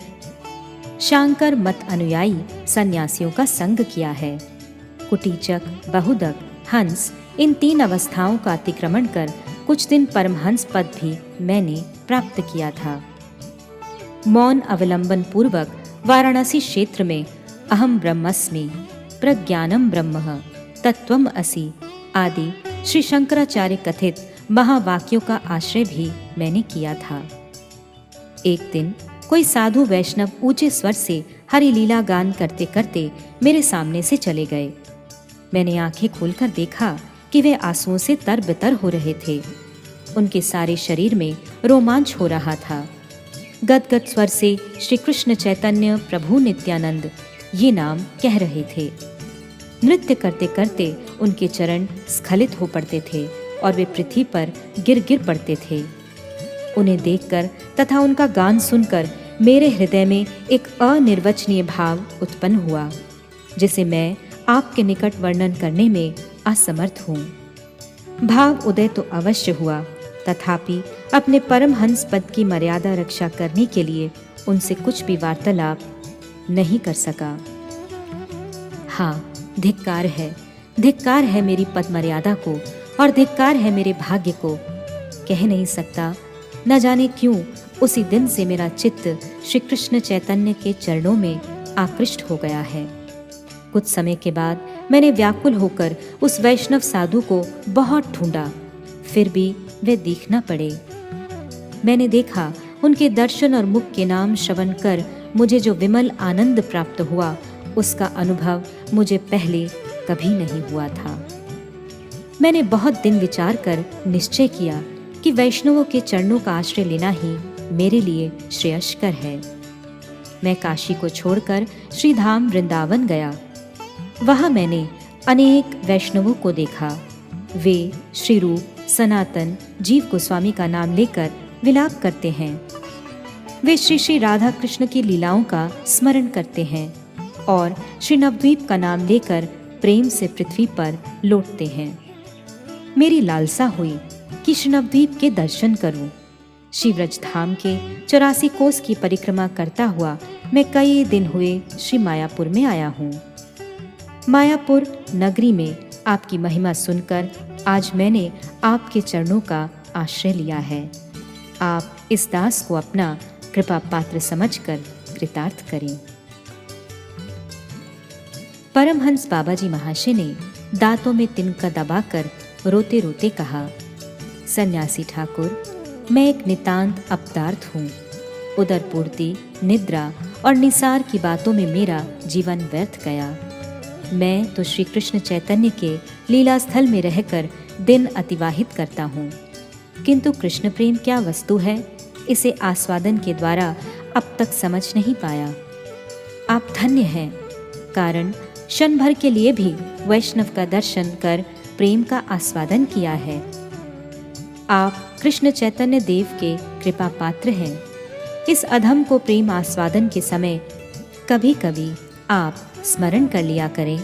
शांकर मत अनुयायी सन्यासियों का संग किया है। कुटीचक, बहुदक, हंस, इन 3 अवस्थाओं का अतिक्रमण कर कुछ दिन परमहंस पद भी मैंने प्राप्त किया था। मौन अवलंबन पूर्वक वाराणसी क्षेत्र में अहम ब्रह्मस्मि, प्रज्ञानम ब्रह्म, तत्वम असि आदि श्री शंकराचार्य कथित महावाक्यों का आश्रय भी मैंने किया था। एक दिन कोई साधु वैष्णव ऊंचे स्वर से हरि लीला गान करते करते मेरे सामने से चले गए। मैंने आंखें खोलकर देखा कि वे आंसुओं से तरबतर हो रहे थे। उनके सारे शरीर में रोमांच हो रहा था। गदगद स्वर से श्री कृष्ण चैतन्य प्रभु नित्यानंद ये नाम कह रहे थे। नृत्य करते करते उनके चरण स्खलित हो पड़ते थे और वे पृथ्वी पर गिर गिर पड़ते थे। उन्हें देखकर तथा उनका गान सुनकर मेरे हृदय में एक अनिर्वचनीय भाव उत्पन्न हुआ, जिसे मैं आपके निकट वर्णन करने में असमर्थ हूँ। भाव उदय तो अवश्य हुआ, तथापि अपने परमहंस पद की मर्यादा रक्षा करने के लिए उनसे कुछ भी वार्तालाप नहीं कर सका। हाँ, धिक्कार है मेरी पद मर्यादा को और धिक्कार है मेरे भाग्य को। कह नहीं सकता, न जाने क्यों उसी दिन से मेरा चित्त श्री कृष्ण चैतन्य के चरणों में आकृष्ट हो गया है। कुछ समय के बाद मैंने व्याकुल होकर उस वैष्णव साधु को बहुत ढूंढा, फिर भी वे दिख न पड़े। मैंने देखा उनके दर्शन और मुख के नाम श्रवण कर मुझे जो विमल आनंद प्राप्त हुआ, उसका अनुभव मुझे पहले कभी नहीं हुआ था। मैंने बहुत दिन विचार कर निश्चय किया कि वैष्णवों के चरणों का आश्रय लेना ही मेरे लिए श्रेयस्कर है। मैं काशी को छोड़कर श्री धाम वृंदावन गया। वहां मैंने अनेक वैष्णवों को देखा। वे श्री रूप, सनातन, जीव गोस्वामी का नाम लेकर विलाप करते हैं। वे श्री श्री राधा कृष्ण की लीलाओं का स्मरण करते हैं और श्री नवद्वीप का नाम लेकर प्रेम से पृथ्वी पर लौटते हैं। मेरी लालसा हुई कि श्री नवद्वीप के दर्शन करूं। शिवव्रज धाम के 84 कोस की परिक्रमा करता हुआ मैं कई दिन हुए श्री मायापुर में आया हूँ। मायापुर नगरी में आपकी महिमा सुनकर आज मैंने आपके चरणों का आश्रय लिया है। आप इस दास को अपना कृपा पात्र समझकर कृतार्थ करें। परमहंस बाबा जी महाशय ने दांतों में तिनका दबाकर रोते रोते कहा, सन्यासी ठाकुर, मैं एक नितांत अपदार्थ हूँ। उदर पूर्ति, निद्रा और निसार की बातों में मेरा जीवन व्यर्थ गया। मैं तो श्री कृष्ण चैतन्य के लीला स्थल में रहकर दिन अतिवाहित करता हूँ, किंतु कृष्ण प्रेम क्या वस्तु है, इसे आस्वादन के द्वारा अब तक समझ नहीं पाया। आप धन्य हैं, कारण क्षण भर के लिए भी वैष्णव का दर्शन कर प्रेम का आस्वादन किया है। आप कृष्ण चैतन्य देव के कृपा पात्र हैं। इस अधम को प्रेम आस्वादन के समय कभी कभी आप स्मरण कर लिया करें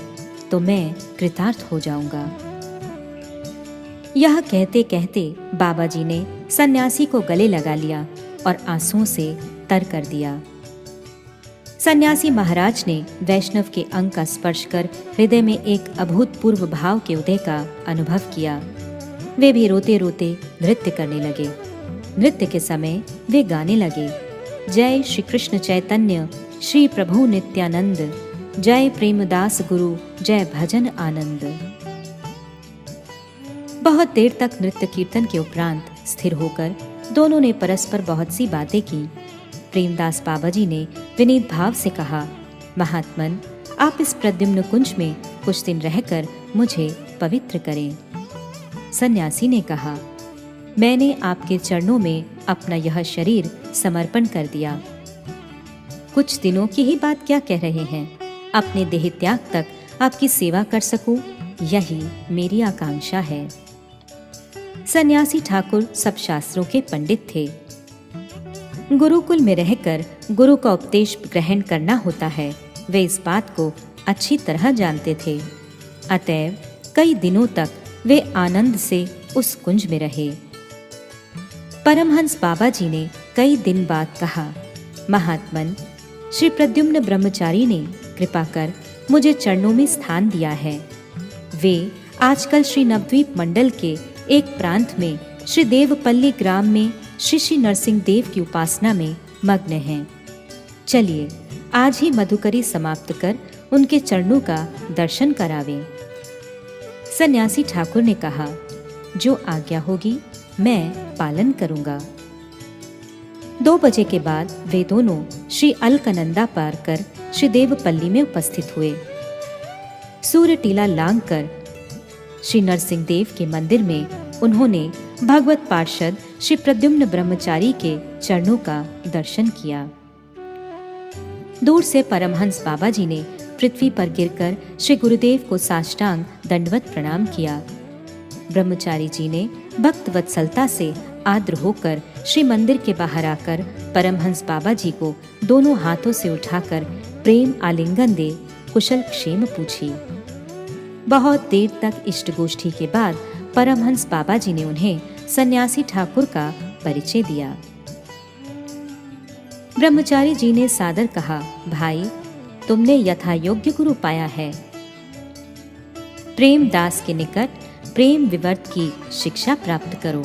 तो मैं कृतार्थ हो जाऊंगा। यह कहते कहते बाबा जी ने सन्यासी को गले लगा लिया और आंसुओं से तर कर दिया। सन्यासी महाराज ने वैष्णव के अंग का स्पर्श कर हृदय में एक अभूतपूर्व भाव के उदय का अनुभव किया। वे भी रोते रोते नृत्य करने लगे। नृत्य के समय वे गाने लगे, जय श्री कृष्ण चैतन्य, श्री प्रभु नित्यानंद, जय प्रेमदास गुरु, जय भजन आनंद। बहुत देर तक नृत्य कीर्तन के उपरांत स्थिर होकर दोनों ने परस्पर बहुत सी बातें की। प्रेमदास बाबा जी ने विनीत भाव से कहा, महात्मन, आप इस प्रद्युम्न कुंज में कुछ दिन रहकर मुझे पवित्र करें। सन्यासी ने कहा, मैंने आपके चरणों में अपना यह शरीर समर्पण कर दिया। कुछ दिनों की ही बात क्या कह रहे हैं, अपने देह त्याग तक आपकी सेवा कर सकूं, यही मेरी आकांक्षा है। सन्यासी ठाकुर सब शास्त्रों के पंडित थे। गुरुकुल में रहकर गुरु का उपदेश ग्रहण करना होता है, वे इस बात को अच्छी तरह जानते थे। अतएव कई दिनों तक वे आनंद से उस कुंज में रहे। परमहंस बाबा जी ने कई दिन बाद कहा, महात्मन, श्री प्रद्युम्न ब्रह्मचारी ने कृपा कर मुझे चरणों में स्थान दिया है। वे आजकल श्री नवद्वीप मंडल के एक प्रांत में श्री देवपल्ली ग्राम में श्री नरसिंह देव की उपासना में मग्न हैं। चलिए आज ही मधुकरी समाप्त कर उनके चरणों का दर्शन करावें। सन्यासी ठाकुर ने कहा, जो आज्ञा होगी मैं पालन करूंगा। 2 बजे के बाद वे दोनों श्री अलकनंदा पार कर श्री देवपल्ली में उपस्थित हुए। सूर्य टीला लांग कर श्री नरसिंह देव के मंदिर में उन्होंने भगवत पार्षद श्री प्रद्युम्न ब्रह्मचारी के चरणों का दर्शन किया। दूर से परमहंस बाबा जी ने पृथ्वी पर गिरकर श्री गुरुदेव को साष्टांग दंडवत प्रणाम किया। ब्रह्मचारी जी ने भक्त वत्सलता से आर्द्र होकर श्री मंदिर के बाहर आकर परमहंस बाबा जी को दोनों हाथों से उठाकर प्रेम आलिंगन दे कुशल क्षेम पूछी। बहुत देर तक इष्ट गोष्ठी के बाद परमहंस बाबा जी ने उन्हें सन्यासी ठाकुर का परिचय दिया। ब्रह्मचारी जी ने सादर कहा, भाई, तुमने यथा योग्य गुरु पाया है। प्रेम दास के निकट प्रेम विवर्त की शिक्षा प्राप्त करो।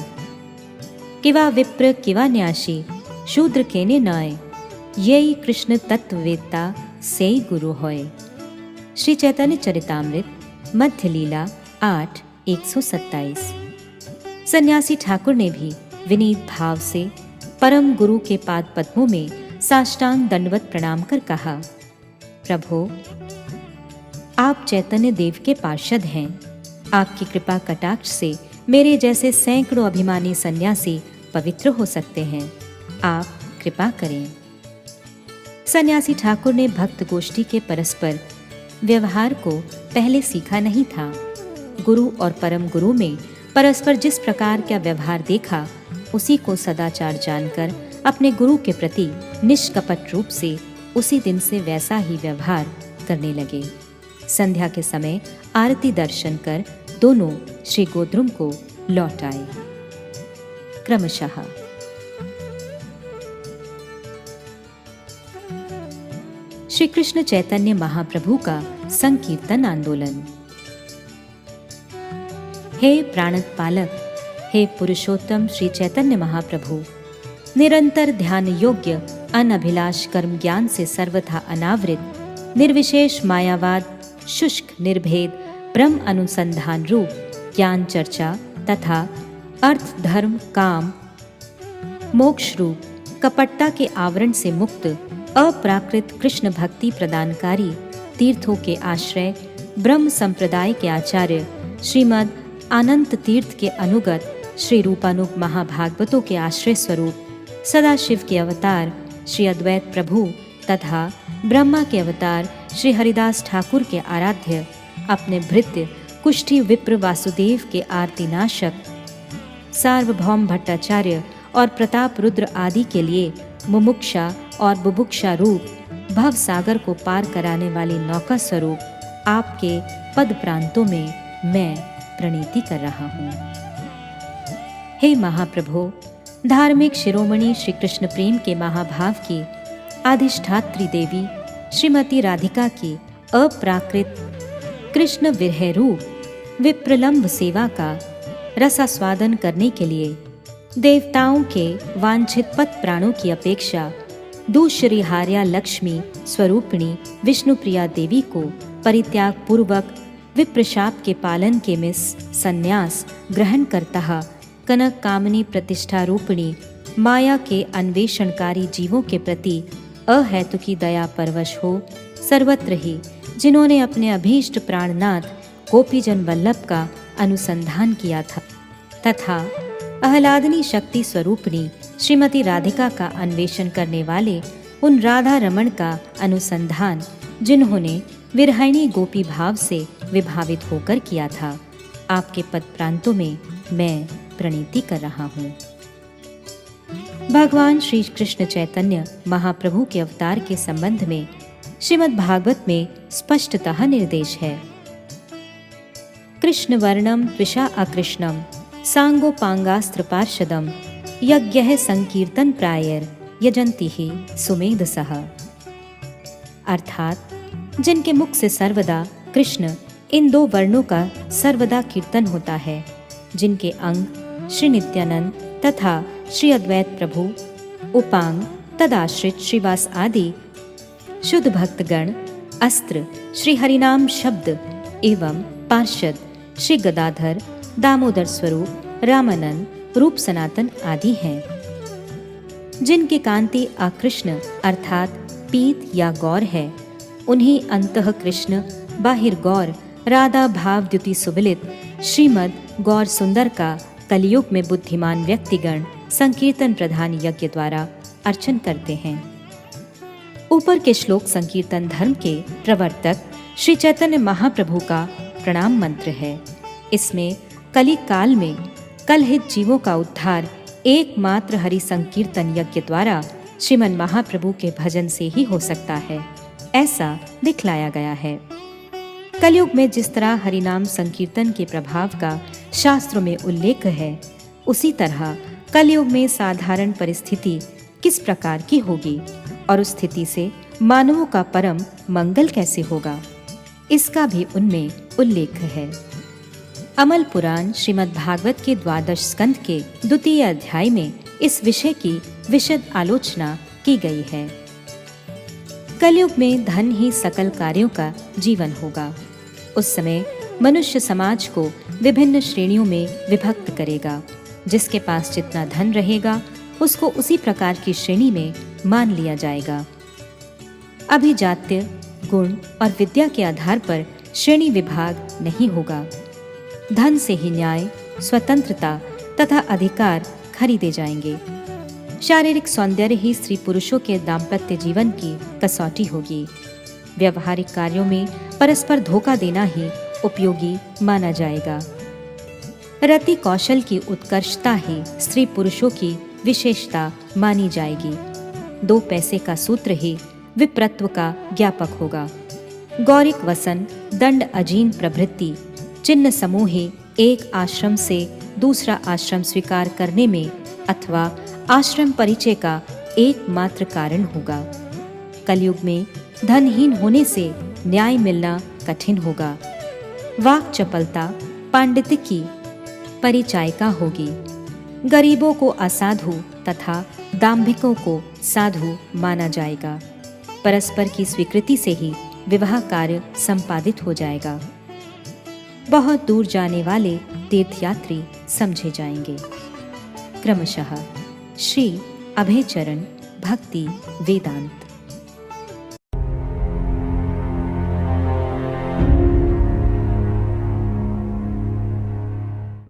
किवा विप्र किवा न्यासी शूद्र केने नय, यही कृष्ण तत्ववेत्ता सेई गुरु होय। श्री चैतन्य चरितामृत मध्य लीला 8:127। सन्यासी ठाकुर ने भी विनीत भाव से परम गुरु के पाद पद्मों में साष्टांग दंडवत प्रणाम कर कहा, प्रभु, आप चैतन्य देव के पार्षद हैं। आपकी कृपा कटाक्ष से मेरे जैसे सैकड़ों अभिमानी सन्यासी पवित्र हो सकते हैं। आप कृपा करें। सन्यासी ठाकुर ने भक्त गोष्ठी के परस्पर व्यवहार को पहले सीखा नहीं था। गुरु और परम गुरु में परस्पर जिस प्रकार का व्यवहार देखा, उसी को सदाचार जानकर अपने गुरु के प्रति निष्कपट रूप से उसी दिन से वैसा ही व्यवहार करने लगे। संध्या के समय आरती दर्शन कर दोनों श्री गोद्रुम को लौट आए। क्रमशः श्री कृष्ण चैतन्य महाप्रभु का संकीर्तन आंदोलन। हे प्राणत पालक, हे पुरुषोत्तम श्री चैतन्य महाप्रभु, निरंतर ध्यान योग्य अनभिलाष कर्म ज्ञान से सर्वथा अनावृत निर्विशेष मायावाद शुष्क निर्भेद ब्रह्म अनुसंधान रूप ज्ञान चर्चा तथा अर्थ धर्म काम मोक्ष रूप कपटता के आवरण से मुक्त अप्राकृत कृष्ण भक्ति प्रदानकारी तीर्थों के आश्रय ब्रह्म संप्रदाय के आचार्य श्रीमद् अनंत तीर्थ के अनुगत श्री रूपानुग महाभागवतों के आश्रय स्वरूप सदाशिव के अवतार श्री अद्वैत प्रभु तथा ब्रह्मा के अवतार श्री हरिदास ठाकुर के आराध्य अपने भृत्य कुष्ठी विप्र वासुदेव के आरतीनाशक सार्वभौम भट्टाचार्य और प्रताप रुद्र आदि के लिए मुमुक्षा और बुभुक्षा रूप भव सागर को पार कराने वाली नौका स्वरूप आपके पद प्रांतों में मैं प्रणीति कर रहा हूँ। हे महाप्रभु, धार्मिक शिरोमणि श्री कृष्ण प्रेम के महाभाव की अधिष्ठात्री देवी श्रीमती राधिका की अप्राकृत कृष्ण विरह रूप विप्रलंब सेवा का रसास्वादन करने के लिए देवताओं के वांछित पद प्राणों की अपेक्षा दूसरी हार्या लक्ष्मी स्वरूपिणी विष्णुप्रिया देवी को परित्याग पूर्वक विप्रशाप के पालन के मिस संन्यास ग्रहण करता कनक कामनी प्रतिष्ठा रूपिणी माया के अन्वेषणकारी जीवों के प्रति अहेतुकी दया परवश हो सर्वत्र ही जिन्होंने अपने अभीष्ट प्राणनाथ गोपीजन वल्लभ का अनुसंधान किया था तथा आह्लादनी शक्ति स्वरूपिणी श्रीमती राधिका का अन्वेषण करने वाले उन राधा रमण का अनुसंधान जिन्होंने विरहिणी गोपी भाव से विभावित होकर किया था, आपके पद प्रांतों में मैं प्रणीति कर रहा हूँ। भगवान श्री कृष्ण चैतन्य महाप्रभु के अवतार के संबंध में श्रीमद् भागवत में स्पष्टतः निर्देश है। कृष्ण वर्णम त्विषा अकृष्णम सांगोपांगास्त्र पार्षदम यज्ञ संकीर्तन प्रायर यजंती ही सुमेधसः। अर्थात जिनके मुख से सर्वदा कृष्ण इन दो वर्णों का सर्वदा कीर्तन होता है, जिनके अंग श्री नित्यानंद तथा श्री अद्वैत प्रभु उपांग तदाश्रित श्रीवास आदि शुद्ध भक्तगण अस्त्र श्री हरिनाम शब्द एवं पार्षद श्री गदाधर दामोदर स्वरूप रामानंद रूप सनातन आदि हैं। जिनकी कांति अकृष्ण अर्थात पीत या गौर है, उन्हीं अंतः कृष्ण बाहिर गौर राधा भाव द्युति सुबलित श्रीमद् गौर सुंदर का कलियुग में बुद्धिमान व्यक्तिगण संकीर्तन प्रधान यज्ञ द्वारा अर्चन करते हैं। ऊपर के श्लोक संकीर्तन धर्म के प्रवर्तक श्री चैतन्य महाप्रभु का प्रणाम मंत्र है। इसमें कली काल में कलहित जीवों का उद्धार एकमात्र हरि संकीर्तन यज्ञ द्वारा श्रीमन महाप्रभु के भजन से ही हो सकता है, ऐसा दिखलाया गया है। कलयुग में जिस तरह हरिनाम संकीर्तन के प्रभाव का शास्त्रों में उल्लेख है, उसी तरह कलयुग में साधारण परिस्थिति किस प्रकार की होगी और उस स्थिति से मानवों का परम मंगल कैसे होगा, इसका भी उनमें उल्लेख है। अमल पुराण श्रीमद् भागवत के 12 स्कंध के 2 अध्याय में इस विषय की विशद आलोचना की गई है। कलयुग में धन ही सकल कार्यों का जीवन होगा। उस समय मनुष्य समाज को विभिन्न श्रेणियों में विभक्त करेगा। जिसके पास जितना धन रहेगा उसको उसी प्रकार की श्रेणी में मान लिया जाएगा। अभिजात्य, गुण और विद्या के आधार पर श्रेणी विभाग नहीं होगा। धन से ही न्याय, स्वतंत्रता तथा अधिकार खरीदे जाएंगे। शारीरिक सौंदर्य ही स्त्री पुरुषों के दाम्पत्य जीवन की कसौटी होगी। व्यवहारिक कार्यों में परस्पर धोखा देना ही उपयोगी माना जाएगा। रति कौशल की उत्कर्षता ही स्त्री पुरुषों की विशेषता मानी जाएगी। 2 पैसे का सूत्र ही विप्रत्व का ज्ञापक होगा। गौरिक वसन दंड अजीन प्रभृति चिन्ह समूहे एक आश्रम से दूसरा आश्रम स्वीकार करने में अथवा आश्रम परिचय का एकमात्र कारण होगा। कलयुग में धनहीन होने से न्याय मिलना कठिन होगा। वाक चपलता पांडित्य की परिचायिका होगी। गरीबों को असाधु तथा दाम्भिकों को साधु माना जाएगा। परस्पर की स्वीकृति से ही विवाह कार्य संपादित हो जाएगा। बहुत दूर जाने वाले तीर्थयात्री समझे जाएंगे। क्रमशः श्री अभय चरण भक्ति वेदांत।